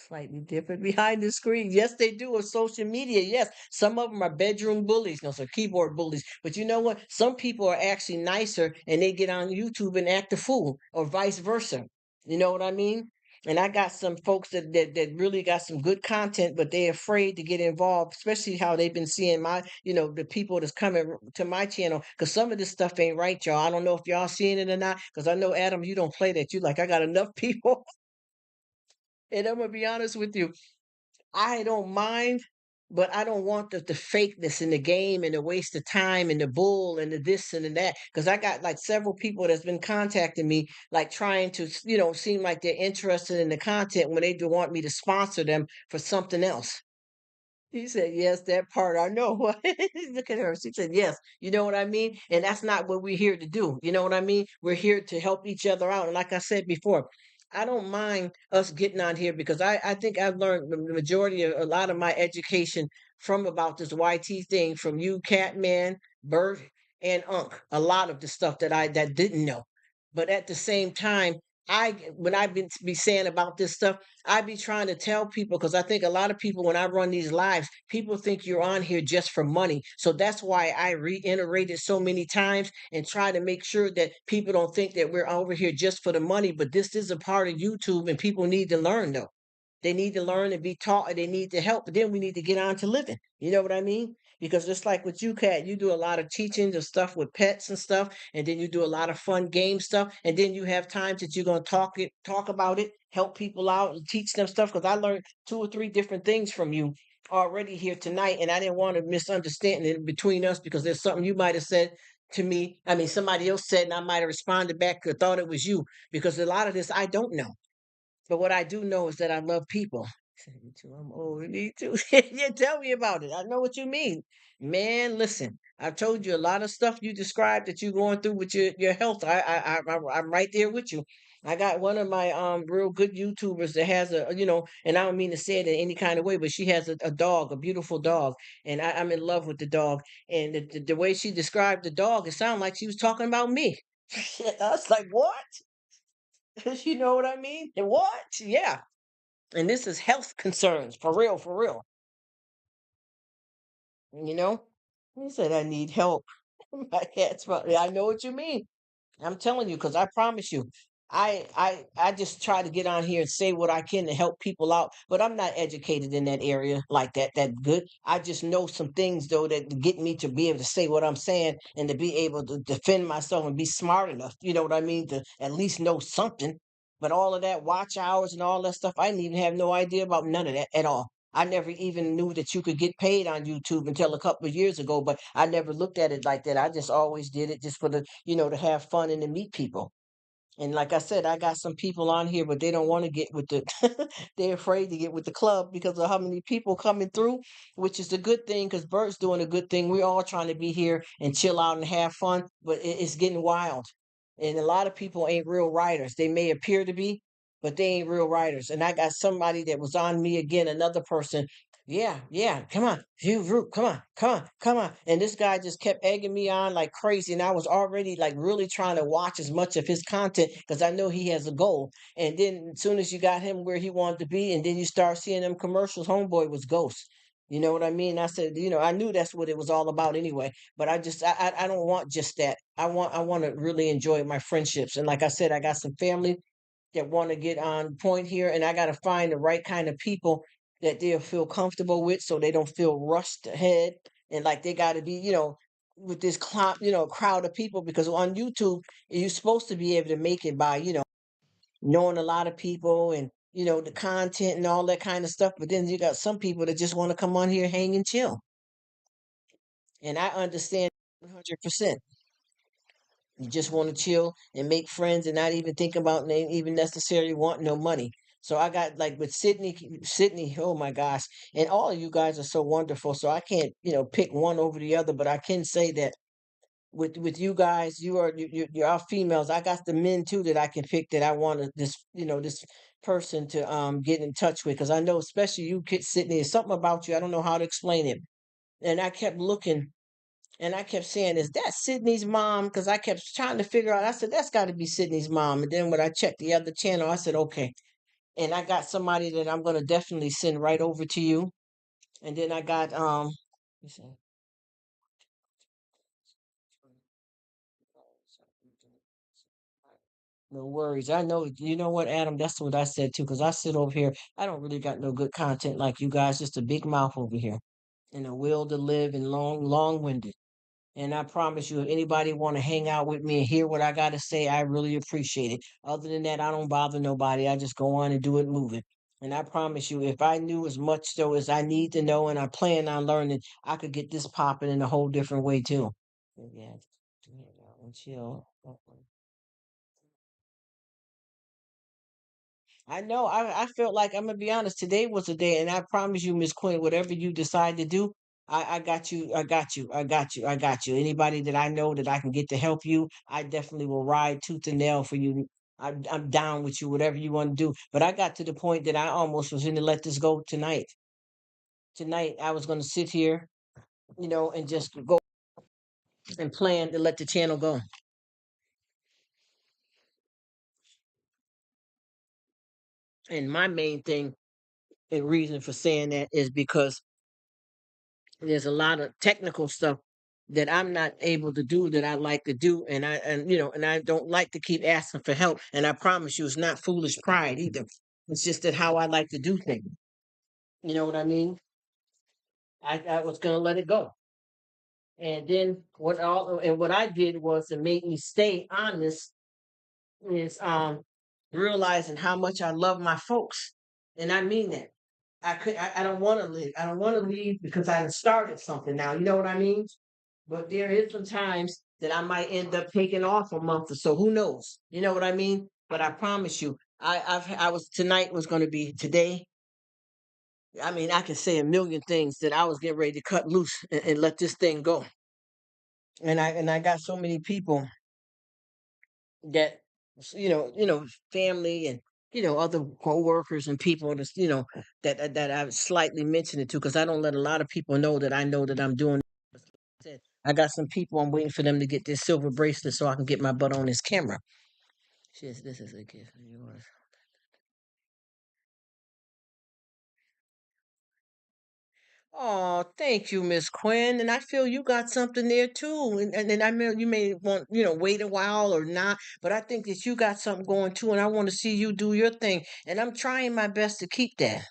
Slightly different behind the screen. Yes, they do of social media. Yes, some of them are bedroom bullies, no, so keyboard bullies. But you know what? Some people are actually nicer and they get on YouTube and act a fool, or vice versa. You know what I mean? And I got some folks that really got some good content, but they're afraid to get involved, especially how they've been seeing the people that's coming to my channel. Because some of this stuff ain't right, y'all. I don't know if y'all seeing it or not. Because I know, Adam, you don't play that. You like, I got enough people. And I'm gonna be honest with you, I don't mind, but I don't want the fakeness in the game and the waste of time and the bull and the this and the that. Because I got like several people that's been contacting me, like trying to, seem like they're interested in the content when they do want me to sponsor them for something else. He said, yes, that part I know. Look at her. She said, yes. You know what I mean? And that's not what we're here to do. You know what I mean? We're here to help each other out. And like I said before, I don't mind us getting on here because I think I've learned the majority of a lot of my education from about this YT thing from you, Catman, Bert, and Unc. A lot of the stuff that didn't know. But at the same time, when I be saying about this stuff, I be trying to tell people because I think a lot of people, when I run these lives, people think you're on here just for money. So that's why I reiterate it so many times and try to make sure that people don't think that we're over here just for the money. But this is a part of YouTube, and people need to learn though. They need to learn and be taught, and they need to help. But then we need to get on to living. You know what I mean? Because just like with you, Kat, you do a lot of teachings of stuff with pets and stuff, and then you do a lot of fun game stuff, and then you have times that you're gonna talk about it, help people out, and teach them stuff. Because I learned two or three different things from you already here tonight, and I didn't want to misunderstand it between us because there's something you might have said to me. I mean, somebody else said, and I might have responded back or thought it was you because a lot of this I don't know. But what I do know is that I love people. Said, "Me too, I'm old. Me too." Yeah, tell me about it. I know what you mean. Man, listen. I've told you a lot of stuff you described that you're going through with your health. I'm right there with you. I got one of my real good YouTubers that has and I don't mean to say it in any kind of way, but she has a dog, a beautiful dog, and I'm in love with the dog. And the way she described the dog, it sounded like she was talking about me. I was like, what? You know what I mean? And what? Yeah. And this is health concerns for real, for real. You know? He said, I need help. My cat's probably, I know what you mean. I'm telling you, because I promise you. I just try to get on here and say what I can to help people out, but I'm not educated in that area like that good. I just know some things though that get me to be able to say what I'm saying and to be able to defend myself and be smart enough, you know what I mean, to at least know something. But all of that watch hours and all that stuff, I didn't even have no idea about none of that at all. I never even knew that you could get paid on YouTube until a couple of years ago, but I never looked at it like that. I just always did it just for the, to have fun and to meet people. And like I said, I got some people on here, but they don't want to get with the, they're afraid to get with the club because of how many people coming through, which is a good thing because Bert's doing a good thing. We're all trying to be here and chill out and have fun, but it's getting wild. And a lot of people ain't real writers. They may appear to be, but they ain't real writers. And I got somebody that was on me again, another person. Yeah, yeah, come on, you Rruk, come on, come on, come on. And this guy just kept egging me on like crazy. And I was already like really trying to watch as much of his content because I know he has a goal. And then as soon as you got him where he wanted to be, and then you start seeing them commercials, homeboy was ghost. You know what I mean? I said, I knew that's what it was all about anyway. But I don't want just that. I want to really enjoy my friendships. And like I said, I got some family that want to get on point here, and I got to find the right kind of people that they'll feel comfortable with, so they don't feel rushed ahead and like they got to be, with this crowd of people. Because on YouTube, you're supposed to be able to make it by, knowing a lot of people and the content and all that kind of stuff. But then you got some people that just want to come on here, hang and chill, and I understand 100%. You just want to chill and make friends and not even think about even necessarily want no money. So I got like with Sydney, oh my gosh. And all of you guys are so wonderful. So I can't, pick one over the other, but I can say that with you guys, you're all females. I got the men too that I can pick that I want this person to get in touch with, because I know especially you, Kid Sydney, is something about you. I don't know how to explain it. And I kept looking and I kept saying, "Is that Sydney's mom?" Because I kept trying to figure out. I said, "That's got to be Sydney's mom." And then when I checked the other channel, I said, "Okay." And I got somebody that I'm gonna definitely send right over to you. And then I got let me see. No worries. I know. You know what, Adam? That's what I said too. Because I sit over here. I don't really got no good content like you guys. Just a big mouth over here and a will to live and long-winded. And I promise you, if anybody want to hang out with me and hear what I got to say, I really appreciate it. Other than that, I don't bother nobody. I just go on and do it moving. And I promise you, if I knew as much though as I need to know and I plan on learning, I could get this popping in a whole different way too. Yeah, chill. I know. I felt like I'm gonna be honest. Today was a day, and I promise you, Miss Quinn, whatever you decide to do, I got you. I got you. I got you. I got you. Anybody that I know that I can get to help you, I definitely will ride tooth and nail for you. I'm down with you. Whatever you want to do. But I got to the point that I almost was going to let this go tonight. Tonight, I was going to sit here, and just go and plan to let the channel go. And my main thing and reason for saying that is because there's a lot of technical stuff that I'm not able to do that I like to do, and I don't like to keep asking for help. And I promise you, it's not foolish pride either. It's just that how I like to do things. You know what I mean? I was gonna let it go, and then what I did was to make me stay honest is realizing how much I love my folks, and I mean that. I don't want to leave. I don't want to leave because I started something now. You know what I mean? But there is some times that I might end up taking off a month or so. Who knows? You know what I mean? But I promise you, I was tonight was going to be today. I mean, I can say a million things that I was getting ready to cut loose and let this thing go. And I got so many people that family and other coworkers and people that's that I slightly mentioned it to, because I don't let a lot of people know that I know that I'm doing said, I got some people. I'm waiting for them to get this silver bracelet so I can get my butt on this camera. She says, "This is a gift of yours." Oh, thank you, Miss Quinn. And I feel you got something there too. And I mean, you may want, wait a while or not, but I think that you got something going too. And I want to see you do your thing. And I'm trying my best to keep that.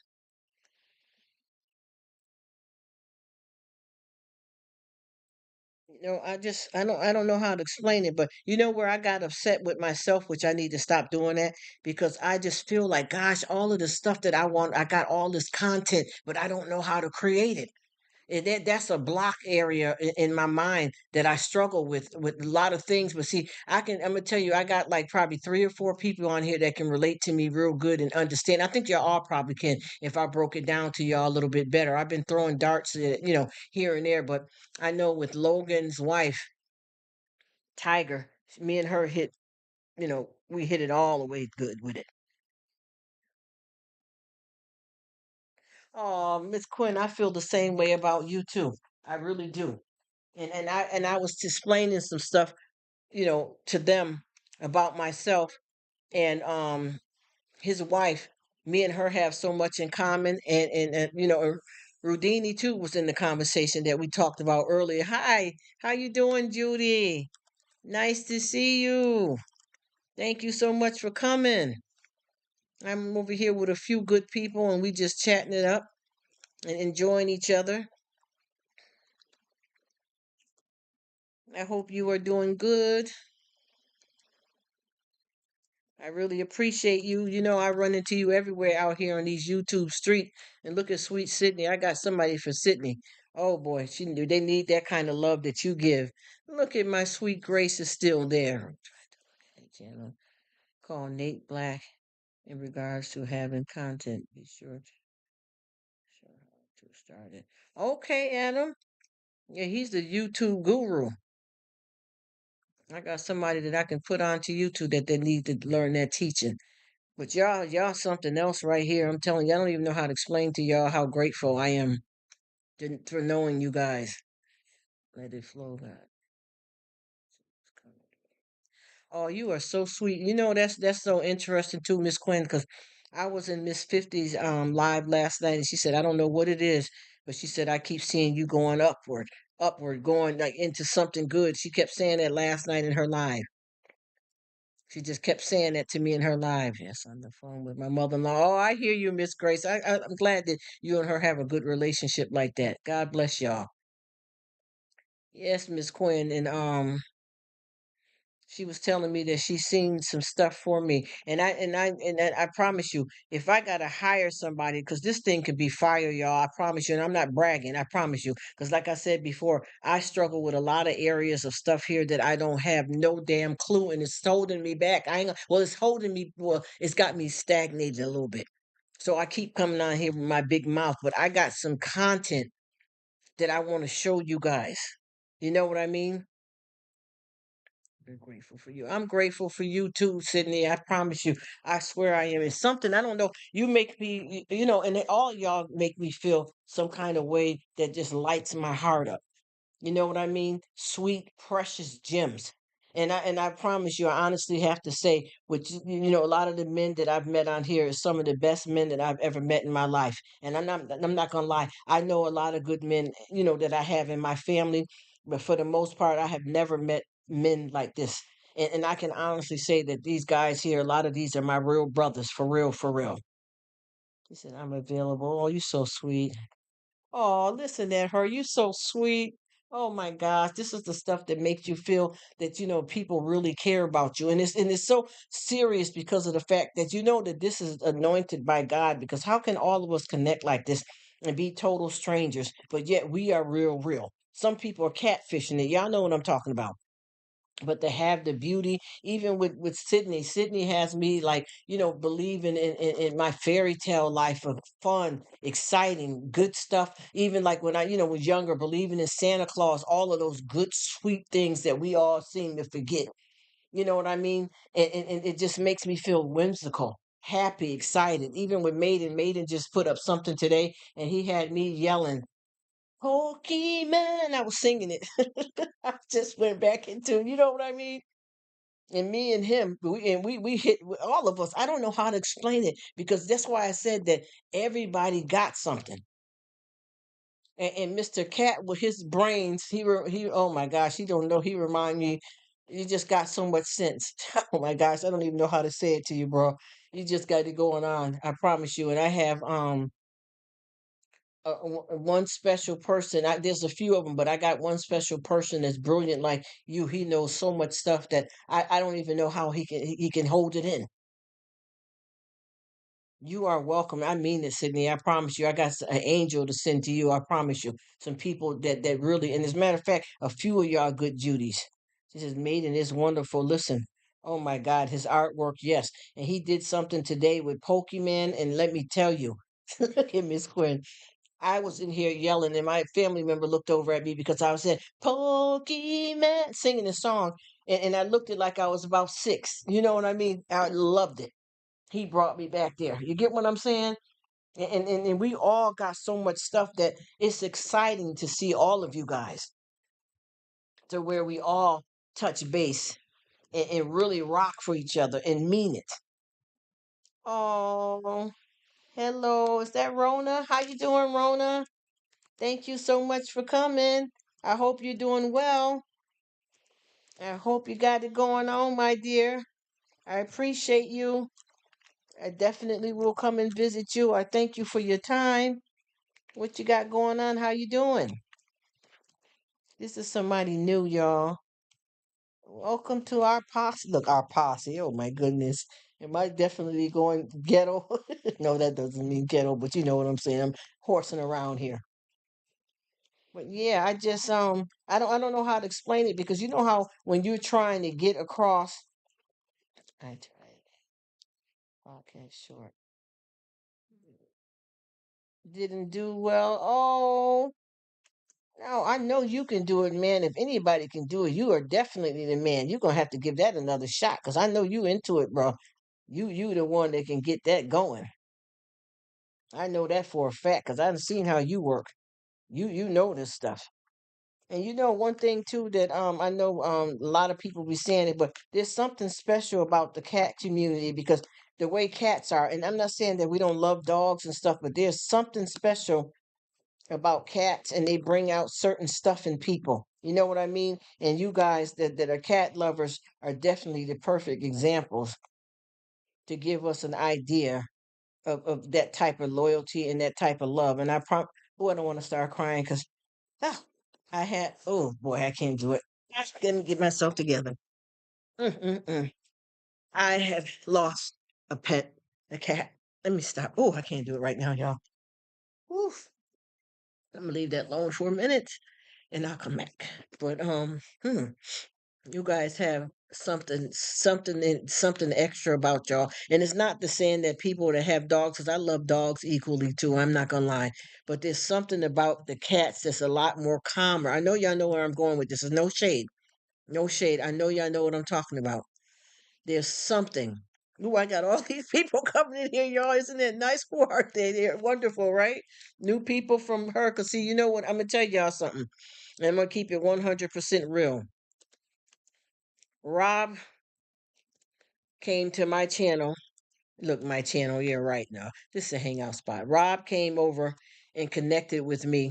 I don't know how to explain it, but you know where I got upset with myself, which I need to stop doing that because I just feel like, gosh, all of the stuff that I want, I got all this content, but I don't know how to create it. That's a block area in my mind that I struggle with a lot of things. But see, I'm gonna tell you, I got like probably three or four people on here that can relate to me real good and understand. I think y'all all probably can if I broke it down to y'all a little bit better. I've been throwing darts, here and there, but I know with Logan's wife, Tiger, me and her hit, we hit it all the way good with it. Oh, Miss Quinn, I feel the same way about you too. I really do. And I was explaining some stuff, to them about myself and his wife. Me and her have so much in common, and Rudini too was in the conversation that we talked about earlier. Hi, how you doing, Judy? Nice to see you. Thank you so much for coming. I'm over here with a few good people, and we just chatting it up and enjoying each other. I hope you are doing good. I really appreciate you. You know, I run into you everywhere out here on these YouTube streets. And look at sweet Sydney. I got somebody for Sydney. Oh boy, they need that kind of love that you give. Look at my sweet Grace is still there. Channel. Call Nate Black in regards to having content. Be sure how to start it. Okay, Adam. Yeah, he's the YouTube guru. I got somebody that I can put on to YouTube that they need to learn that teaching. But y'all something else right here. I'm telling you, I don't even know how to explain to y'all how grateful I am for knowing you guys. Let it flow, God. Oh, you are so sweet. You know that's so interesting too, Miss Quinn, because I was in Miss 50's live last night, and she said I don't know what it is, but she said I keep seeing you going upward, going like into something good. She kept saying that last night in her live. She just kept saying that to me in her live. Yes, on the phone with my mother-in-law. Oh, I hear you, Miss Grace. I'm glad that you and her have a good relationship like that. God bless y'all. Yes, Miss Quinn, and she was telling me that she's seen some stuff for me, and I promise you, if I gotta hire somebody, because this thing could be fire, y'all. I promise you, and I'm not bragging. I promise you, because like I said before, I struggle with a lot of areas of stuff here that I don't have no damn clue, and it's holding me back. Well, it's holding me. Well, it's got me stagnated a little bit. So I keep coming on here with my big mouth, but I got some content that I want to show you guys. You know what I mean? Very grateful for you. I'm grateful for you too, Sydney. I promise you. I swear I am. It's something I don't know. You make me, and all y'all make me feel some kind of way that just lights my heart up. You know what I mean? Sweet, precious gems. And I promise you, I honestly have to say, which a lot of the men that I've met on here is some of the best men that I've ever met in my life. And I'm not gonna lie, I know a lot of good men, that I have in my family, but for the most part, I have never met men like this. And I can honestly say that these guys here, a lot of these are my real brothers, for real, for real. He said, I'm available. Oh, you so sweet. Oh, listen at her. You so sweet. Oh my gosh, this is the stuff that makes you feel that people really care about you, and it's so serious because of the fact that you know that this is anointed by God. Because how can all of us connect like this and be total strangers, but yet we are real, real? Some people are catfishing it. Y'all know what I'm talking about, but to have the beauty, even with Sydney has me like believing in my fairy tale life of fun, exciting, good stuff. Even like when I was younger, believing in Santa Claus, all of those good sweet things that we all seem to forget. You know what I mean? And it just makes me feel whimsical, happy, excited. Even with Maiden just put up something today, and he had me yelling Pokemon. I was singing it. I just went back into, you know what I mean? And me and him, we hit all of us. I don't know how to explain it because that's why I said that everybody got something. And Mr. Cat with his brains, he oh my gosh, he don't know. He remind me, you just got so much sense. Oh my gosh, I don't even know how to say it to you, bro. You just got it going on. I promise you. And I have one special person. There's a few of them, but I got one special person that's brilliant like you. He knows so much stuff that I don't even know how he can hold it in. You are welcome. I mean it, Sydney. I promise you. I got an angel to send to you. I promise you. Some people that really, and as a matter of fact, a few of y'all good Judies. This is made and is wonderful. Listen, oh my God, his artwork, yes. And he did something today with Pokemon, and let me tell you, look at Miss Quinn. I was in here yelling, and my family member looked over at me because I was saying Pokemon, singing the song, and I looked it like I was about six. You know what I mean? I loved it. He brought me back there. You get what I'm saying? And we all got so much stuff that it's exciting to see all of you guys to where we all touch base and really rock for each other and mean it. Oh, hello. Is that Rona? How you doing, Rona? Thank you so much for coming. I hope you're doing well. I hope you got it going on, my dear. I appreciate you. I definitely will come and visit you. I thank you for your time. What you got going on? How you doing? This is somebody new, y'all. Welcome to our posse. Look, our posse. Oh my goodness. Am I definitely going ghetto? No, that doesn't mean ghetto, but you know what I'm saying. I'm horsing around here. But yeah, I don't know how to explain it because you know how when you're trying to get across I tried. Okay, short. Didn't do well. Oh, no, I know you can do it, man. If anybody can do it, you are definitely the man. You're gonna have to give that another shot because I know you into it, bro. You the one that can get that going. I know that for a fact because I've seen how you work. You know this stuff. And you know one thing too that I know a lot of people be saying it, but there's something special about the cat community because the way cats are, and I'm not saying that we don't love dogs and stuff, but there's something special about cats and they bring out certain stuff in people. You know what I mean? And you guys that are cat lovers are definitely the perfect examples to give us an idea of that type of loyalty and that type of love. And I don't want to start crying because oh boy, I can't do it. I couldn't get myself together. Mm-mm-mm. I have lost a pet, a cat. Let me stop. Oh, I can't do it right now, y'all. Oof. I'm gonna leave that alone for a minute and I'll come back. But you guys have something extra about y'all. And it's not the saying that people that have dogs, because I love dogs equally too. I'm not gonna lie. But there's something about the cats that's a lot more calmer. I know y'all know where I'm going with this. Is no shade. No shade. I know y'all know what I'm talking about. There's something. Ooh, I got all these people coming in here, y'all. Isn't it nice? Who are they? They're wonderful, right? New people from her. Cause see, you know what? I'm gonna tell y'all something. And I'm gonna keep it 100% real. Rob came to my channel. Look, my channel. Yeah, right now. This is a hangout spot. Rob came over and connected with me,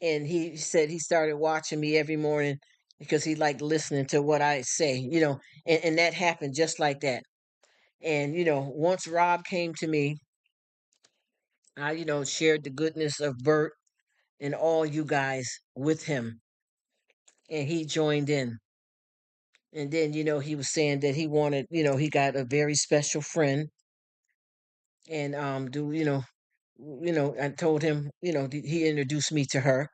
and he said he started watching me every morning because he liked listening to what I say. And that happened just like that. And once Rob came to me, I shared the goodness of Bert and all you guys with him, and he joined in. And then he was saying that he wanted, he got a very special friend, and do I told him, he introduced me to her,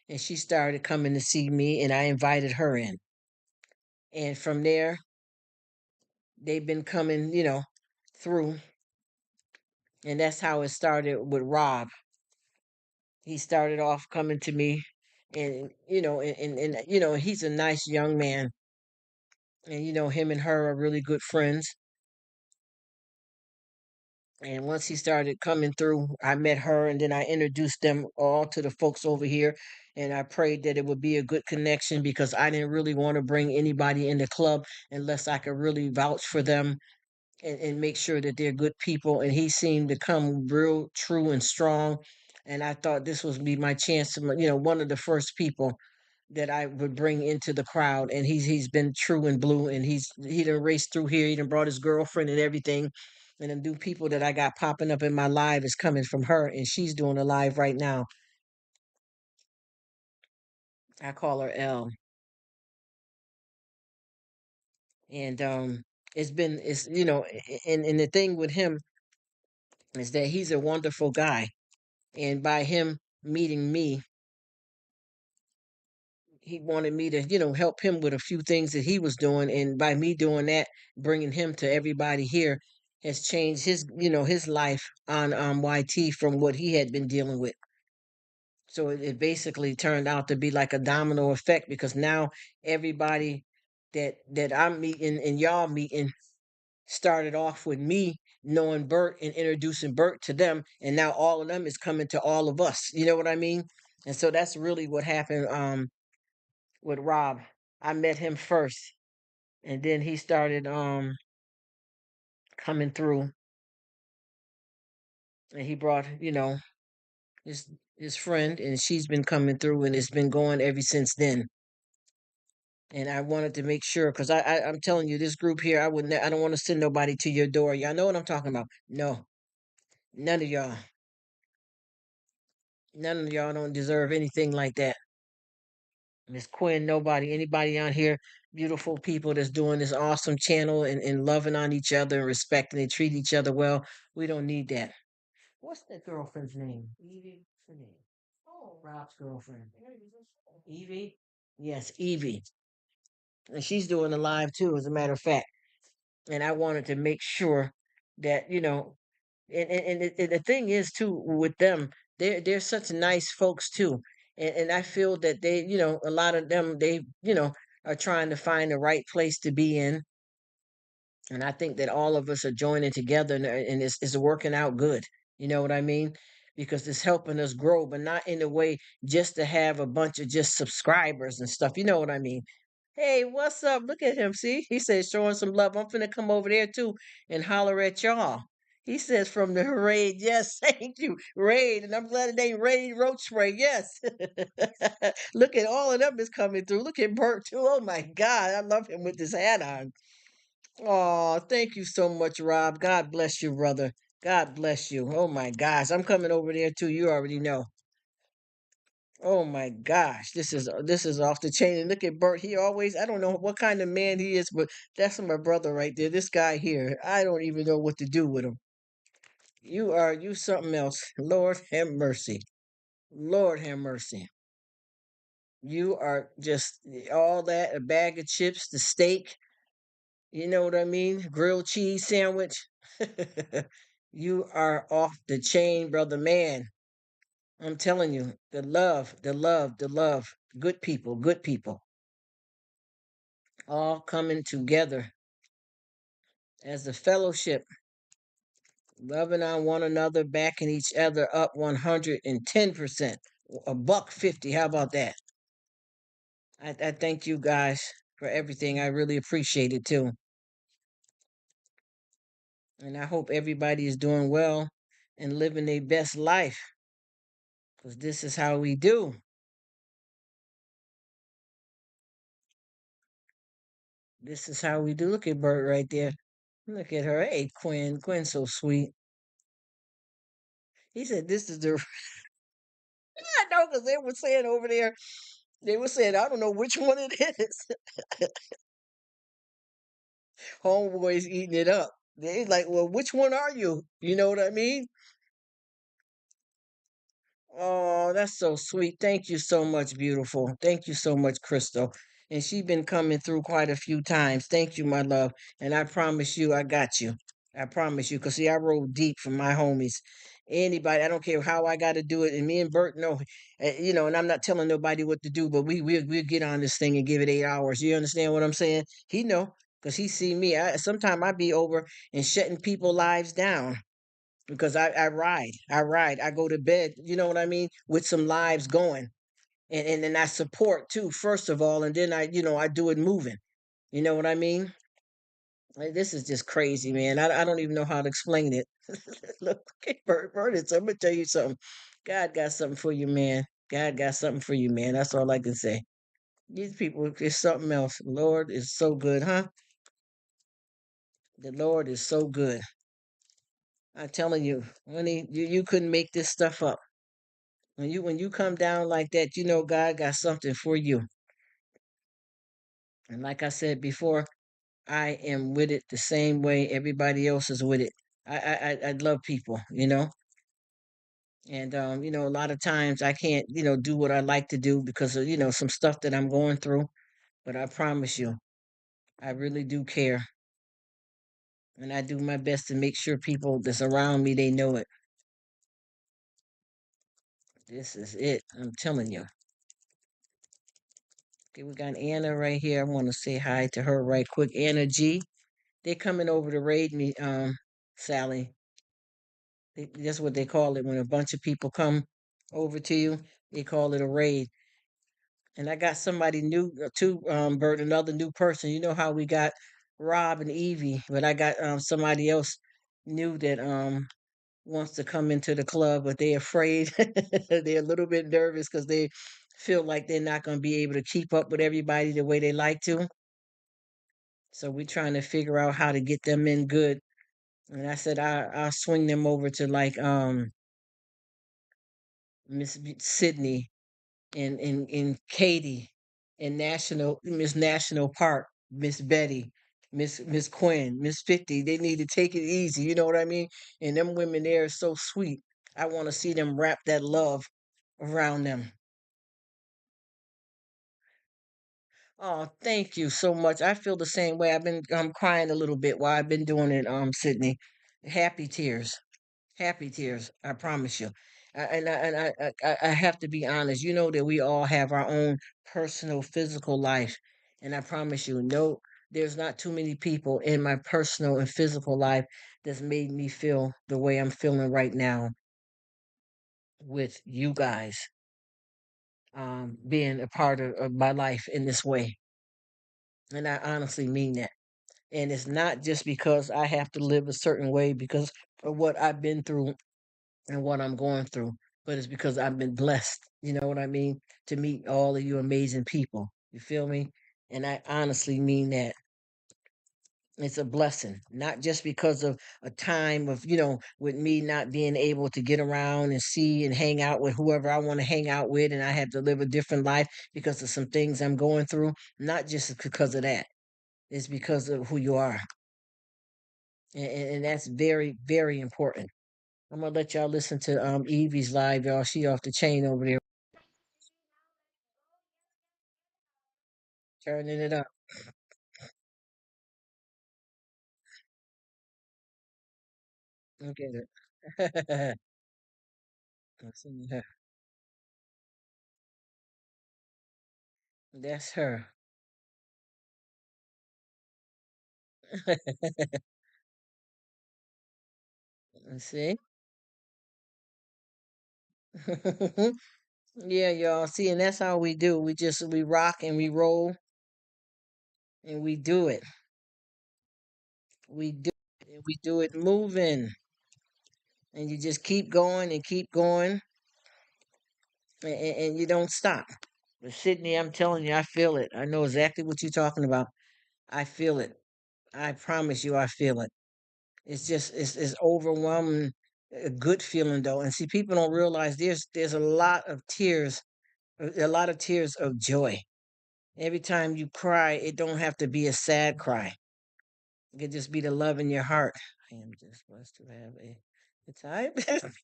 and she started coming to see me, and I invited her in, and from there they've been coming, through, and that's how it started with Rob. He started off coming to me, and he's a nice young man, and him and her are really good friends. And once he started coming through, I met her, and then I introduced them all to the folks over here. And I prayed that it would be a good connection because I didn't really want to bring anybody in the club unless I could really vouch for them and make sure that they're good people. And he seemed to come real true and strong. and I thought this was be my chance to, one of the first people that I would bring into the crowd. And he's been true and blue, and he done raced through here. He done brought his girlfriend and everything. And the new people that I got popping up in my live is coming from her, and she's doing a live right now. I call her L. And it's and the thing with him is that he's a wonderful guy. And by him meeting me, he wanted me to, help him with a few things that he was doing. And by me doing that, bringing him to everybody here has changed his life on YT from what he had been dealing with. So it basically turned out to be like a domino effect, because now everybody that I'm meeting and y'all meeting started off with me knowing Bert and introducing Bert to them, and now all of them is coming to all of us. You know what I mean? And so that's really what happened with Rob. I met him first, and then he started coming through, and he brought his his friend, and she's been coming through, and it's been going ever since then. And I wanted to make sure, because I'm telling you, this group here, I don't want to send nobody to your door. Y'all know what I'm talking about. No, none of y'all. None of y'all don't deserve anything like that. Miss Quinn, nobody, anybody on here, beautiful people that's doing this awesome channel, and loving on each other and respecting and treat each other well. We don't need that. What's that girlfriend's name? Evie. What's her name? Oh, Rob's girlfriend. Evie? Yes, Evie. And she's doing a live too, as a matter of fact. And I wanted to make sure that, and the thing is too with them, they're such nice folks too. And I feel that they, a lot of them, they, are trying to find the right place to be in. And I think that all of us are joining together, and it's working out good. You know what I mean? Because it's helping us grow, but not in a way just to have a bunch of just subscribers and stuff. You know what I mean? Hey, what's up? Look at him. See, he says showing some love. I'm finna come over there too and holler at y'all. He says from the raid. Yes, thank you, raid. And I'm glad it ain't raid roach spray. Yes. Look at all of them is coming through. Look at Bert too. Oh my God, I love him with this hat on. Oh, thank you so much, Rob. God bless you, brother. God bless you. Oh my gosh, I'm coming over there too. You already know. Oh my gosh, this is off the chain. And look at Bert. He always, I don't know what kind of man he is, but that's my brother right there. This guy here, I don't even know what to do with him. You something else. Lord have mercy. Lord have mercy. You are just all that, a bag of chips, the steak, you know what I mean? Grilled cheese sandwich. You are off the chain, brother man. I'm telling you, the love, the love, the love. Good people, all coming together as a fellowship, loving on one another, backing each other up 110%. A buck 50. How about that? I thank you guys for everything. I really appreciate it too. And I hope everybody is doing well and living their best life, because this is how we do. This is how we do. Look at Bert right there. Look at her. Hey, Quinn. Quinn's so sweet. He said, this is the. I know, because they were saying over there, they were saying, I don't know which one it is. Homeboys eating it up. They like, well, which one are you? You know what I mean? Oh, that's so sweet. Thank you so much, beautiful. Thank you so much, Crystal. And she been coming through quite a few times. Thank you, my love. And I promise you, I got you. I promise you. Because, see, I roll deep for my homies. Anybody, I don't care how I got to do it. And me and Bert know, and I'm not telling nobody what to do, but we'll get on this thing and give it 8 hours. You understand what I'm saying? He know, because he see me. Sometimes I be over and shutting people lives down, because I ride, I go to bed, you know what I mean, with some lives going, and then I support too, first of all, and then I do it moving, you know what I mean. Like, this is just crazy, man. I don't even know how to explain it. Look at Bert. I'm gonna tell you something. God got something for you, man. God got something for you, man. That's all I can say. These people is something else. Lord is so good, huh? The Lord is so good. I'm telling you, honey, you couldn't make this stuff up. When you come down like that, you know God got something for you. And like I said before, I am with it the same way everybody else is with it. I love people. And a lot of times I can't, do what I like to do because of, some stuff that I'm going through. But I promise you, I really do care. And I do my best to make sure people that's around me, they know it. This is it. I'm telling you. Okay, we got Anna right here. I want to say hi to her right quick. Anna G. They coming over to raid me, Sally. That's what they call it when a bunch of people come over to you. They call it a raid. And I got somebody new too, Bert, another new person. You know how we got Rob and Evie, but I got somebody else new that wants to come into the club, but they're afraid. They're a little bit nervous because they feel like they're not going to be able to keep up with everybody the way they like to. So we're trying to figure out how to get them in good. And I said I'll swing them over to like Sydney and Katie and Miss National Park, Miss Betty, Miss Quinn, Miss 50. They need to take it easy, you know what I mean? And them women there are so sweet. I want to see them wrap that love around them. Oh, thank you so much. I feel the same way. I've been crying a little bit while I've been doing it, Sydney. Happy tears. Happy tears. I promise you. I have to be honest. You know that we all have our own personal physical life, and I promise you, no, there's not too many people in my personal and physical life that's made me feel the way I'm feeling right now with you guys being a part of my life in this way, and I honestly mean that. And it's not just because I have to live a certain way because of what I've been through and what I'm going through, but it's because I've been blessed, you know what I mean, to meet all of you amazing people. You feel me? And I honestly mean that. It's a blessing, not just because of a time of, with me not being able to get around and see and hang out with whoever I want to hang out with, and I have to live a different life because of some things I'm going through. Not just because of that. It's because of who you are. And that's very, very important. I'm gonna let y'all listen to Evie's live, y'all. She off the chain over there, turning it up. Look at it. Listen to her. That's her. See? Yeah, y'all. See, and that's how we do. We rock and we roll and we do it. We do it and we do it moving. And you just keep going and keep going and you don't stop. But Sydney, I'm telling you, I feel it. I know exactly what you're talking about. I feel it. I promise you, I feel it. It's just it's overwhelming, a good feeling though. And see, people don't realize there's a lot of tears, a lot of tears of joy. Every time you cry, it don't have to be a sad cry. It could just be the love in your heart. I am just blessed to have a time,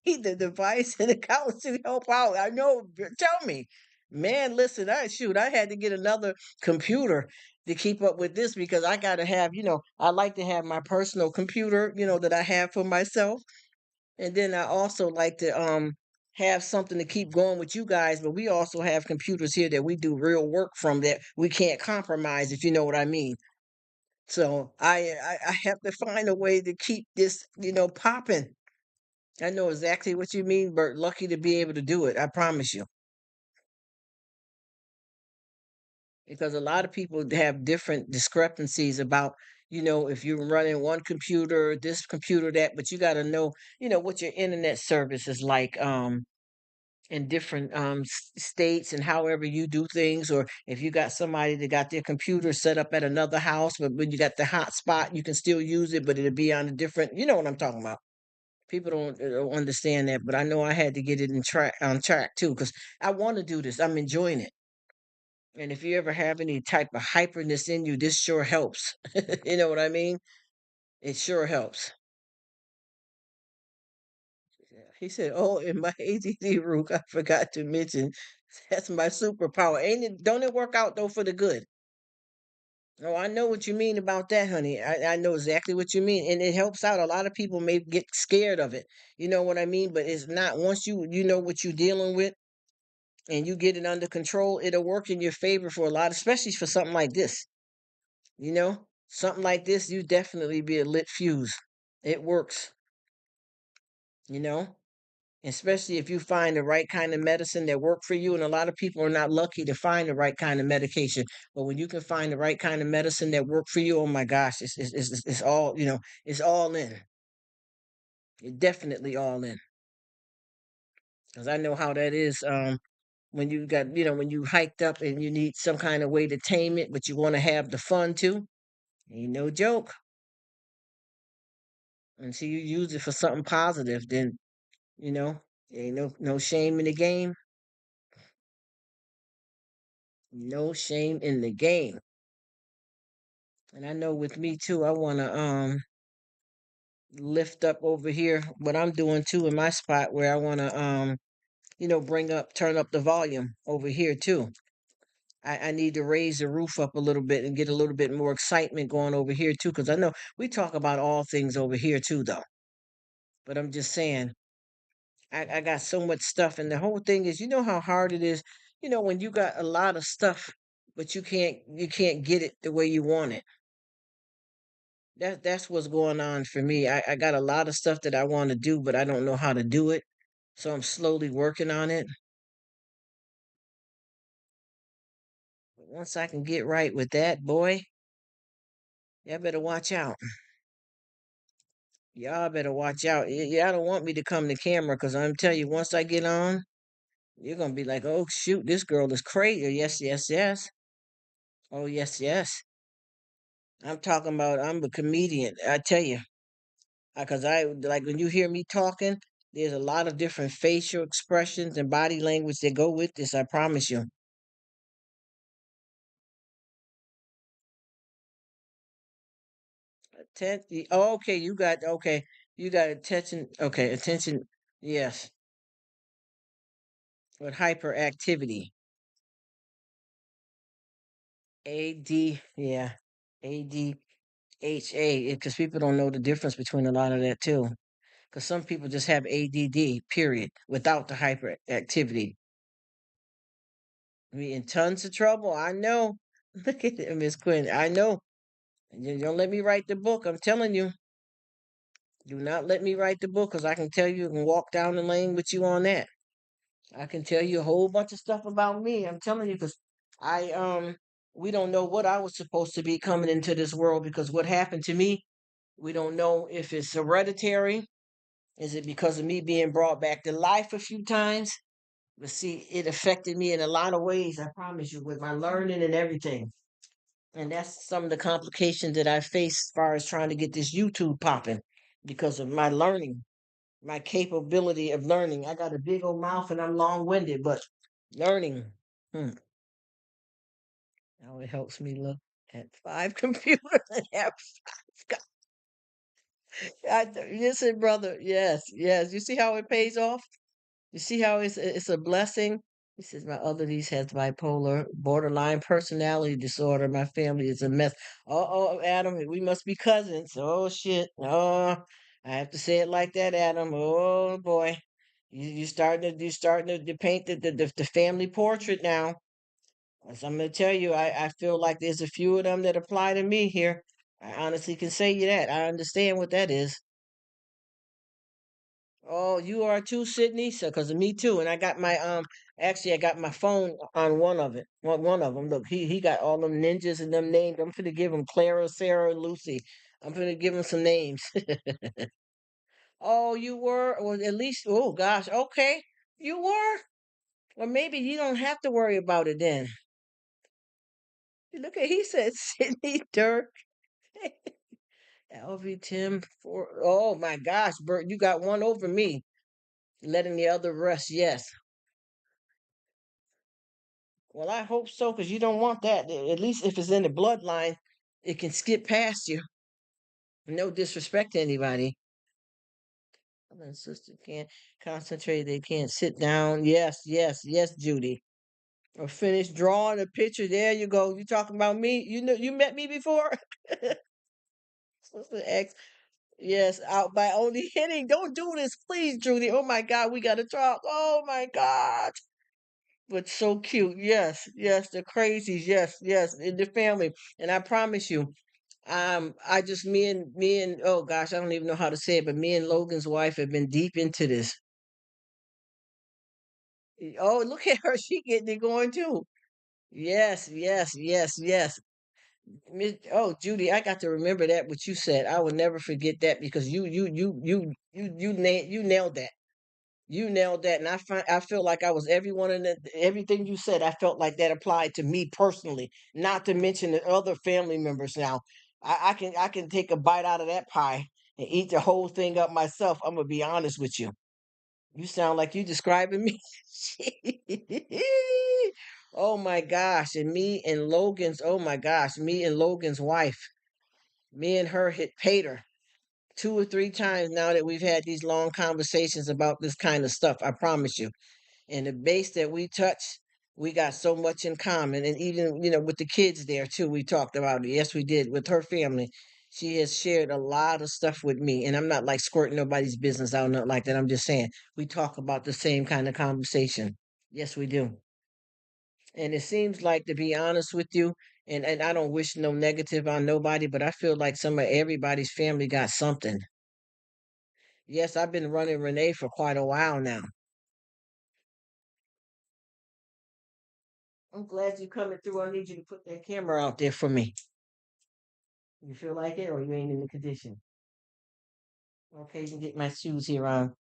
the device and account to help out. I know. Tell me, man. Listen, I had to get another computer to keep up with this because I got to have. I like to have my personal computer. That I have for myself, and then I also like to have something to keep going with you guys. But we also have computers here that we do real work from that we can't compromise. If you know what I mean. So I have to find a way to keep this, popping. I know exactly what you mean, Bert. Lucky to be able to do it. I promise you. Because a lot of people have different discrepancies about, if you're running one computer, this computer, that, but you got to know, what your internet service is like. in different states and however you do things, or if you got somebody that got their computer set up at another house, but when you got the hotspot, you can still use it, but it'll be on a different. You know what I'm talking about? People don't understand that, but I know I had to get it in track on track too because I want to do this. I'm enjoying it, and if you ever have any type of hyperness in you, this sure helps. You know what I mean? It sure helps. Yeah. He said, "Oh, in my ADD, Rook, I forgot to mention that's my superpower. Ain't it? Don't it work out though for the good?" Oh, I know what you mean about that, honey. I know exactly what you mean, and it helps out. A lot of people may get scared of it. You know what I mean? But it's not. Once you know what you're dealing with and you get it under control, it'll work in your favor for a lot, especially for something like this. You know, something like this, you definitely be a lit fuse. It works. You know. Especially if you find the right kind of medicine that work for you. And a lot of people are not lucky to find the right kind of medication. But when you can find the right kind of medicine that work for you, oh my gosh, it's all, it's all in. It's definitely all in. Because I know how that is. When you got, when you hiked up and you need some kind of way to tame it, but you want to have the fun too. Ain't no joke. Until you use it for something positive, then you know, ain't no shame in the game. No shame in the game. And I know with me too, I want to lift up over here what I'm doing too in my spot where I want to turn up the volume over here too. I need to raise the roof up a little bit and get a little bit more excitement going over here too, because I know we talk about all things over here too, though. But I'm just saying, I got so much stuff, and the whole thing is, you know how hard it is, when you got a lot of stuff, but you can't get it the way you want it. That's what's going on for me. I got a lot of stuff that I want to do, but I don't know how to do it. So I'm slowly working on it. But once I can get right with that, boy, y'all better watch out. Y'all better watch out. Y'all don't want me to come to camera because I'm telling you, once I get on, you're gonna be like, "Oh shoot, this girl is crazy." Yes, yes, yes. Oh yes, yes. I'm talking about. I'm a comedian. I tell you, because I like when you hear me talking. There's a lot of different facial expressions and body language that go with this. I promise you. Oh, okay, you got attention. Okay, attention. Yes, with hyperactivity. Yeah, ADHA. Because people don't know the difference between a lot of that too. Because some people just have ADD, period, without the hyperactivity. I mean, in tons of trouble. I know. Look at it, Miss Quinn. I know. You don't let me write the book. I'm telling you. Do not let me write the book because I can tell you and walk down the lane with you on that. I can tell you a whole bunch of stuff about me. I'm telling you because we don't know what I was supposed to be coming into this world because what happened to me, we don't know if it's hereditary. Is it because of me being brought back to life a few times? But see, it affected me in a lot of ways, I promise you, with my learning and everything. And that's some of the complications that I face as far as trying to get this YouTube popping because of my learning, my capability of learning. I got a big old mouth and I'm long winded, but learning. Hmm. Now it helps me look at five computers and have listen, brother. Yes, yes. You see how it pays off? You see how it's a blessing? He says my other niece has bipolar, borderline personality disorder. My family is a mess. Oh, Adam, we must be cousins. Oh shit. Oh, I have to say it like that, Adam. Oh boy. You starting to paint the family portrait now. As I'm gonna tell you, I feel like there's a few of them that apply to me here. I honestly can say you that. I understand what that is. Oh, you are too, Sydney? So, cause of me too. And I got actually I got my phone on one of it. One of them. Look, he got all them ninjas and them names. I'm gonna give him Clara, Sarah, and Lucy. I'm gonna give him some names. Oh, you were? Well, at least, oh gosh, okay. You were? Or maybe you don't have to worry about it then. Look at he said Sydney Dirk. LV Tim for oh my gosh, Bert, you got one over me. Letting the other rest, yes. Well, I hope so, because you don't want that. At least if it's in the bloodline, it can skip past you. No disrespect to anybody. Mother and sister can't concentrate. They can't sit down. Yes, yes, yes, Judy. Or finish drawing a picture. There you go. You talking about me? You know, you met me before. Sister X. Yes, out by only hitting. Don't do this, please, Judy. Oh my God, we gotta talk. Oh my God. But so cute. Yes, yes, the crazies. Yes, yes, in the family. And I promise you, I just me and oh gosh, I don't even know how to say it, but me and Logan's wife have been deep into this. Oh, look at her. She getting it going too. Yes, yes, yes, yes. Oh, Judy, I got to remember that what you said. I will never forget that because you nailed that. You nailed that, and I feel like I was everyone in the, everything you said. I felt like that applied to me personally. Not to mention the other family members. Now, I can take a bite out of that pie and eat the whole thing up myself. I'm gonna be honest with you. You sound like you describing me. Oh my gosh, and me and Logan's. Oh my gosh, me and Logan's wife. Me and her hit pater 2 or 3 times now that we've had these long conversations about this kind of stuff. I promise you. And the base that we touch, we got so much in common. And even, with the kids there too, we talked about it. Yes, we did with her family. She has shared a lot of stuff with me. And I'm not like squirting nobody's business out, nothing like that. I'm just saying we talk about the same kind of conversation. Yes, we do. And it seems like, to be honest with you, and I don't wish no negative on nobody, but I feel like some of everybody's family got something. Yes, I've been running Renee for quite a while now. I'm glad you coming through. I need you to put that camera out there for me. You feel like it, or you ain't in the condition? Okay, you can get my shoes here on.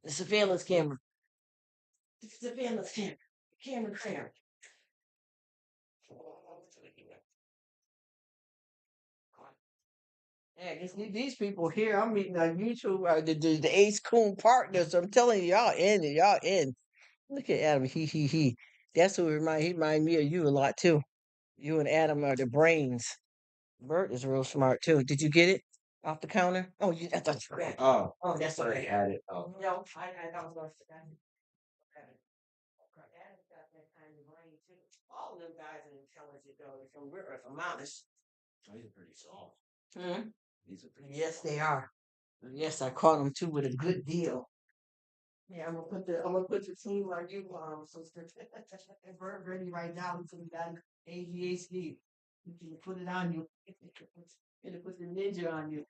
The surveillance camera. The surveillance camera. Camera. Yeah, these people here, I'm meeting on YouTube, the Ace Coon partners. I'm telling you, y'all in it, y'all in. Look at Adam, he. That's who he remind me of you a lot too. You and Adam are the brains. Bert is real smart too. Did you get it off the counter? Oh, I thought you read. Oh, that's okay. Had it. Oh. No, I was going to say. Adam's got that kind of brain too. All of them guys are intelligent though. If I'm honest. Hmm? Yes, they are. Yes, I caught them too with a good deal. Yeah, I'm gonna put the team on you, sister. We're ready right now. We got ADHD. We can put it on you. Gonna put the ninja on you.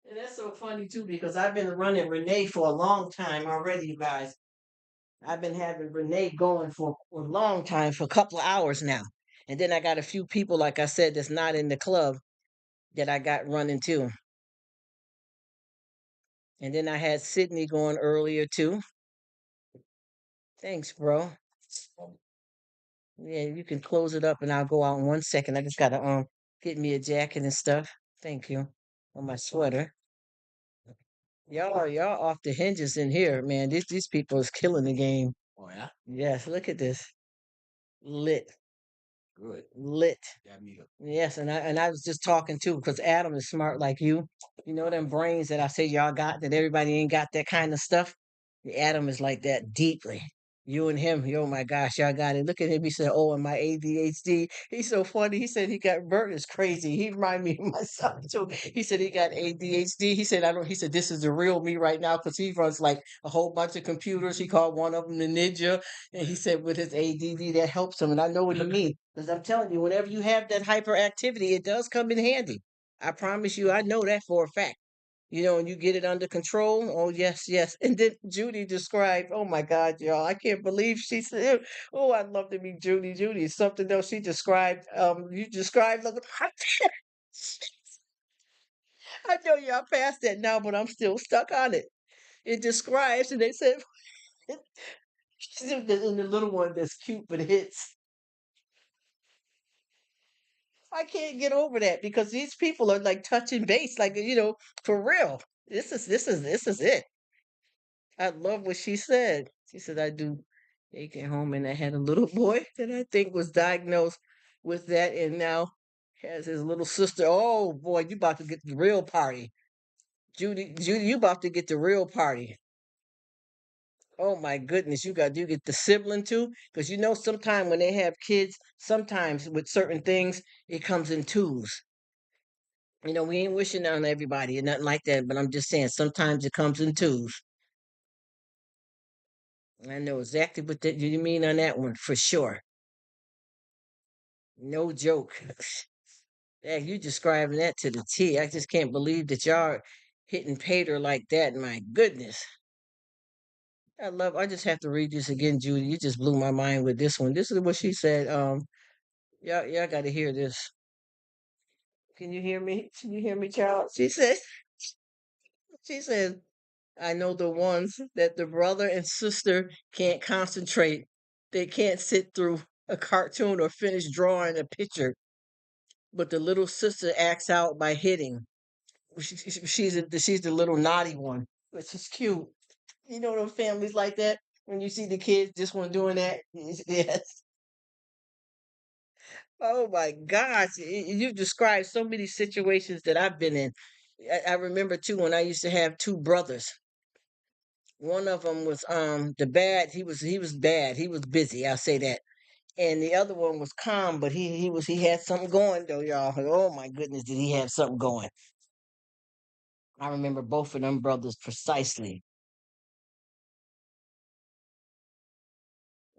And that's so funny too because I've been running Renee for a long time already, you guys. I've been having Renee going for a long time, for a couple of hours now. And then I got a few people, like I said, that's not in the club that I got running too. And then I had Sydney going earlier too. Thanks, bro. Yeah, you can close it up and I'll go out in 1 second. I just gotta get me a jacket and stuff. Thank you. On my sweater. Y'all off the hinges in here, man. These people is killing the game. Oh yeah? Yes, look at this. Lit. Good. Lit. Yes, and I was just talking too, because Adam is smart like you. You know them brains that I say y'all got, that everybody ain't got that kind of stuff. Adam is like that deeply. You and him, oh my gosh, y'all got it. Look at him. He said, "Oh, and my ADHD." He's so funny. He said he got Bert is crazy. He remind me of myself too. He said he got ADHD. He said, "I don't." He said, "This is the real me right now," because he runs like a whole bunch of computers. He called one of them the ninja, and he said with his ADD that helps him. And I know what you mean, because I'm telling you, whenever you have that hyperactivity, it does come in handy. I promise you, I know that for a fact. And you get it under control. Oh, yes, yes. And then Judy described, oh my God, y'all, I can't believe she said, oh, I'd love to meet Judy. Judy is something else. She described, you described, look, I know y'all past that now, but I'm still stuck on it. It describes, and they said, and the little one that's cute but hits. I can't get over that because these people are like touching base, like for real. This is it. I love what she said. She said, I do. They came home and I had a little boy that I think was diagnosed with that and now has his little sister. Oh boy, you about to get the real party. Judy, you about to get the real party. Oh my goodness, you get the sibling too? Because sometimes when they have kids, sometimes with certain things, it comes in twos. We ain't wishing on everybody or nothing like that, but I'm just saying sometimes it comes in twos. I know exactly what that you mean on that one for sure. No joke. Yeah, you describing that to the T. I just can't believe that y'all are hitting Pater like that. My goodness. I just have to read this again, Judy. You just blew my mind with this one. This is what she said. Y'all gotta hear this. Can you hear me? Can you hear me, child? She says, I know the ones that the brother and sister can't concentrate. They can't sit through a cartoon or finish drawing a picture, but the little sister acts out by hitting. She's the little naughty one, which is cute. You know those families like that when you see the kids just one doing that. Yes. Oh my gosh, you described so many situations that I've been in. I remember too when I used to have two brothers. One of them was the bad. He was bad. He was busy. I'll say that. And the other one was calm, but he had something going though, y'all. Oh my goodness, did he have something going? I remember both of them brothers precisely.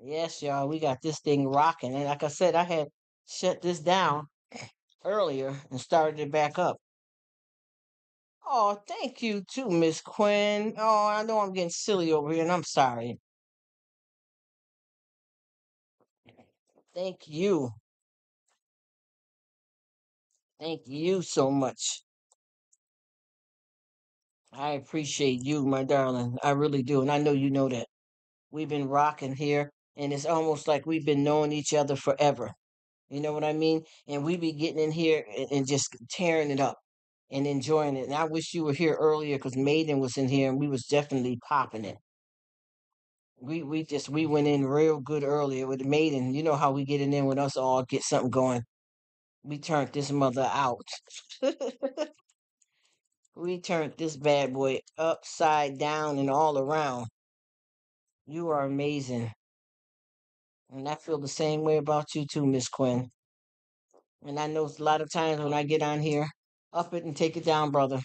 Yes, y'all, we got this thing rocking. And like I said, I had shut this down earlier and started it back up. Oh, thank you too, Miss Quinn. Oh, I know I'm getting silly over here, and I'm sorry. Thank you. Thank you so much. I appreciate you, my darling. I really do. And I know you know that. We've been rocking here, and it's almost like we've been knowing each other forever. You know what I mean? And we be getting in here and just tearing it up and enjoying it. And I wish you were here earlier because Maiden was in here and we was definitely popping it. We went in real good earlier with Maiden. You know how we get in there with us all get something going. We turned this mother out. We turned this bad boy upside down and all around. You are amazing. And I feel the same way about you too, Miss Quinn. And I know a lot of times when I get on here, up it and take it down, brother.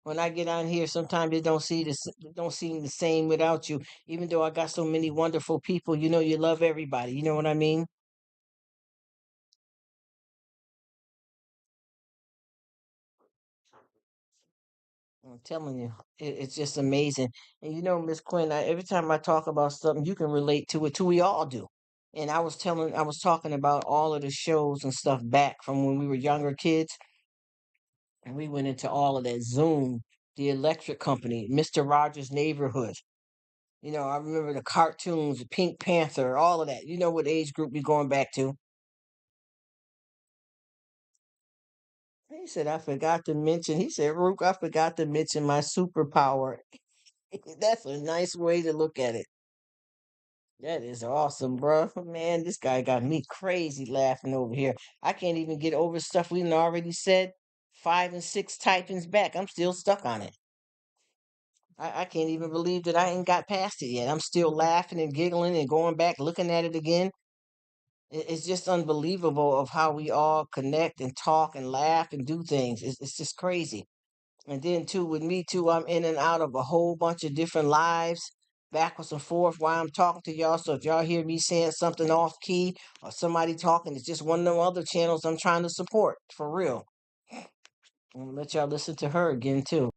When I get on here, sometimes it don't seem the same without you. Even though I got so many wonderful people, you love everybody. You know what I mean? I'm telling you, it's just amazing. And Miss Quinn, every time I talk about something, you can relate to it too. We all do. And I was talking about all of the shows and stuff back from when we were younger kids, and we went into all of that. Zoom, the Electric Company, Mister Rogers' Neighborhood. I remember the cartoons, Pink Panther, all of that. You know what age group we going back to? He said, I forgot to mention, he said, Rruk, I forgot to mention my superpower. That's a nice way to look at it. That is awesome, bro. Man, this guy got me crazy laughing over here. I can't even get over stuff we done already said 5 and 6 typings back. I'm still stuck on it. I can't even believe that I ain't got past it yet. I'm still laughing and giggling and going back, looking at it again. It's just unbelievable of how we all connect and talk and laugh and do things. It's just crazy. And then too, with me too, I'm in and out of a whole bunch of different lives, backwards and forth while I'm talking to y'all. So if y'all hear me saying something off key or somebody talking, it's just one of them other channels I'm trying to support for real. I'm gonna let y'all listen to her again too.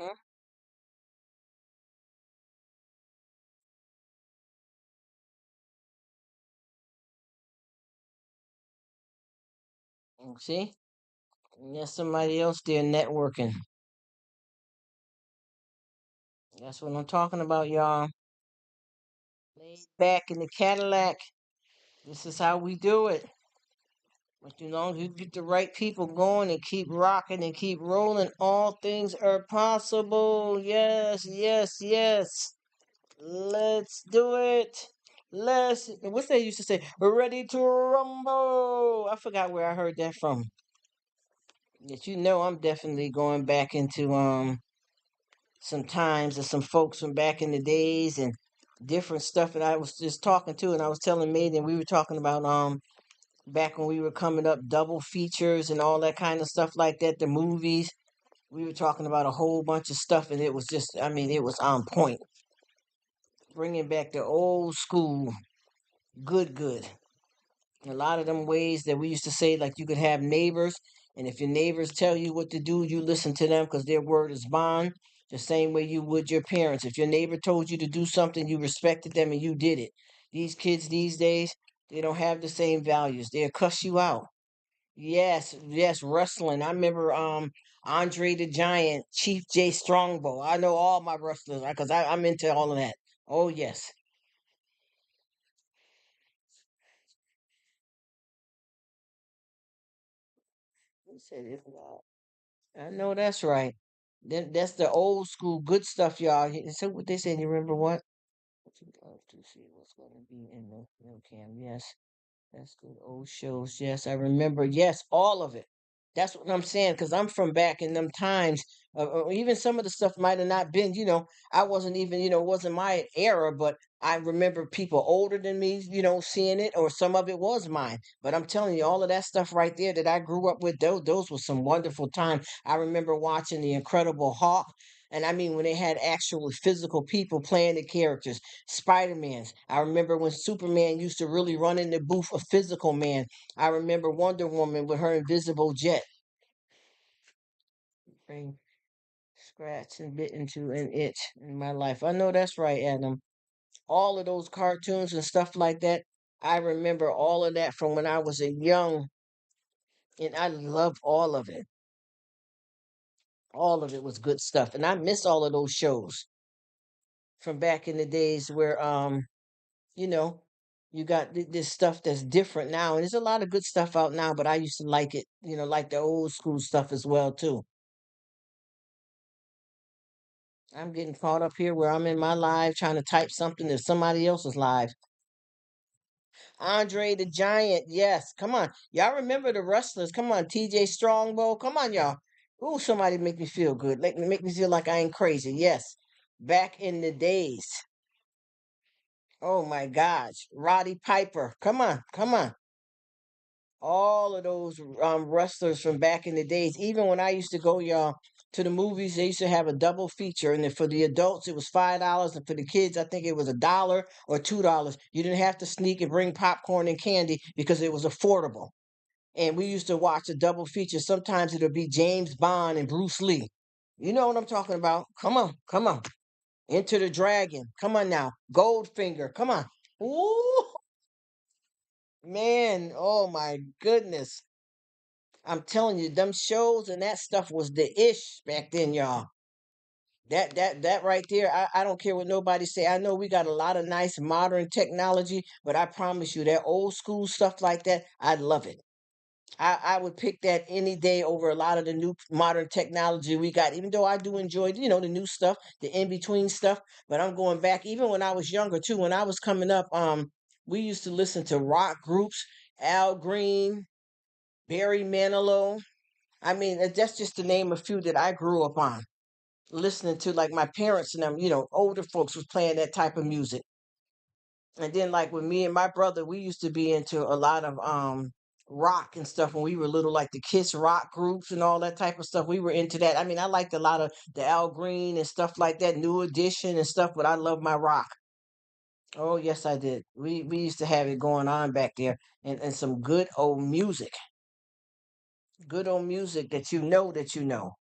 Mhm. See, there's somebody else there networking. That's what I'm talking about, y'all. Laid back in the Cadillac. This is how we do it. But as long as you get the right people going and keep rocking and keep rolling, all things are possible. Yes, yes, yes. Let's do it. What's they used to say? We're ready to rumble. I forgot where I heard that from. Yet I'm definitely going back into some times and some folks from back in the days and different stuff that I was just talking to, and I was telling Maiden we were talking about back when we were coming up, double features and all that kind of stuff like that, the movies. We were talking about a whole bunch of stuff, and it was just, I mean, it was on point. Bringing back the old school, good, good. A lot of them ways that we used to say, like you could have neighbors, and if your neighbors tell you what to do, you listen to them because their word is bond. The same way you would your parents. If your neighbor told you to do something, you respected them and you did it. These kids these days, they don't have the same values. They'll cuss you out. Yes, yes, wrestling. I remember Andre the Giant, Chief J Strongbow. I know all my wrestlers because I'm into all of that. Oh yes. Who said it's not? I know that's right. Then that's the old school good stuff, y'all. So what they said, you remember what? What you love to see what's gonna be in the film cam. Yes. That's good. Old shows. Yes, I remember. Yes, all of it. That's what I'm saying because I'm from back in them times. Even some of the stuff might have not been, I wasn't even, wasn't my era, but I remember people older than me, seeing it, or some of it was mine. But I'm telling you, all of that stuff right there that I grew up with, those were some wonderful times. I remember watching The Incredible Hulk. And I mean, when they had actual physical people playing the characters. Spider-Man's. I remember when Superman used to really run in the booth a physical man. I remember Wonder Woman with her invisible jet. Bring scratch and bit into an itch in my life. I know that's right, Adam. All of those cartoons and stuff like that. I remember all of that from when I was a young, and I loved all of it. All of it was good stuff, and I miss all of those shows from back in the days where you know, you got this stuff that's different now, and there's a lot of good stuff out now. But I used to like it, like the old school stuff as well too. I'm getting caught up here where I'm in my live trying to type something to somebody else's live. Andre the Giant, yes, come on, y'all remember the wrestlers? Come on, T.J. Strongbow, come on, y'all. Ooh, somebody make me feel good. Make me feel like I ain't crazy. Yes, back in the days. Oh my gosh, Roddy Piper, come on, come on. All of those wrestlers from back in the days. Even when I used to go, y'all, to the movies, they used to have a double feature, and then for the adults it was $5, and for the kids, I think it was $1 or $2. You didn't have to sneak and bring popcorn and candy because it was affordable. And we used to watch a double feature. Sometimes it'll be James Bond and Bruce Lee. You know what I'm talking about? Come on, come on. Enter the Dragon. Come on now. Goldfinger. Come on. Ooh, man. Oh my goodness. I'm telling you, them shows and that stuff was the ish back then, y'all. That right there, I don't care what nobody say. I know we got a lot of nice modern technology, but I promise you that old school stuff like that, I love it. I would pick that any day over a lot of the new modern technology we got, even though I do enjoy, the new stuff, the in-between stuff. But I'm going back, even when I was younger too, when I was coming up, we used to listen to rock groups, Al Green, Barry Manilow. I mean, that's just to name a few that I grew up on, listening to like my parents and them, older folks was playing that type of music. And then like with me and my brother, we used to be into a lot of rock and stuff when we were little, like the Kiss rock groups and all that type of stuff. We were into that. I mean, I liked a lot of the Al Green and stuff like that, New Edition and stuff, but I love my rock. Oh yes, I did. We used to have it going on back there, and some good old music. Good old music that you know.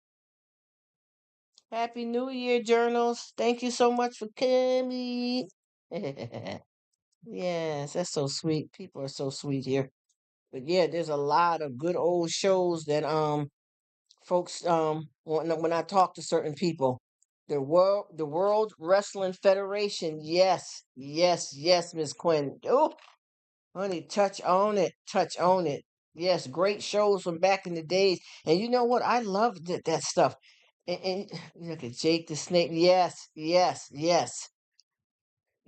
Happy New Year, journals. Thank you so much for coming. Yes, that's so sweet. People are so sweet here. But yeah, there's a lot of good old shows that folks when I talk to certain people. The World Wrestling Federation. Yes, yes, yes, Miss Quinn. Oh, honey, touch on it. Touch on it. Yes, great shows from back in the days. And you know what? I love that stuff. And look at Jake the Snake. Yes, yes, yes.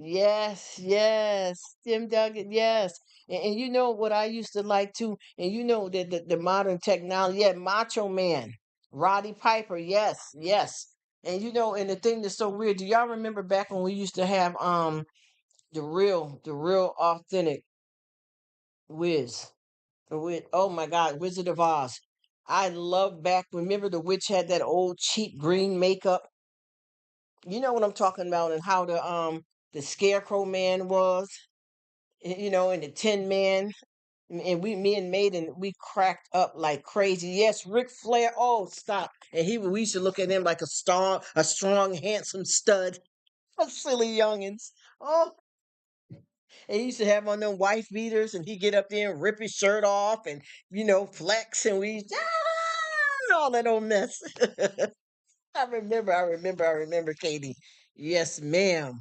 Yes, yes, Tim Duggan, yes. And you know what I used to like too, and you know that the modern technology, yeah, Macho Man, Roddy Piper, yes, yes. And you know, and the thing that's so weird, do y'all remember back when we used to have the real authentic Wiz, oh my God, Wizard of Oz. I love back. Remember the witch had that old cheap green makeup. You know what I'm talking about, and how the Scarecrow Man was. You know, and the Tin Man, and me and Maiden, we cracked up like crazy. Yes, Ric Flair. Oh, stop! And we used to look at him like a strong, handsome stud. Silly youngins. Oh, and he used to have on them wife beaters, and he get up there and rip his shirt off, and flex, and all that old mess. I remember, Katie. Yes, ma'am.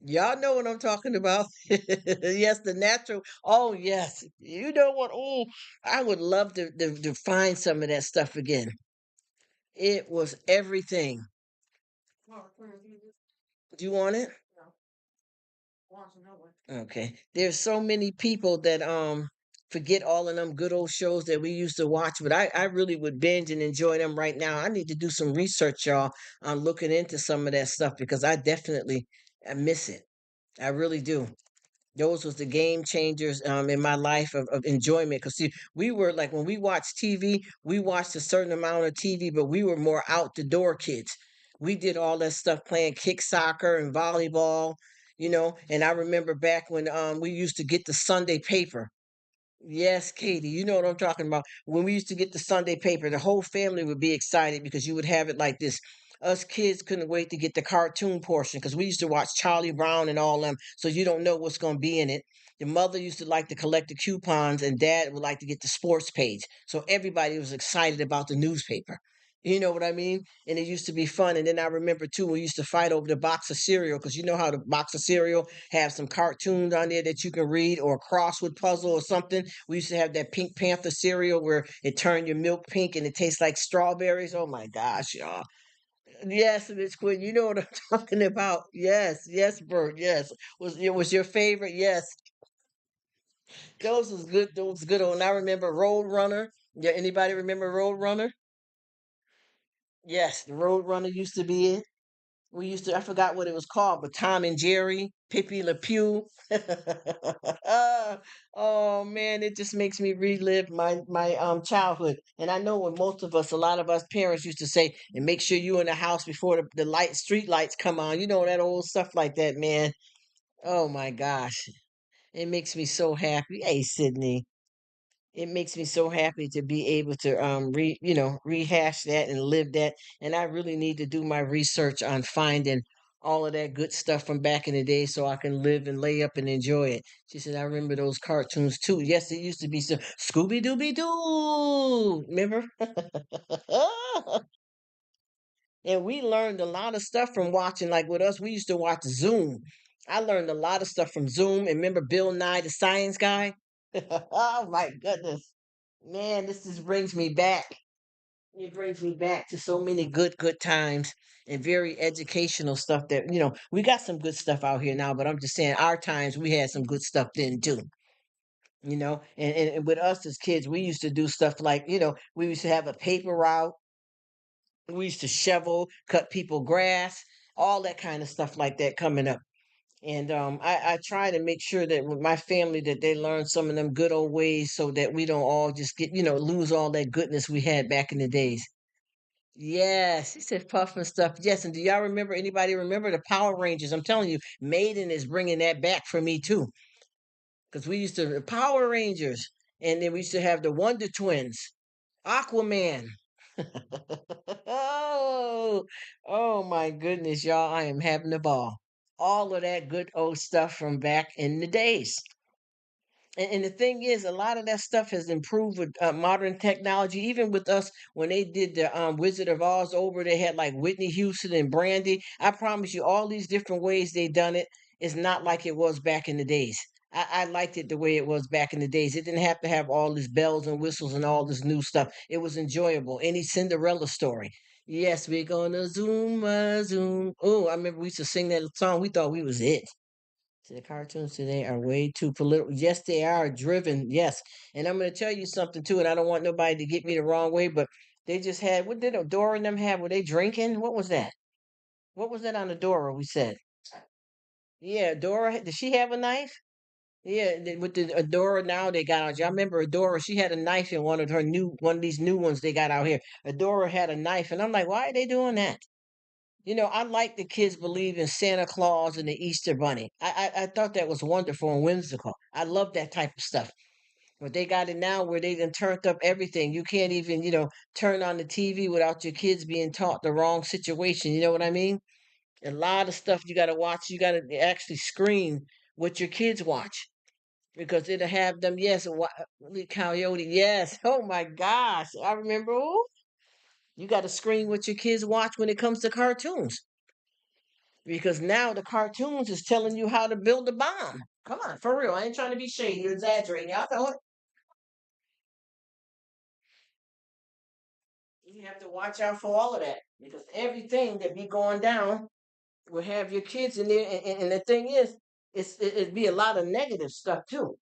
Y'all know what I'm talking about. Yes, the natural. Oh, yes. You know what? Oh, I would love to find some of that stuff again. It was everything. Do you want it? Okay. There's so many people that forget all of them good old shows that we used to watch, but I really would binge and enjoy them right now. I need to do some research, y'all, on looking into some of that stuff because I miss it. I really do. Those was the game changers in my life of enjoyment. Because see, we were like when we watched TV, we watched a certain amount of TV, but we were more out the door kids. We did all that stuff playing kick soccer and volleyball, And I remember back when we used to get the Sunday paper. Yes, Katie, you know what I'm talking about. When we used to get the Sunday paper, the whole family would be excited because you would have it like this. Us kids couldn't wait to get the cartoon portion because we used to watch Charlie Brown and all them, so you don't know what's going to be in it. The mother used to like to collect the coupons, and dad would like to get the sports page. So everybody was excited about the newspaper. You know what I mean? And it used to be fun. And then I remember too, we used to fight over the box of cereal because you know how the box of cereal have some cartoons on there that you can read or a crossword puzzle or something. We used to have that Pink Panther cereal where it turned your milk pink and it tastes like strawberries. Oh my gosh, y'all. Yes, Miss Quinn, you know what I'm talking about. Yes, yes, Bert. Yes. Was your favorite? Yes. Those was good. Those was good. And I remember Road Runner. Yeah, anybody remember Road Runner? Yes, the Road Runner used to be it. We used to, I forgot what it was called, but Tom and Jerry, Pippi Le Pew. Oh man, it just makes me relive my childhood. And I know when most of us, a lot of us parents used to say, and make sure you in the house before the street lights come on. You know that old stuff like that, man. Oh my gosh. It makes me so happy. Hey, Sydney. It makes me so happy to be able to rehash that and live that. And I really need to do my research on finding all of that good stuff from back in the day so I can live and lay up and enjoy it. She said, I remember those cartoons too. Yes, it used to be so Scooby Dooby Doo. Remember? And we learned a lot of stuff from watching, like with us, we used to watch Zoom. I learned a lot of stuff from Zoom. And remember Bill Nye, the science guy? Oh my goodness. Man, this just brings me back. It brings me back to so many good times and very educational stuff we got some good stuff out here now, but I'm just saying our times we had some good stuff then too. And with us as kids, we used to do stuff like, we used to have a paper route, we used to shovel, cut people grass, all that kind of stuff like that coming up. And I try to make sure that with my family that they learn some of them good old ways so that we don't all just lose all that goodness we had back in the days. Yes, he said puff and stuff. Yes, and do y'all remember? Anybody remember the Power Rangers? I'm telling you, Maiden is bringing that back for me too, because we used to the Power Rangers, and then we used to have the Wonder Twins, Aquaman. Oh, oh my goodness, y'all! I am having a ball. All of that good old stuff from back in the days. And the thing is, a lot of that stuff has improved with modern technology. Even with us, when they did the Wizard of Oz over, they had like Whitney Houston and Brandy. I promise you, all these different ways they done it is not like it was back in the days. I liked it the way it was back in the days. It didn't have to have all these bells and whistles and all this new stuff. It was enjoyable. Any Cinderella story. Yes, we're gonna zoom, zoom. Oh, I remember we used to sing that song. We thought we was it. So the cartoons today are way too political. Yes, they are driven. Yes. And I'm going to tell you something too, and I don't want nobody to get me the wrong way, but they just had, what did Adora and them have? Were they drinking? What was that? What was that on Adora we said? Yeah, Adora, did she have a knife? Yeah, with the Adora now they got out. Y'all remember Adora? She had a knife in one of these new ones they got out here. Adora had a knife, and I'm like, why are they doing that? I like the kids believe in Santa Claus and the Easter Bunny. I thought that was wonderful and whimsical. I love that type of stuff. But they got it now where they done turned up everything. You can't even, turn on the TV without your kids being taught the wrong situation. You know what I mean? A lot of stuff you got to watch. You got to actually screen what your kids watch because it'll have them. Yes, Coyote. Yes. Oh my gosh. I remember. Ooh, you got to screen what your kids watch when it comes to cartoons because now the cartoons is telling you how to build a bomb. Come on, for real. I ain't trying to be shady or exaggerating. Y'all know it. You have to watch out for all of that because everything that be going down will have your kids in there. And the thing is, it'd be a lot of negative stuff too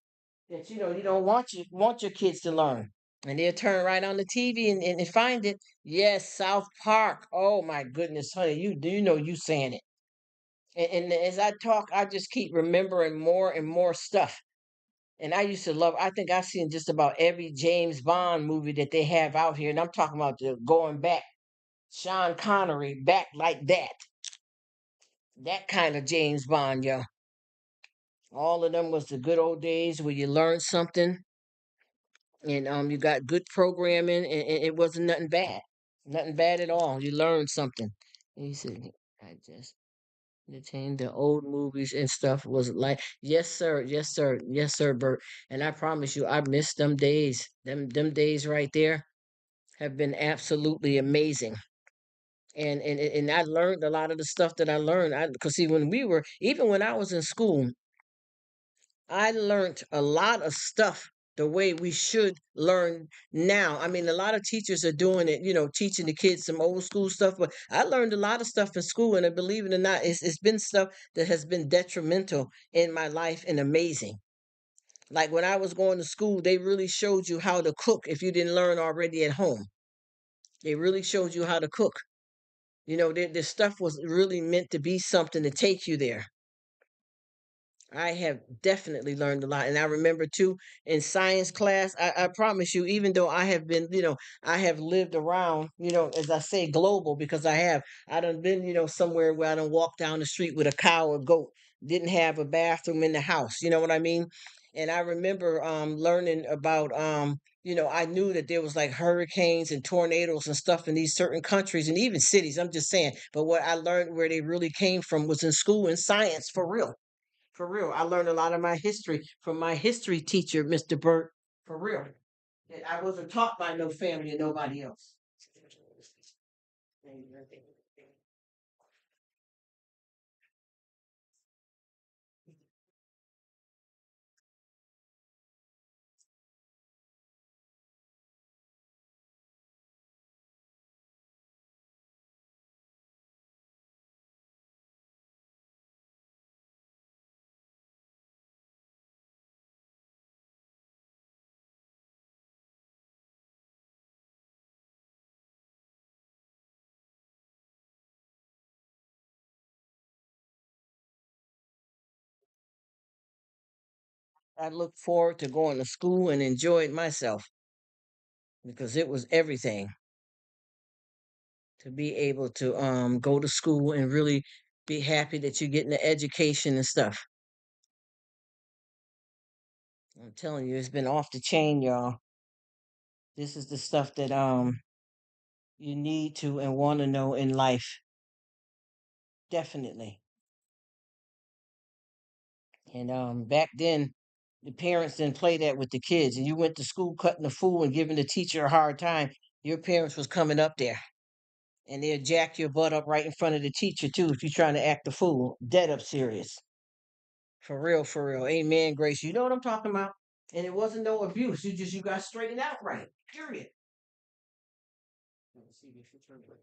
that you don't want your kids to learn. And they'll turn right on the TV and find it. Yes, South Park. Oh my goodness, honey, you do you know you saying it. And as I talk, I just keep remembering more and more stuff. And I used to love, I think I've seen just about every James Bond movie that they have out here. And I'm talking about going back, Sean Connery, back like that. That kind of James Bond, yo. All of them was the good old days where you learned something and you got good programming and it wasn't nothing bad. Nothing bad at all. You learned something. And he said, I just entertained the old movies and stuff was like, yes, sir, yes, sir, yes, sir, Bert. And I promise you, I miss them days. Them days right there have been absolutely amazing. And I learned a lot of the stuff that I learned. Because see, even when I was in school, I learned a lot of stuff the way we should learn now. I mean, a lot of teachers are doing it, teaching the kids some old school stuff, but I learned a lot of stuff in school, and believe it or not, it's been stuff that has been detrimental in my life and amazing. Like when I was going to school, they really showed you how to cook if you didn't learn already at home. They really showed you how to cook. This stuff was really meant to be something to take you there. I have definitely learned a lot. And I remember too in science class, I promise you, even though I have been, I have lived around, as I say, global because I done been, somewhere where I done walk down the street with a cow or goat, didn't have a bathroom in the house. You know what I mean? And I remember learning about I knew that there was like hurricanes and tornadoes and stuff in these certain countries and even cities. I'm just saying. But what I learned where they really came from was in school in science for real. For real. I learned a lot of my history from my history teacher, Mr. Burt. For real. And I wasn't taught by no family and nobody else. I look forward to going to school and enjoy it myself because it was everything to be able to go to school and really be happy that you're getting the education and stuff. I'm telling you, it's been off the chain, y'all. This is the stuff that you need to and want to know in life. Definitely. And back then The parents didn't play that with the kids, and you went to school cutting the fool and giving the teacher a hard time. Your parents was coming up there, and they'll jack your butt up right in front of the teacher too if you're trying to act a fool. Dead up serious. For real, for real. Amen, Grace. You know what I'm talking about? And it wasn't no abuse. You got straightened out right. Period. Let me see if you turn it.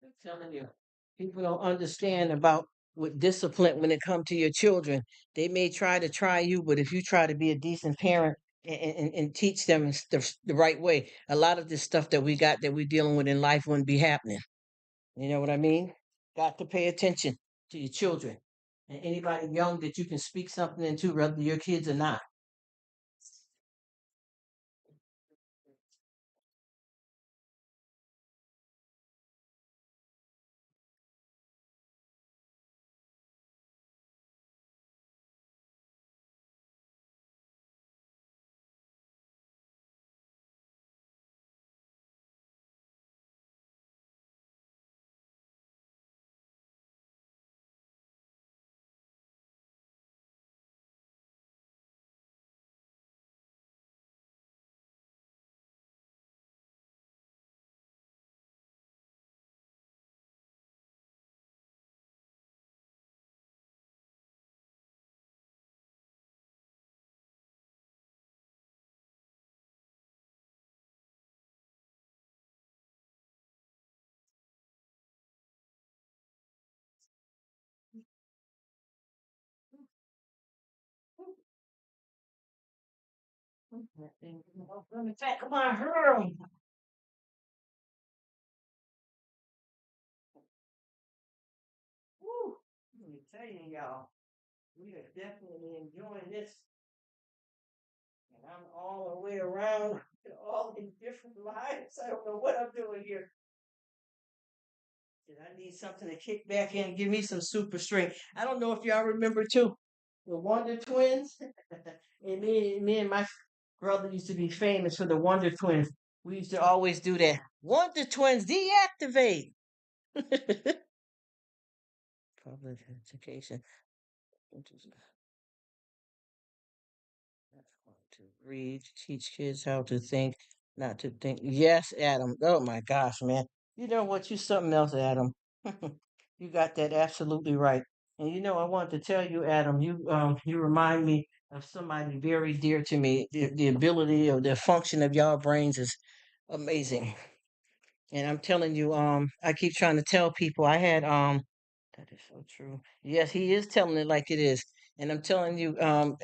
I'm telling you, people don't understand about with discipline when it comes to your children. They may try you, but if you try to be a decent parent and teach them the right way, a lot of this stuff that we got that we're dealing with in life wouldn't be happening. You know what I mean? Got to pay attention to your children and anybody young that you can speak something into, whether your kids or not. Let me take my hurl. Woo. Let me tell you, y'all, we are definitely enjoying this. And I'm all the way around all these different lives. I don't know what I'm doing here. And I need something to kick back in and give me some super strength. I don't know if y'all remember too, the Wonder Twins. And me and my brother used to be famous for the Wonder Twins. We used to always do that. Wonder Twins deactivate. Public education. To read, teach kids how to think, not to think. Yes, Adam. Oh my gosh, man. You know what? You something else, Adam. You got that absolutely right. And you know, I want to tell you, Adam, you remind me of somebody very dear to me. The ability of the function of y'all brains is amazing. And I'm telling you, I keep trying to tell people I had that is so true. Yes, he is telling it like it is. And I'm telling you,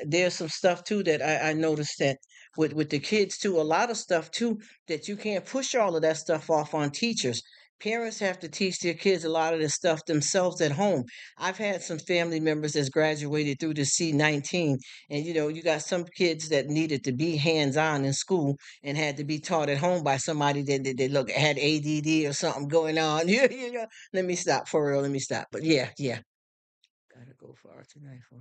there's some stuff too that I noticed that with the kids too, a lot of stuff too, that you can't push all of that stuff off on teachers. Parents have to teach their kids a lot of this stuff themselves at home. I've had some family members that's graduated through the C-19, and you know, you got some kids that needed to be hands-on in school and had to be taught at home by somebody that look had ADD or something going on. Yeah, let me stop for real. Let me stop. But yeah, yeah. Gotta go far tonight for.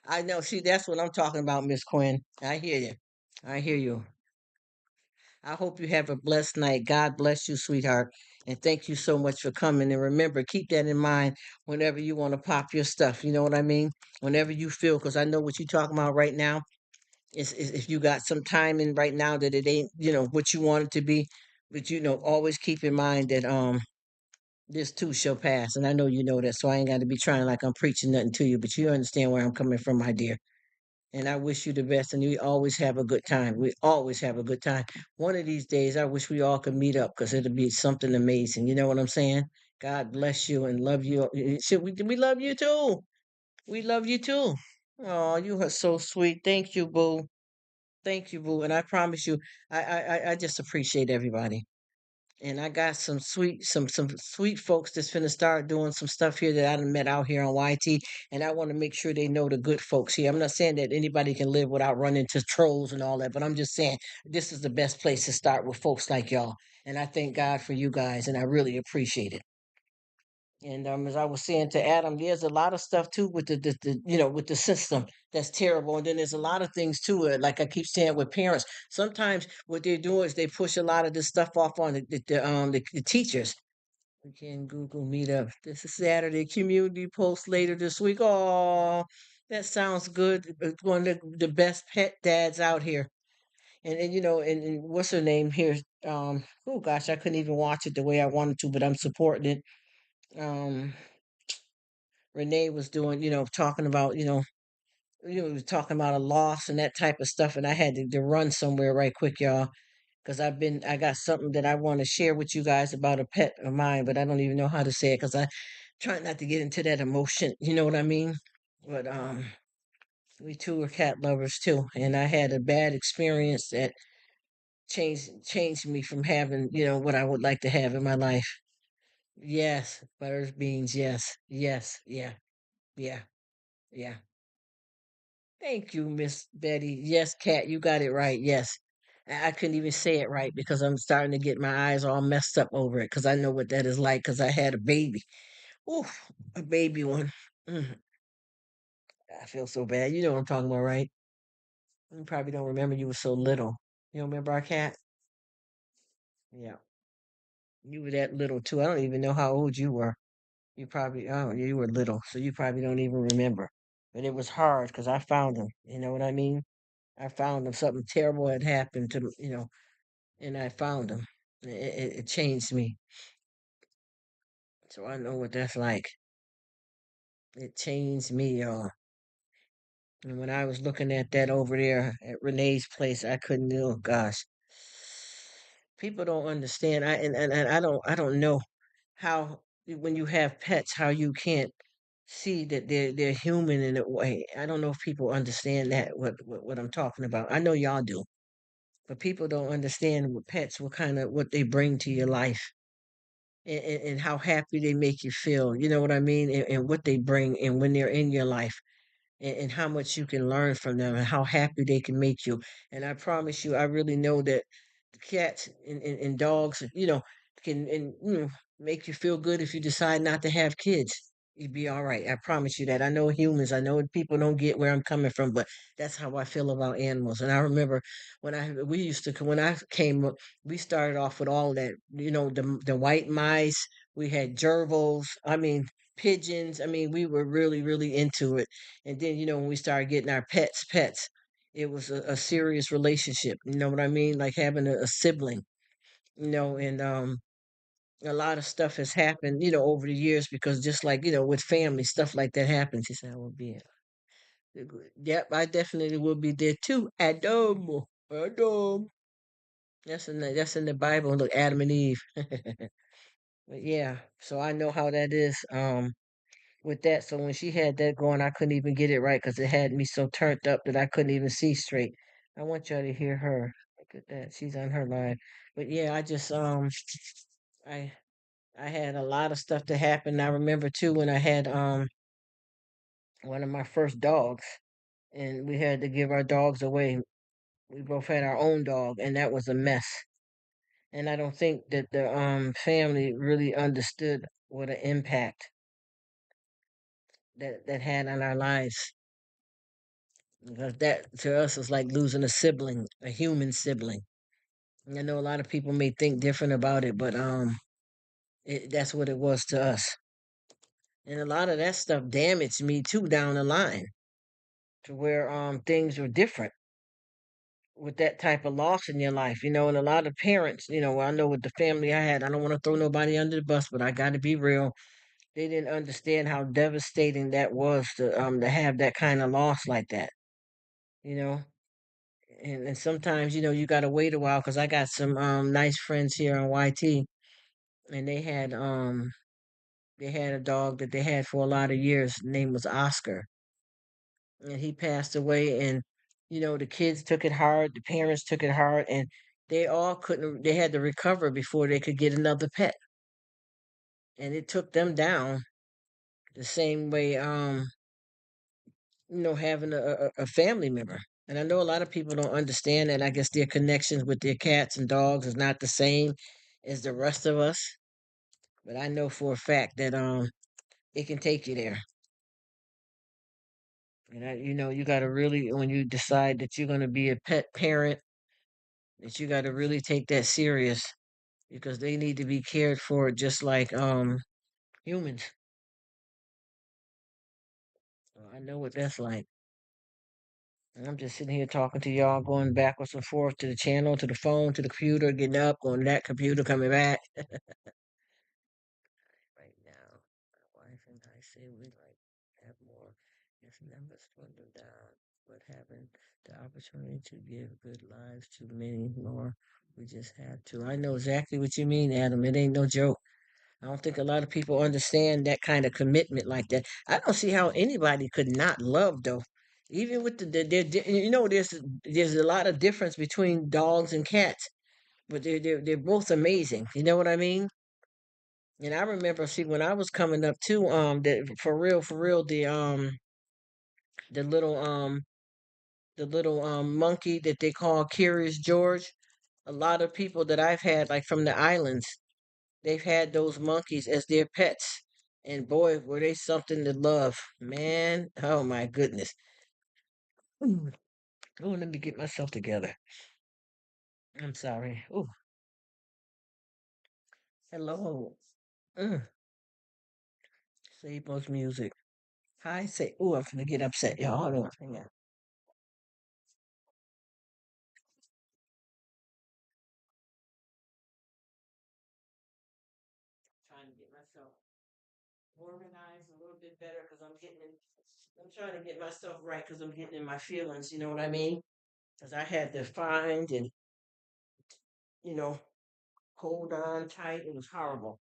I know. See, that's what I'm talking about, Miss Quinn. I hear you. I hear you. I hope you have a blessed night. God bless you, sweetheart. And thank you so much for coming. And remember, keep that in mind whenever you want to pop your stuff. You know what I mean? Whenever you feel, because I know what you're talking about right now. Is if you got some time in right now that it ain't, you know, what you want it to be. But you know, always keep in mind that this too shall pass. And I know you know that, so I ain't got to be trying like I'm preaching nothing to you, but you understand where I'm coming from, my dear. And I wish you the best, and we always have a good time. We always have a good time. One of these days, I wish we all could meet up because it'll be something amazing. You know what I'm saying? God bless you and love you. We love you too. We love you too. Oh, you are so sweet. Thank you, boo. Thank you, boo. And I promise you, I just appreciate everybody. And I got some sweet folks that's finna start doing some stuff here that I done met out here on YT. And I want to make sure they know the good folks here. I'm not saying that anybody can live without running into trolls and all that, but I'm just saying this is the best place to start with folks like y'all. And I thank God for you guys, and I really appreciate it. And as I was saying to Adam, there's a lot of stuff too with with the system that's terrible. And then there's a lot of things too, like I keep saying with parents. Sometimes what they're doing is they push a lot of this stuff off on the teachers. We can Google Meet up. This is Saturday community post later this week. Oh, that sounds good. One of the best pet dads out here. And and what's her name here? Oh gosh, I couldn't even watch it the way I wanted to, but I'm supporting it. Um, Renee was doing, talking about, was talking about a loss and that type of stuff, and I had to run somewhere right quick, y'all, because I got something that I want to share with you guys about a pet of mine, but I don't even know how to say it because I try not to get into that emotion. You know what I mean? But we two are cat lovers too, and I had a bad experience that changed me from having, what I would like to have in my life. Yes, butters, beans. Yes, yes, yeah, yeah, yeah. Thank you, Miss Betty. Yes, Cat, you got it right. Yes. I couldn't even say it right because I'm starting to get my eyes all messed up over it because I know what that is like because I had a baby. Oof, a baby one. Mm, I feel so bad. You know what I'm talking about, right? You probably don't remember you were so little. You don't remember our cat? Yeah. You were that little too. I don't even know how old you were. You probably, oh, you were little, so you probably don't even remember. But it was hard because I found him. You know what I mean? I found him. Something terrible had happened to, and I found him. It changed me. So I know what that's like. It changed me, y'all. And when I was looking at that over there at Renee's place, I couldn't. Oh gosh, people don't understand. And I don't know how when you have pets, how you can't see that they're human in a way. I don't know if people understand that what I'm talking about. I know y'all do, but people don't understand what pets, what they bring to your life and how happy they make you feel. You know what I mean? And what they bring and when they're in your life and how much you can learn from them and how happy they can make you. And I promise you, I really know that cats and dogs, can make you feel good if you decide not to have kids. You'd be all right. I promise you that. I know humans. I know people don't get where I'm coming from, but that's how I feel about animals. And I remember when I came up, we started off with all that. The white mice. We had gerbils. I mean, pigeons. I mean, we were really, really into it. And then, when we started getting our pets, it was a serious relationship. You know what I mean? Like having a sibling, and a lot of stuff has happened, over the years because just like, with family, stuff like that happens. He said, I will be Yep, I definitely will be there too. Adam. Adam. That's in the Bible. Look, Adam and Eve. But yeah, so I know how that is. With that. So when she had that going, I couldn't even get it right because it had me so turned up that I couldn't even see straight. I want y'all to hear her. Look at that. She's on her live. But yeah, I I had a lot of stuff to happen. I remember too when I had one of my first dogs and we had to give our dogs away. We both had our own dog and that was a mess. And I don't think that the family really understood what an impact that had on our lives. Because that to us is like losing a sibling, a human sibling. And I know a lot of people may think different about it, but that's what it was to us. And a lot of that stuff damaged me too down the line to where things were different with that type of loss in your life, and a lot of parents, I know with the family I had, I don't want to throw nobody under the bus, but I got to be real. They didn't understand how devastating that was to have that kind of loss like that, you know. And sometimes you got to wait a while because I got some nice friends here on YT, and they had a dog that they had for a lot of years. Name was Oscar, and he passed away. And the kids took it hard, the parents took it hard, and they all couldn't. They had to recover before they could get another pet, and it took them down the same way. Having a family member. And I know a lot of people don't understand that. I guess their connections with their cats and dogs is not the same as the rest of us. But I know for a fact that it can take you there. And you got to really, when you decide that you're going to be a pet parent, that you got to really take that serious, because they need to be cared for just like humans. So I know what that's like. And I'm just sitting here talking to y'all, going backwards and forth to the channel, to the phone, to the computer, getting up, going to that computer, coming back. Right now, my wife and I say we'd like to have more. Yes, numbers dwindle down, but having the opportunity to give good lives to many more, we just have to. I know exactly what you mean, Adam. It ain't no joke. I don't think a lot of people understand that kind of commitment like that. I don't see how anybody could not love though. Even with there's a lot of difference between dogs and cats, but they're both amazing. You know what I mean? And I remember, see, when I was coming up too, for real, the little monkey that they call Curious George. A lot of people that I've had, like from the islands, they've had those monkeys as their pets. And boy, were they something to love. Man, oh my goodness. Ooh, oh, let me get myself together. I'm sorry. Oh, hello. Mm, Sable's music. Hi, say. Oh, I'm gonna get upset, y'all. Hold on. Hang on. Trying to get myself organized a little bit better because I'm trying to get myself right because I'm getting in my feelings. You know what I mean? Because I had to find and, you know, hold on tight. It was horrible.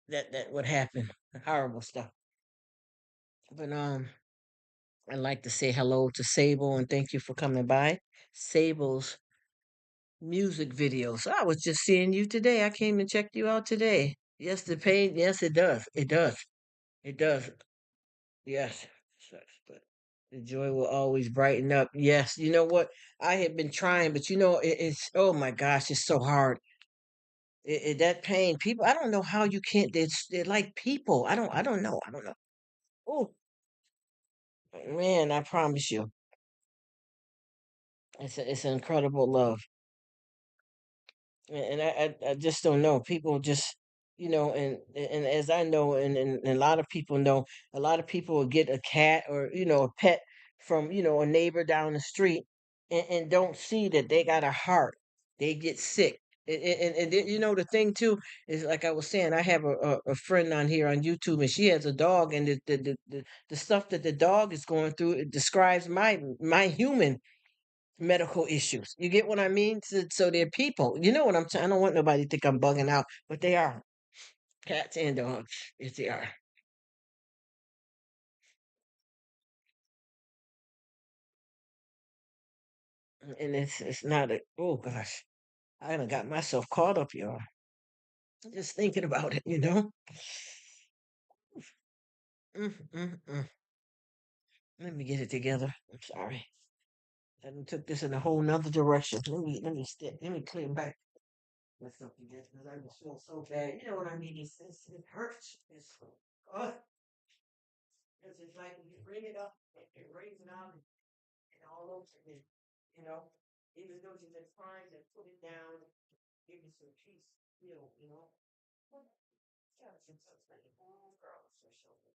That would happen. Horrible stuff. But I'd like to say hello to Sable and thank you for coming by. Sable's music videos. I was just seeing you today. I came and checked you out today. Yes, the pain. Yes, it does. It does. It does. Yes. Sucks, but the joy will always brighten up. Yes. You know what? I have been trying, but it's oh my gosh, it's so hard. That pain. People, I don't know how you can't. They're like people. I don't know. I don't know. Oh man, I promise you, it's an incredible love. And I just don't know. People just, and as I know, and a lot of people know, a lot of people will get a cat or a pet from a neighbor down the street, and don't see that they got a heart. They get sick. The thing too is, like I was saying, I have a friend on here on YouTube, and she has a dog, and the stuff that the dog is going through, it describes my human medical issues. You get what I mean? So they're people. You know what I'm saying? I don't want nobody to think I'm bugging out, but they are cats and dogs. Yes, they are. And it's not a. Oh gosh, I done got myself caught up, y'all. Just thinking about it, you know. Mm, mm, mm. Let me get it together. I'm sorry. I done took this in a whole nother direction. Let me clear back myself again because I just feel so bad. You know what I mean? It hurts. Oh, because it's like when you bring it up, it brings it out and all over again. You know, even though you've been trying to put it down, give you some peace, you know. Yeah, since I was like, oh, girl, so shoulders.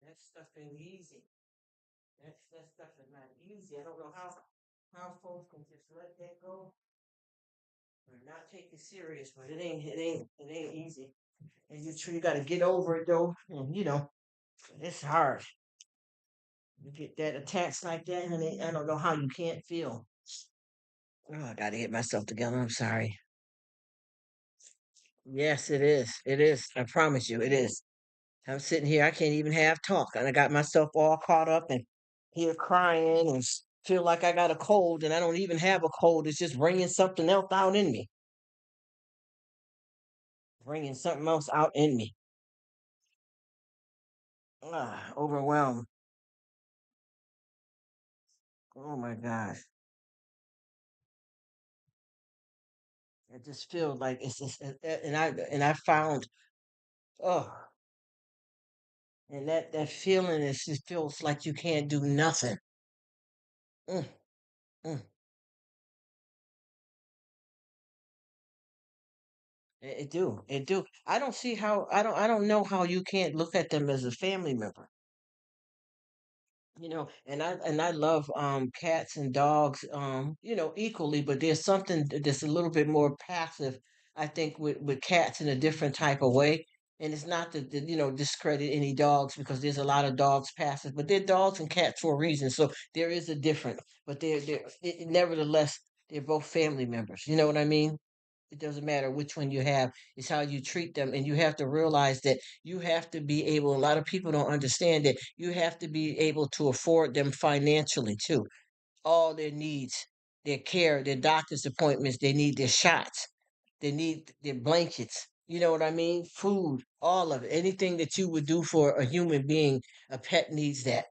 That stuff ain't easy. That stuff is not easy. I don't know how folks can just let that go or not take it serious, but it ain't easy. And you got to get over it though. And, it's hard. You get that attacks like that, and I don't know how you can't feel. Oh, I got to get myself together. I'm sorry. Yes, it is. It is. I promise you, it is. I'm sitting here. I can't even have talk, and I got myself all caught up and here crying and feel like I got a cold, and I don't even have a cold. It's just bringing something else out in me, bringing something else out in me. Overwhelmed. Oh my gosh. I just feel like it's just, and I found, oh, and that feeling is just feels like you can't do nothing. Mm, mm. It do. I don't know how you can't look at them as a family member. And I love cats and dogs equally, but there's something that's a little bit more passive, I think, with cats in a different type of way. And it's not to discredit any dogs, because there's a lot of dogs passive, but they're dogs and cats for a reason, so there is a difference. But nevertheless, they're both family members, you know what I mean? It doesn't matter which one you have, it's how you treat them. And you have to realize that you have to be able, a lot of people don't understand that you have to be able to afford them financially too. All their needs, their care, their doctor's appointments, they need their shots, they need their blankets. You know what I mean? Food, all of it. Anything that you would do for a human being, a pet needs that.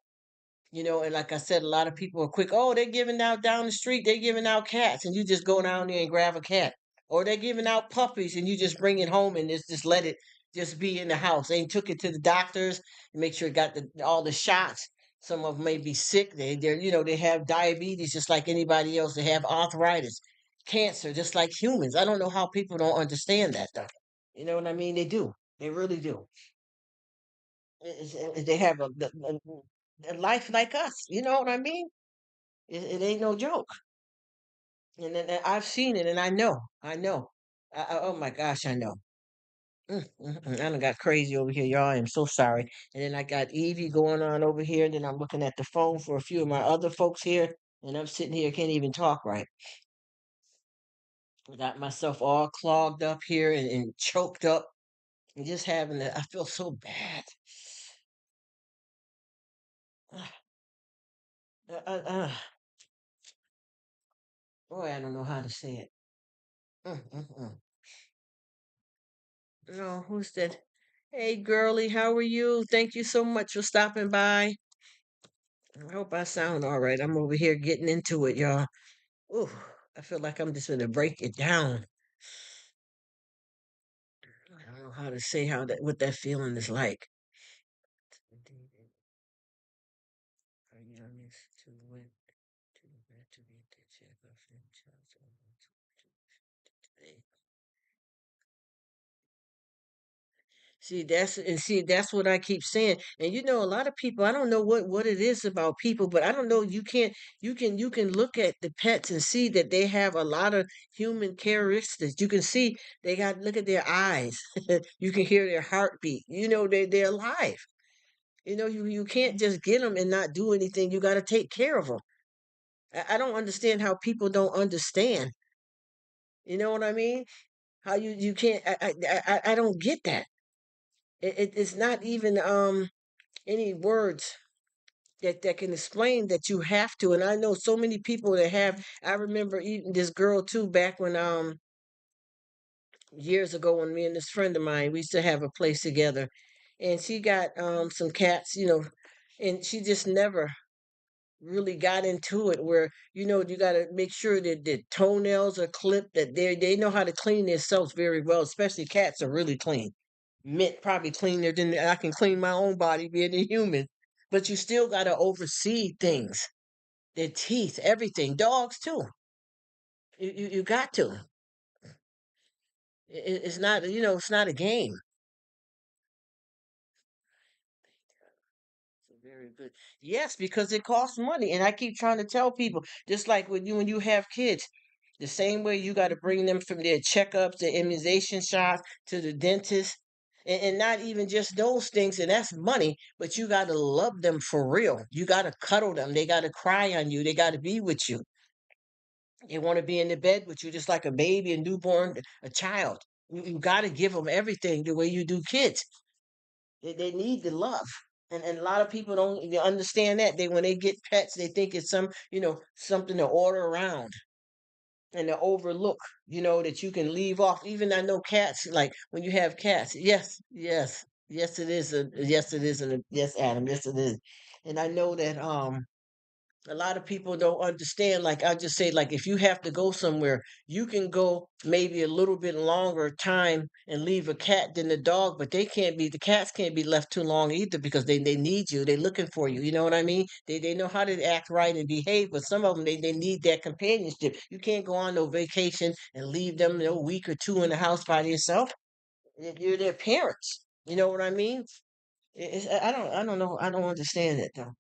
And like I said, a lot of people are quick. Oh, they're giving out down the street. They're giving out cats, and you just go down there and grab a cat. Or they're giving out puppies, and you just bring it home and just let it just be in the house. They took it to the doctors and make sure it got all the shots. Some of them may be sick. They have diabetes just like anybody else. They have arthritis, cancer, just like humans. I don't know how people don't understand that though. You know what I mean? They do. They really do. They have a life like us. You know what I mean? It ain't no joke. And then I've seen it, and I know. I know. Oh my gosh, I know. I done got crazy over here, y'all. I am so sorry. And then I got Evie going on over here, and then I'm looking at the phone for a few of my other folks here, and I'm sitting here, can't even talk right. I got myself all clogged up here and choked up, and just I feel so bad. Uh, uh, uh, Boy, I don't know how to say it. Mm, mm, mm. No, who's that? Hey, girlie, how are you? Thank you so much for stopping by. I hope I sound all right. I'm over here getting into it, y'all. Ooh, I feel like I'm just gonna break it down. I don't know how to say what that feeling is like. Are you honest to win to be the check of See, that's what I keep saying. And a lot of people, I don't know what it is about people, but I don't know, you can look at the pets and see that they have a lot of human characteristics. You can see look at their eyes. You can hear their heartbeat. They're alive. You can't just get them and not do anything. You got to take care of them. I don't understand how people don't understand. You know what I mean? How you can't I don't get that. It's not even any words that can explain that you have to. And I know so many people that have. I remember even this girl too, back when years ago, when me and this friend of mine, we used to have a place together, and she got some cats, and she just never really got into it, where you got to make sure that the toenails are clipped, that they know how to clean themselves very well, especially cats are really clean, mint probably cleaner than I can clean my own body being a human. But you still got to oversee things, their teeth, everything. Dogs too. You got to. It's not, it's not a game. So very good. Yes, because it costs money, and I keep trying to tell people, just like when you have kids, the same way you got to bring them from their checkups, their immunization shots, to the dentist. And not even just those things, and that's money, but you got to love them for real. You got to cuddle them. They got to cry on you. They got to be with you. They want to be in the bed with you just like a baby, a newborn, a child. You got to give them everything the way you do kids. They need the love. And a lot of people don't even understand that. They when they get pets, they think it's something to order around and to overlook, that you can leave off. Even I know cats, like when you have cats, yes, yes, yes, it is yes, it is yes, Adam, yes, it is. And I know that a lot of people don't understand. Like I just say, like if you have to go somewhere, you can go maybe a little bit longer time and leave a cat than the dog, but the cats can't be left too long either because they need you. They're looking for you. You know what I mean? They know how to act right and behave, but some of them they need that companionship. You can't go on no vacation and leave them a week or two in the house by yourself. You're their parents. You know what I mean? I don't know. I don't understand it though.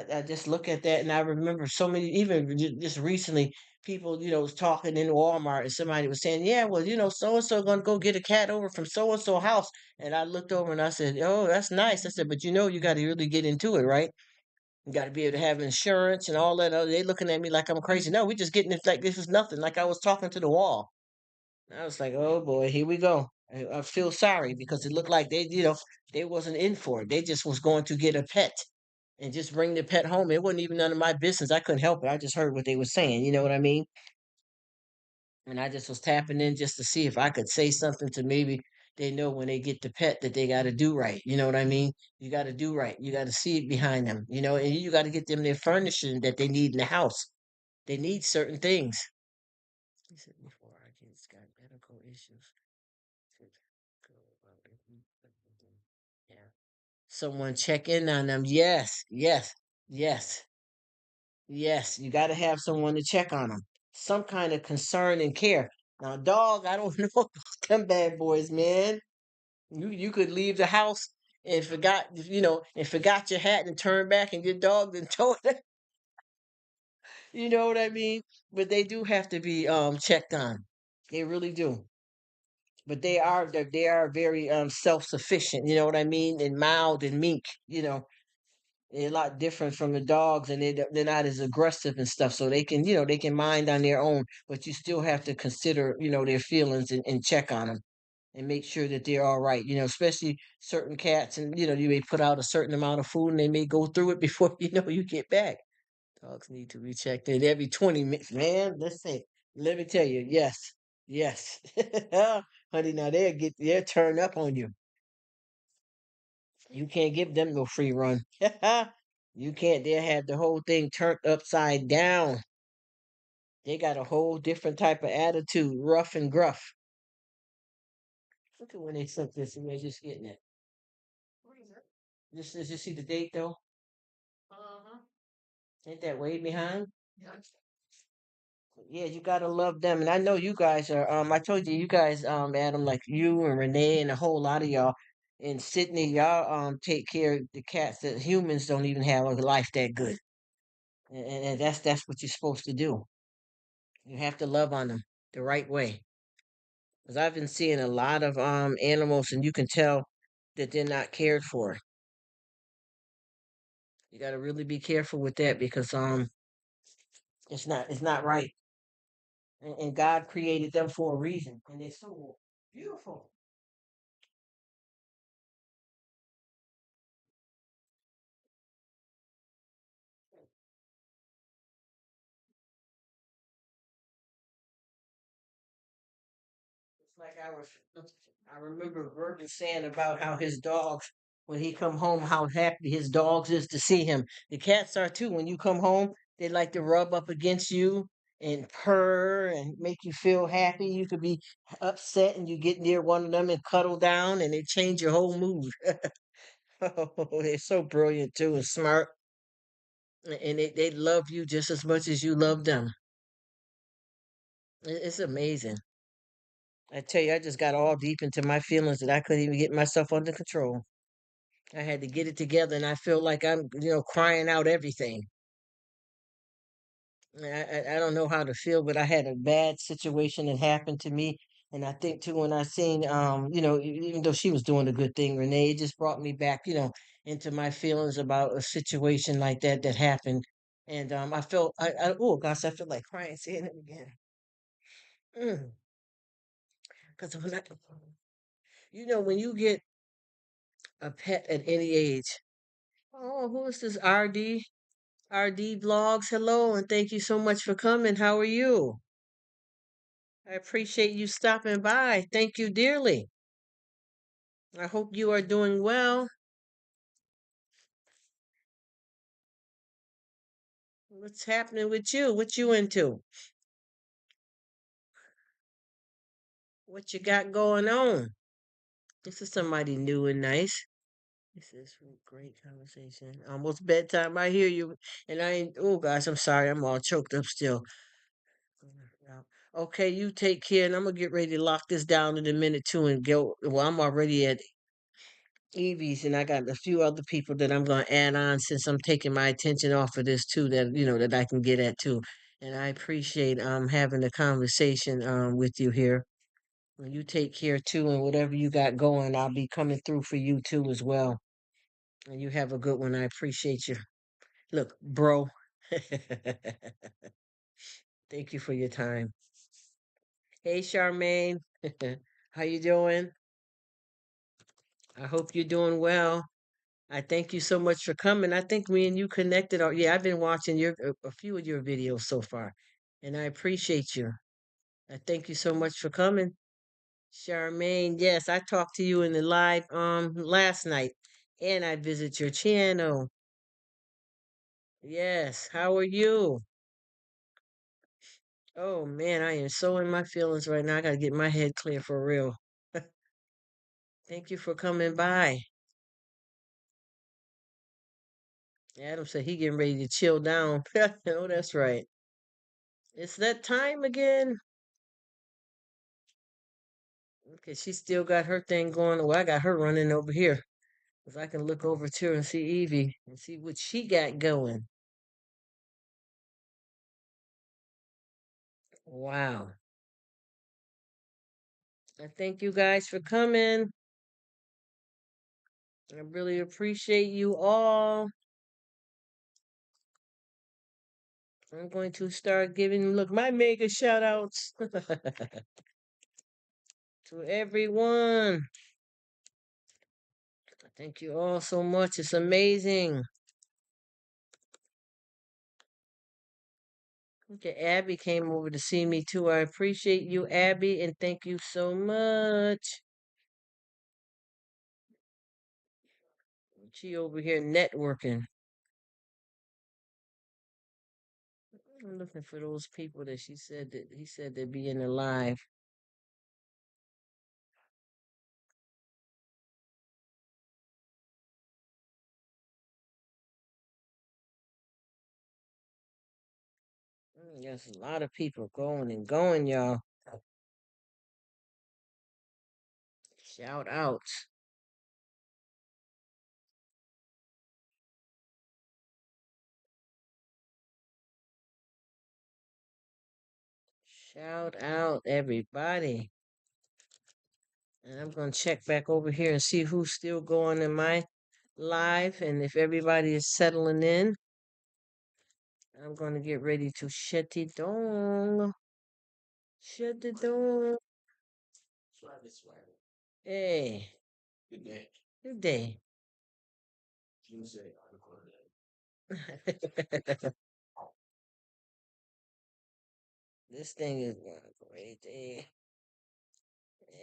I just look at that and I remember so many, even just recently, people, was talking in Walmart and somebody was saying, yeah, well, so and so going to go get a cat over from so and so house. And I looked over and I said, oh, that's nice. I said, but you got to really get into it, right? You got to be able to have insurance and all that. They looking at me like I'm crazy. No, we just getting it like this is nothing. Like I was talking to the wall. I was like, oh boy, here we go. I feel sorry because it looked like they wasn't in for it. They just was going to get a pet and just bring the pet home. It wasn't even none of my business. I couldn't help it. I just heard what they were saying. You know what I mean? And I just was tapping in just to see if I could say something to maybe they know when they get the pet that they got to do right. You know what I mean? You got to do right. You got to see it behind them, and you got to get them their furnishing that they need in the house. They need certain things. He said before our kids got medical issues. Should go about it. Yeah. Someone check in on them. Yes, yes, yes. Yes, you got to have someone to check on them. Some kind of concern and care. Now, dog, I don't know about them bad boys, man. You could leave the house and forgot your hat and turn back and your dog then told it. You know what I mean? But they do have to be checked on. They really do. But they are very self-sufficient, you know what I mean? And mild and meek, they're a lot different from the dogs, and they're not as aggressive and stuff. So they can mind on their own, but you still have to consider, their feelings and check on them and make sure that they're all right. Especially certain cats, and you may put out a certain amount of food, and they may go through it before you get back. Dogs need to be checked in every 20 minutes, man. Let's say, let me tell you, yes, yes, honey. Now they'll turn up on you. You can't give them no free run. You can't. They'll have the whole thing turned upside down. They got a whole different type of attitude, rough and gruff. Look at when they sent this, and they're just getting it. What is it? Did you see the date though? Uh-huh. Ain't that way behind? Yeah. Yeah, you gotta love them, and I know you guys are. I told you, you guys, Adam, like you and Renee and a whole lot of y'all in Sydney, y'all take care of the cats that humans don't even have a life that good, and that's what you're supposed to do. You have to love on them the right way. Because I've been seeing a lot of animals, and you can tell that they're not cared for. You got to really be careful with that because it's not right. And God created them for a reason, and they're so beautiful. It's like I remember Virgil saying about how his dogs, when he come home, how happy his dogs is to see him. The cats are too. When you come home, they like to rub up against you and purr and make you feel happy. You could be upset and you get near one of them and cuddle down and they change your whole mood. Oh, they're so brilliant too and smart. And they love you just as much as you love them. It's amazing. I tell you, I just got all deep into my feelings that I couldn't even get myself under control. I had to get it together, and I feel like I'm, crying out everything. I don't know how to feel, but I had a bad situation that happened to me, And I think too, when I seen, even though she was doing a good thing, Renee, it just brought me back, into my feelings about a situation like that that happened. And I felt, oh gosh, I feel like crying saying it again. Because when when you get a pet at any age, oh, who is this? RD Vlogs. Hello, and thank you so much for coming. How are you? I appreciate you stopping by. Thank you dearly. I hope you are doing well. What's happening with you? What you into? What you got going on? This is somebody new and nice. This is a great conversation. Almost bedtime. I hear you. And I ain't, oh gosh, I'm sorry. I'm all choked up still. Yeah. Okay, you take care, and I'm gonna get ready to lock this down in a minute too and go. Well, I'm already at Evie's, and I got a few other people that I'm gonna add on since I'm taking my attention off of this too. That that I can get at too. And I appreciate having a conversation with you here. Well, you take care too, and whatever you got going, I'll be coming through for you too as well. And you have a good one. I appreciate you. Look, bro. Thank you for your time. Hey, Charmaine. How you doing? I hope you're doing well. I thank you so much for coming. I think me and you connected. Yeah, I've been watching a few of your videos so far, and I appreciate you. I thank you so much for coming. Charmaine, yes, I talked to you in the live last night, and I visit your channel. Yes, how are you? Oh man, I am so in my feelings right now. I gotta get my head clear for real. Thank you for coming by. Adam said he getting ready to chill down. Oh, that's right. It's that time again. Okay, she still got her thing going. Well, I got her running over here. Cause I can look over to her and see Evie and see what she got going. Wow. I thank you guys for coming. I really appreciate you all. I'm going to start giving, look, my mega shout outs to everyone. Thank you all so much. It's amazing. Okay, Abby came over to see me too. I appreciate you, Abby, and thank you so much. She over here networking. I'm looking for those people that she said that he said they'd be in the live. There's a lot of people going and going, y'all. Shout outs. Shout out, everybody. And I'm going to check back over here and see who's still going in my live. And if everybody is settling in, I'm going to get ready to shut it down. Shut it down. Hey, good day. This thing is going crazy.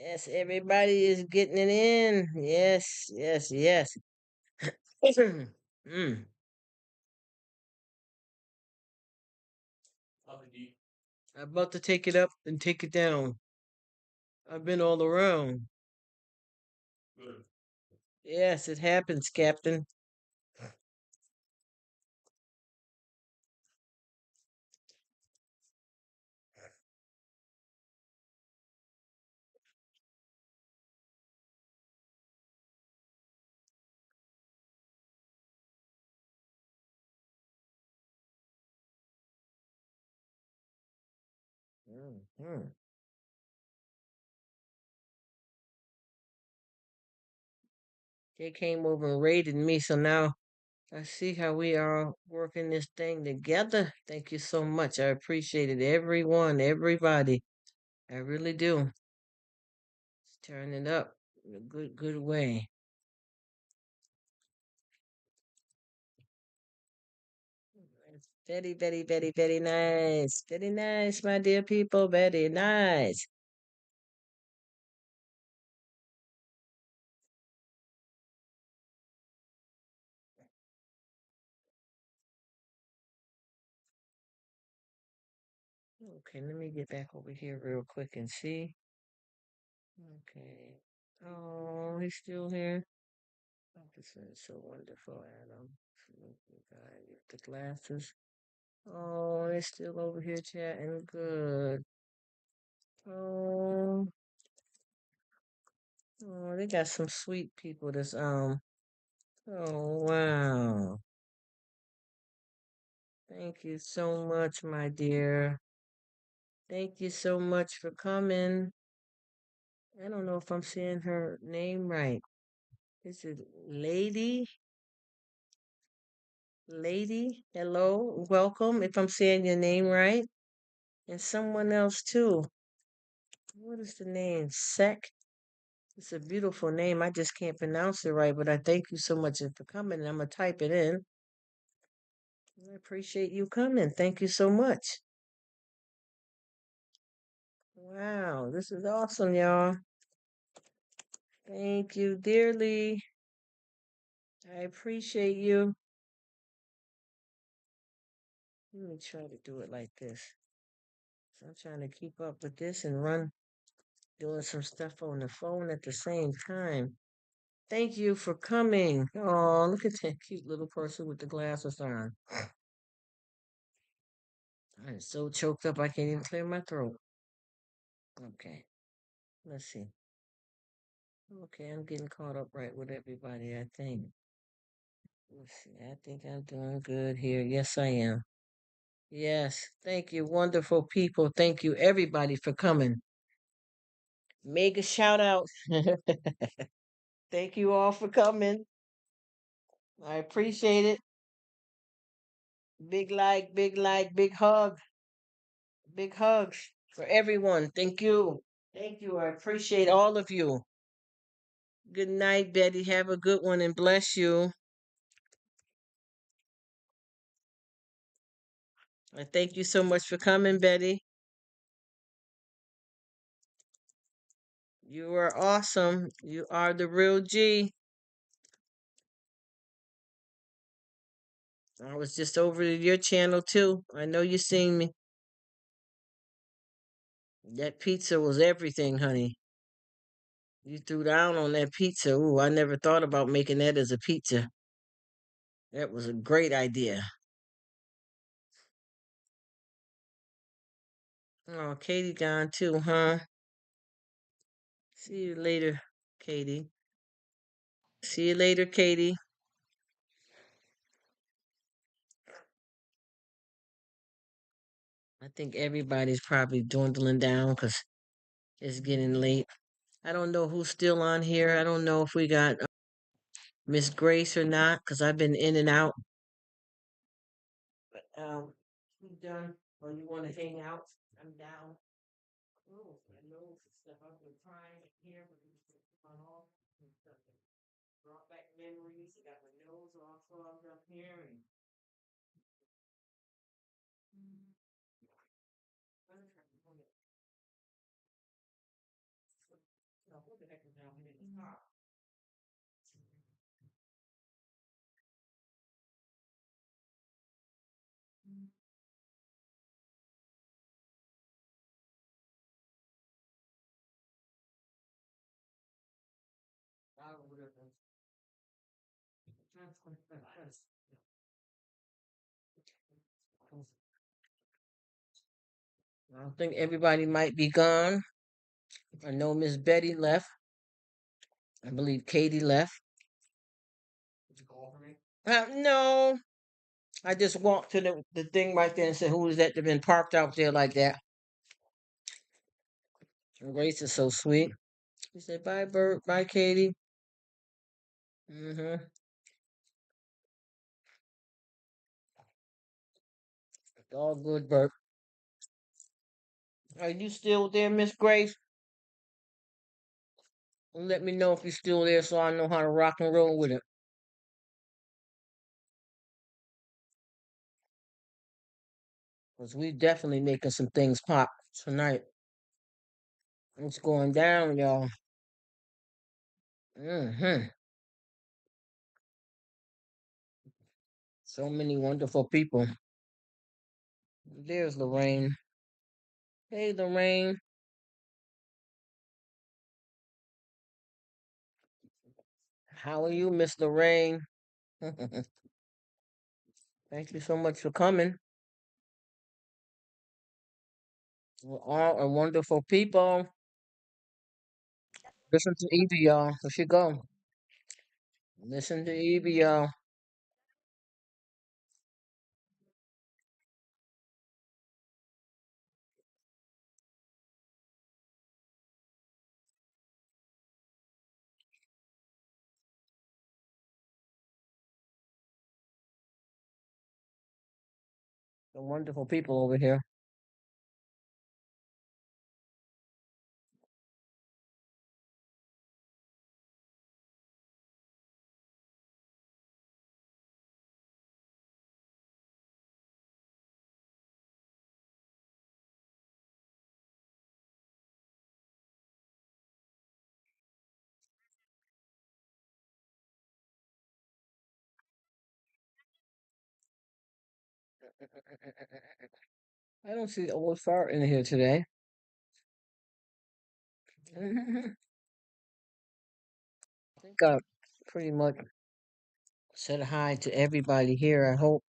Yes, everybody is getting it in. Yes, yes, yes. mm. I'm about to take it up and take it down. I've been all around. Yes, it happens, Captain. Mhm. They came over and raided me, so now I see how we are working this thing together. Thank you so much. I appreciate it, everyone, everybody. I really do. Turn it up in a good way. Very, very, very, very nice. Very nice, my dear people. Very nice. Okay, let me get back over here real quick and see. Okay. Oh, he's still here. Oh, this is so wonderful, Adam. Absolutely, guy with the glasses. Oh, they're still over here chatting. Good. Oh, oh, they got some sweet people. Oh, wow. Thank you so much, my dear. Thank you so much for coming. I don't know if I'm saying her name right. Is it Lady? Lady? Hello, welcome. If I'm saying your name right. And someone else too. What is the name? Sek? It's a beautiful name. I just can't pronounce it right, but I thank you so much for coming. And I'm going to type it in. I appreciate you coming. Thank you so much. Wow, this is awesome, y'all. Thank you dearly. I appreciate you. Let me try to do it like this. So I'm trying to keep up with this and doing some stuff on the phone at the same time. Thank you for coming. Oh, look at that cute little person with the glasses on. I'm so choked up I can't even clear my throat. Okay, let's see. Okay, I'm getting caught up right with everybody, I think. Let's see. I think I'm doing good here. Yes, I am. Yes. Thank you, wonderful people. Thank you, everybody, for coming. Mega shout out. Thank you all for coming. I appreciate it. Big like, big hug. Big hugs for everyone. Thank you. Thank you. I appreciate all of you. Good night, Betty. Have a good one and bless you. I thank you so much for coming, Betty. You are awesome. You are the real G. I was just over to your channel too. I know you seen me. That pizza was everything, honey. You threw down on that pizza. Ooh, I never thought about making that as a pizza. That was a great idea. Oh, Katie gone too, huh? See you later, Katie. See you later, Katie. I think everybody's probably dwindling down because it's getting late. I don't know who's still on here. I don't know if we got Miss Grace or not because I've been in and out. But you done? Or you want to hang out? I'm down. Oh, my nose and stuff. I've been crying here, but it's on off and stuff. Brought back memories. I got my nose all clogged up here and. What the heck is down here at the top? I don't know what it is. I think everybody might be gone. I know Miss Betty left. I believe Katie left. Did you call for me? No. I just walked to the thing right there and said, who is that that been parked out there like that? And Grace is so sweet. She said, bye, Bert. Bye, Katie. Mm-hmm. All good, Bert. Are you still there, Miss Grace? Let me know if you're still there so I know how to rock and roll with it. Because we definitely making some things pop tonight. It's going down, y'all. Mm-hmm. So many wonderful people. There's Lorraine. Hey, Lorraine. How are you, Miss Lorraine? Thank you so much for coming. We're all a wonderful people. Listen to Evie, y'all. There she go. Listen to Evie, y'all. The wonderful people over here. I don't see old fart in here today. I think I pretty much said hi to everybody here. I hope.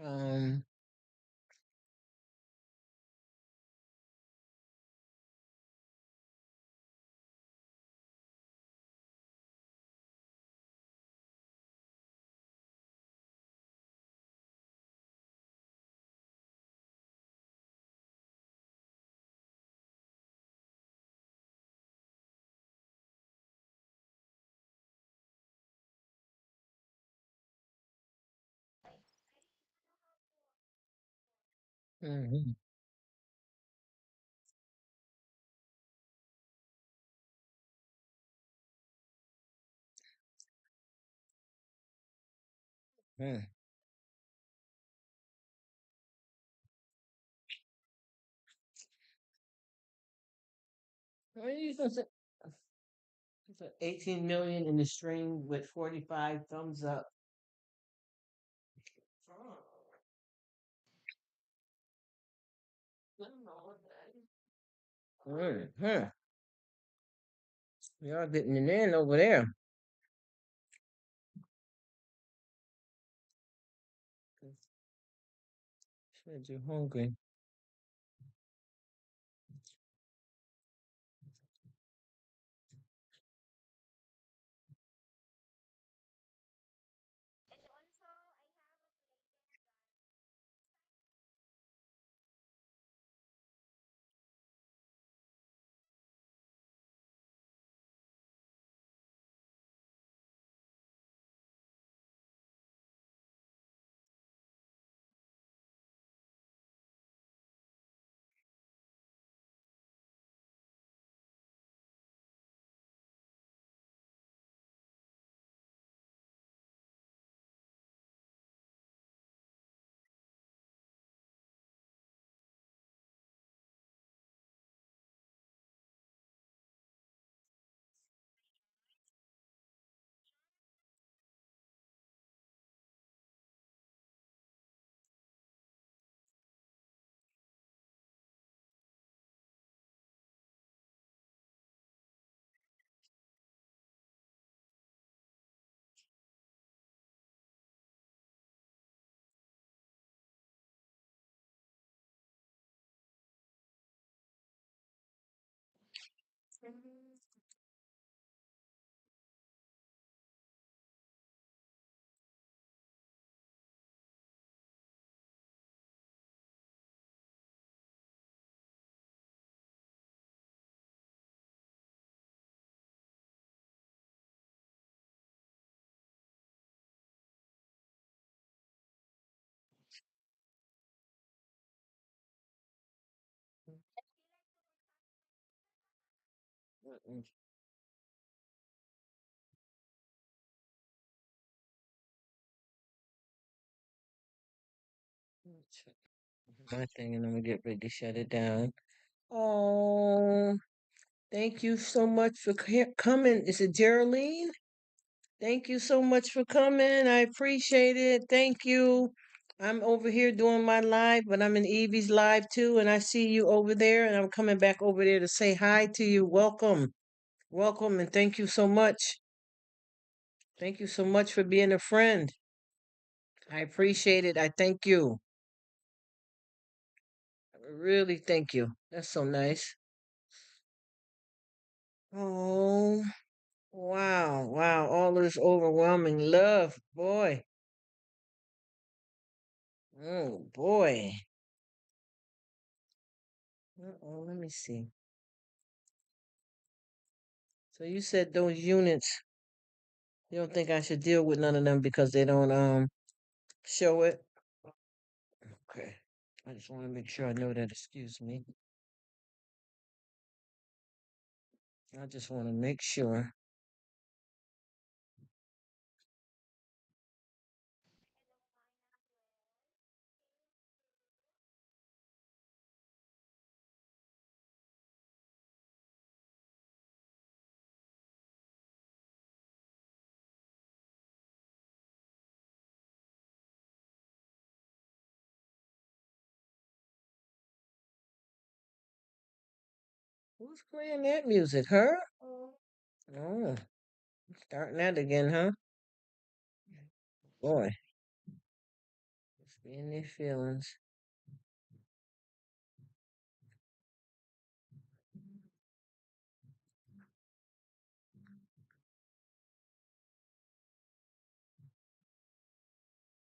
Um, mhm, mm. Well, you can say- it's a 18 million in the stream with 45 thumbs up. Mm-hmm. Y'all getting it in over there. Said you're hungry. Mm-mm. Check my thing, and I'm gonna get ready to shut it down. Oh, thank you so much for coming. Is it Geraldine? Thank you so much for coming. I appreciate it. Thank you. I'm over here doing my live, but I'm in Evie's live too, and I see you over there, and I'm coming back over there to say hi to you. Welcome. Welcome, and thank you so much. Thank you so much for being a friend. I appreciate it. I thank you. I really thank you. That's so nice. Oh, wow. Wow. All this overwhelming love. Boy. Oh, boy. Uh-oh, let me see. So you said those units, you don't think I should deal with none of them because they don't show it? Okay. I just want to make sure I know that. Excuse me. I just want to make sure. Who's playing that music? Her? Oh, starting that again, huh? Boy, it's being their feelings.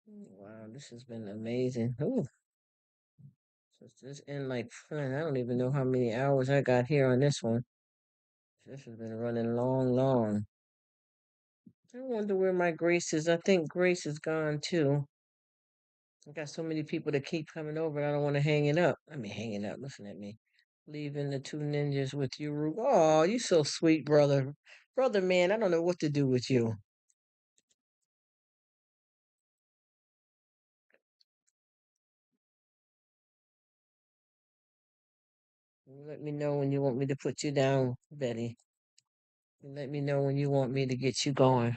Wow, this has been amazing. Ooh, so this in like, I don't even know how many hours I got here on this one. This has been running long, long. I wonder where my Grace is. I think Grace is gone too. I got so many people that keep coming over, and I don't want to hang it up. I mean, hang it up. Listen at me. Leaving the two ninjas with you, Rruk. Oh, you so sweet, brother. Brother, man, I don't know what to do with you. You let me know when you want me to put you down, Betty. You let me know when you want me to get you going.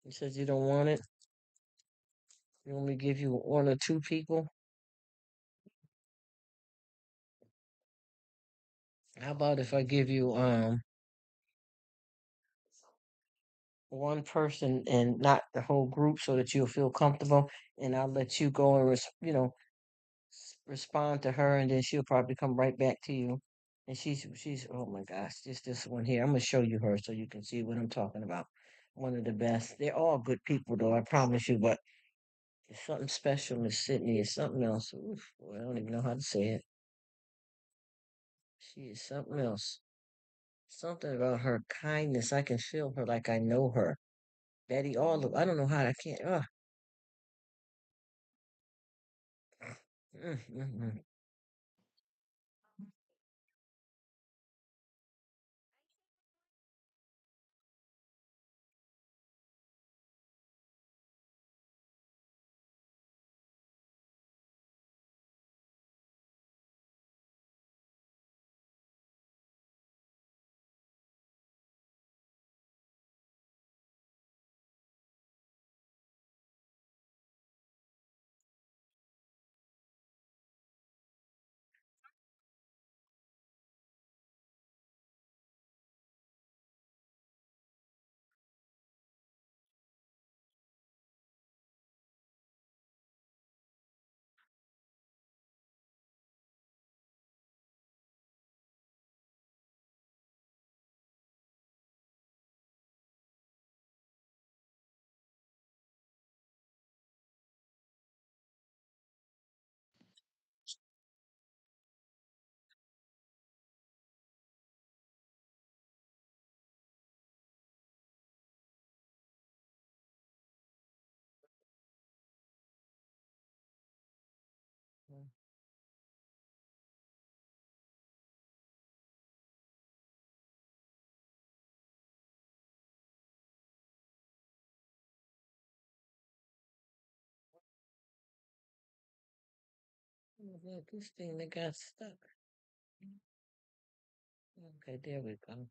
You said you don't want it. You want me to give you one or two people? How about if I give you one person and not the whole group so that you'll feel comfortable, and I'll let you go and respond to her, and then she'll probably come right back to you. And she's oh my gosh, just this one here. I'm gonna show you her so you can see what I'm talking about. One of the best. They're all good people though, I promise you, but it's something special, Miss Sydney. It's something else. Oof, boy, I don't even know how to say it. She is something else. Something about her kindness. I can feel her like I know her. Betty, all of I don't know how I can't. Mm, mm, mm. Oh, look, this thing that got stuck. Okay, there we go.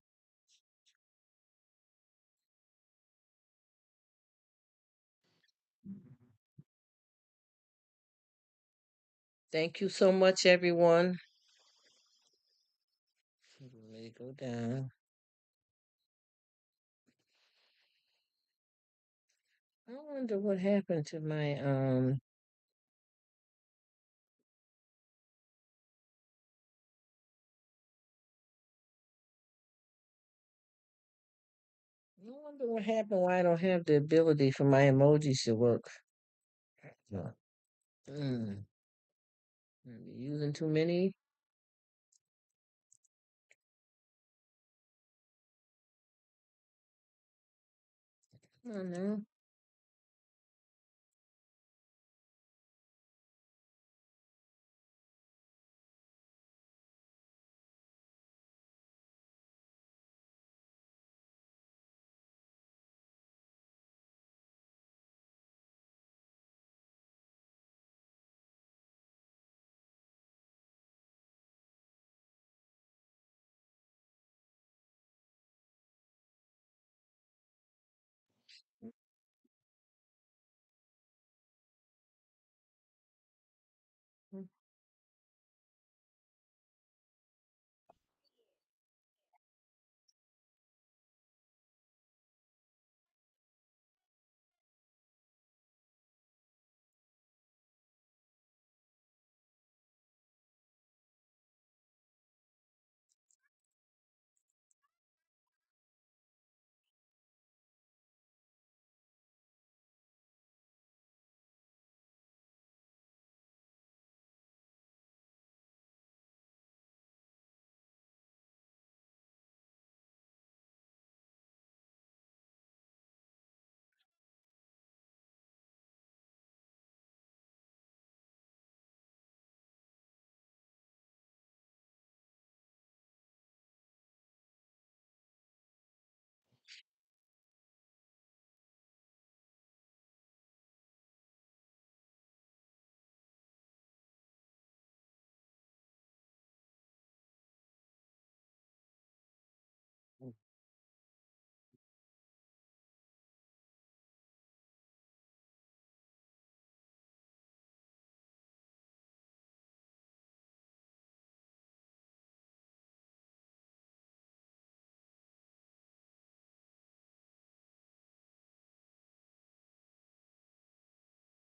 Thank you so much, everyone. Let me go down. I wonder what happened to my I wonder what happened why I don't have the ability for my emojis to work. No. Mm. Maybe using too many. I don't know.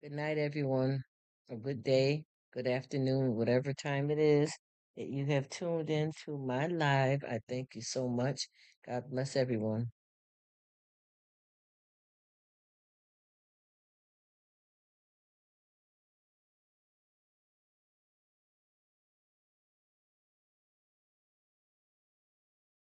Good night, everyone. A good day, good afternoon, whatever time it is that you have tuned in to my live. I thank you so much. God bless everyone.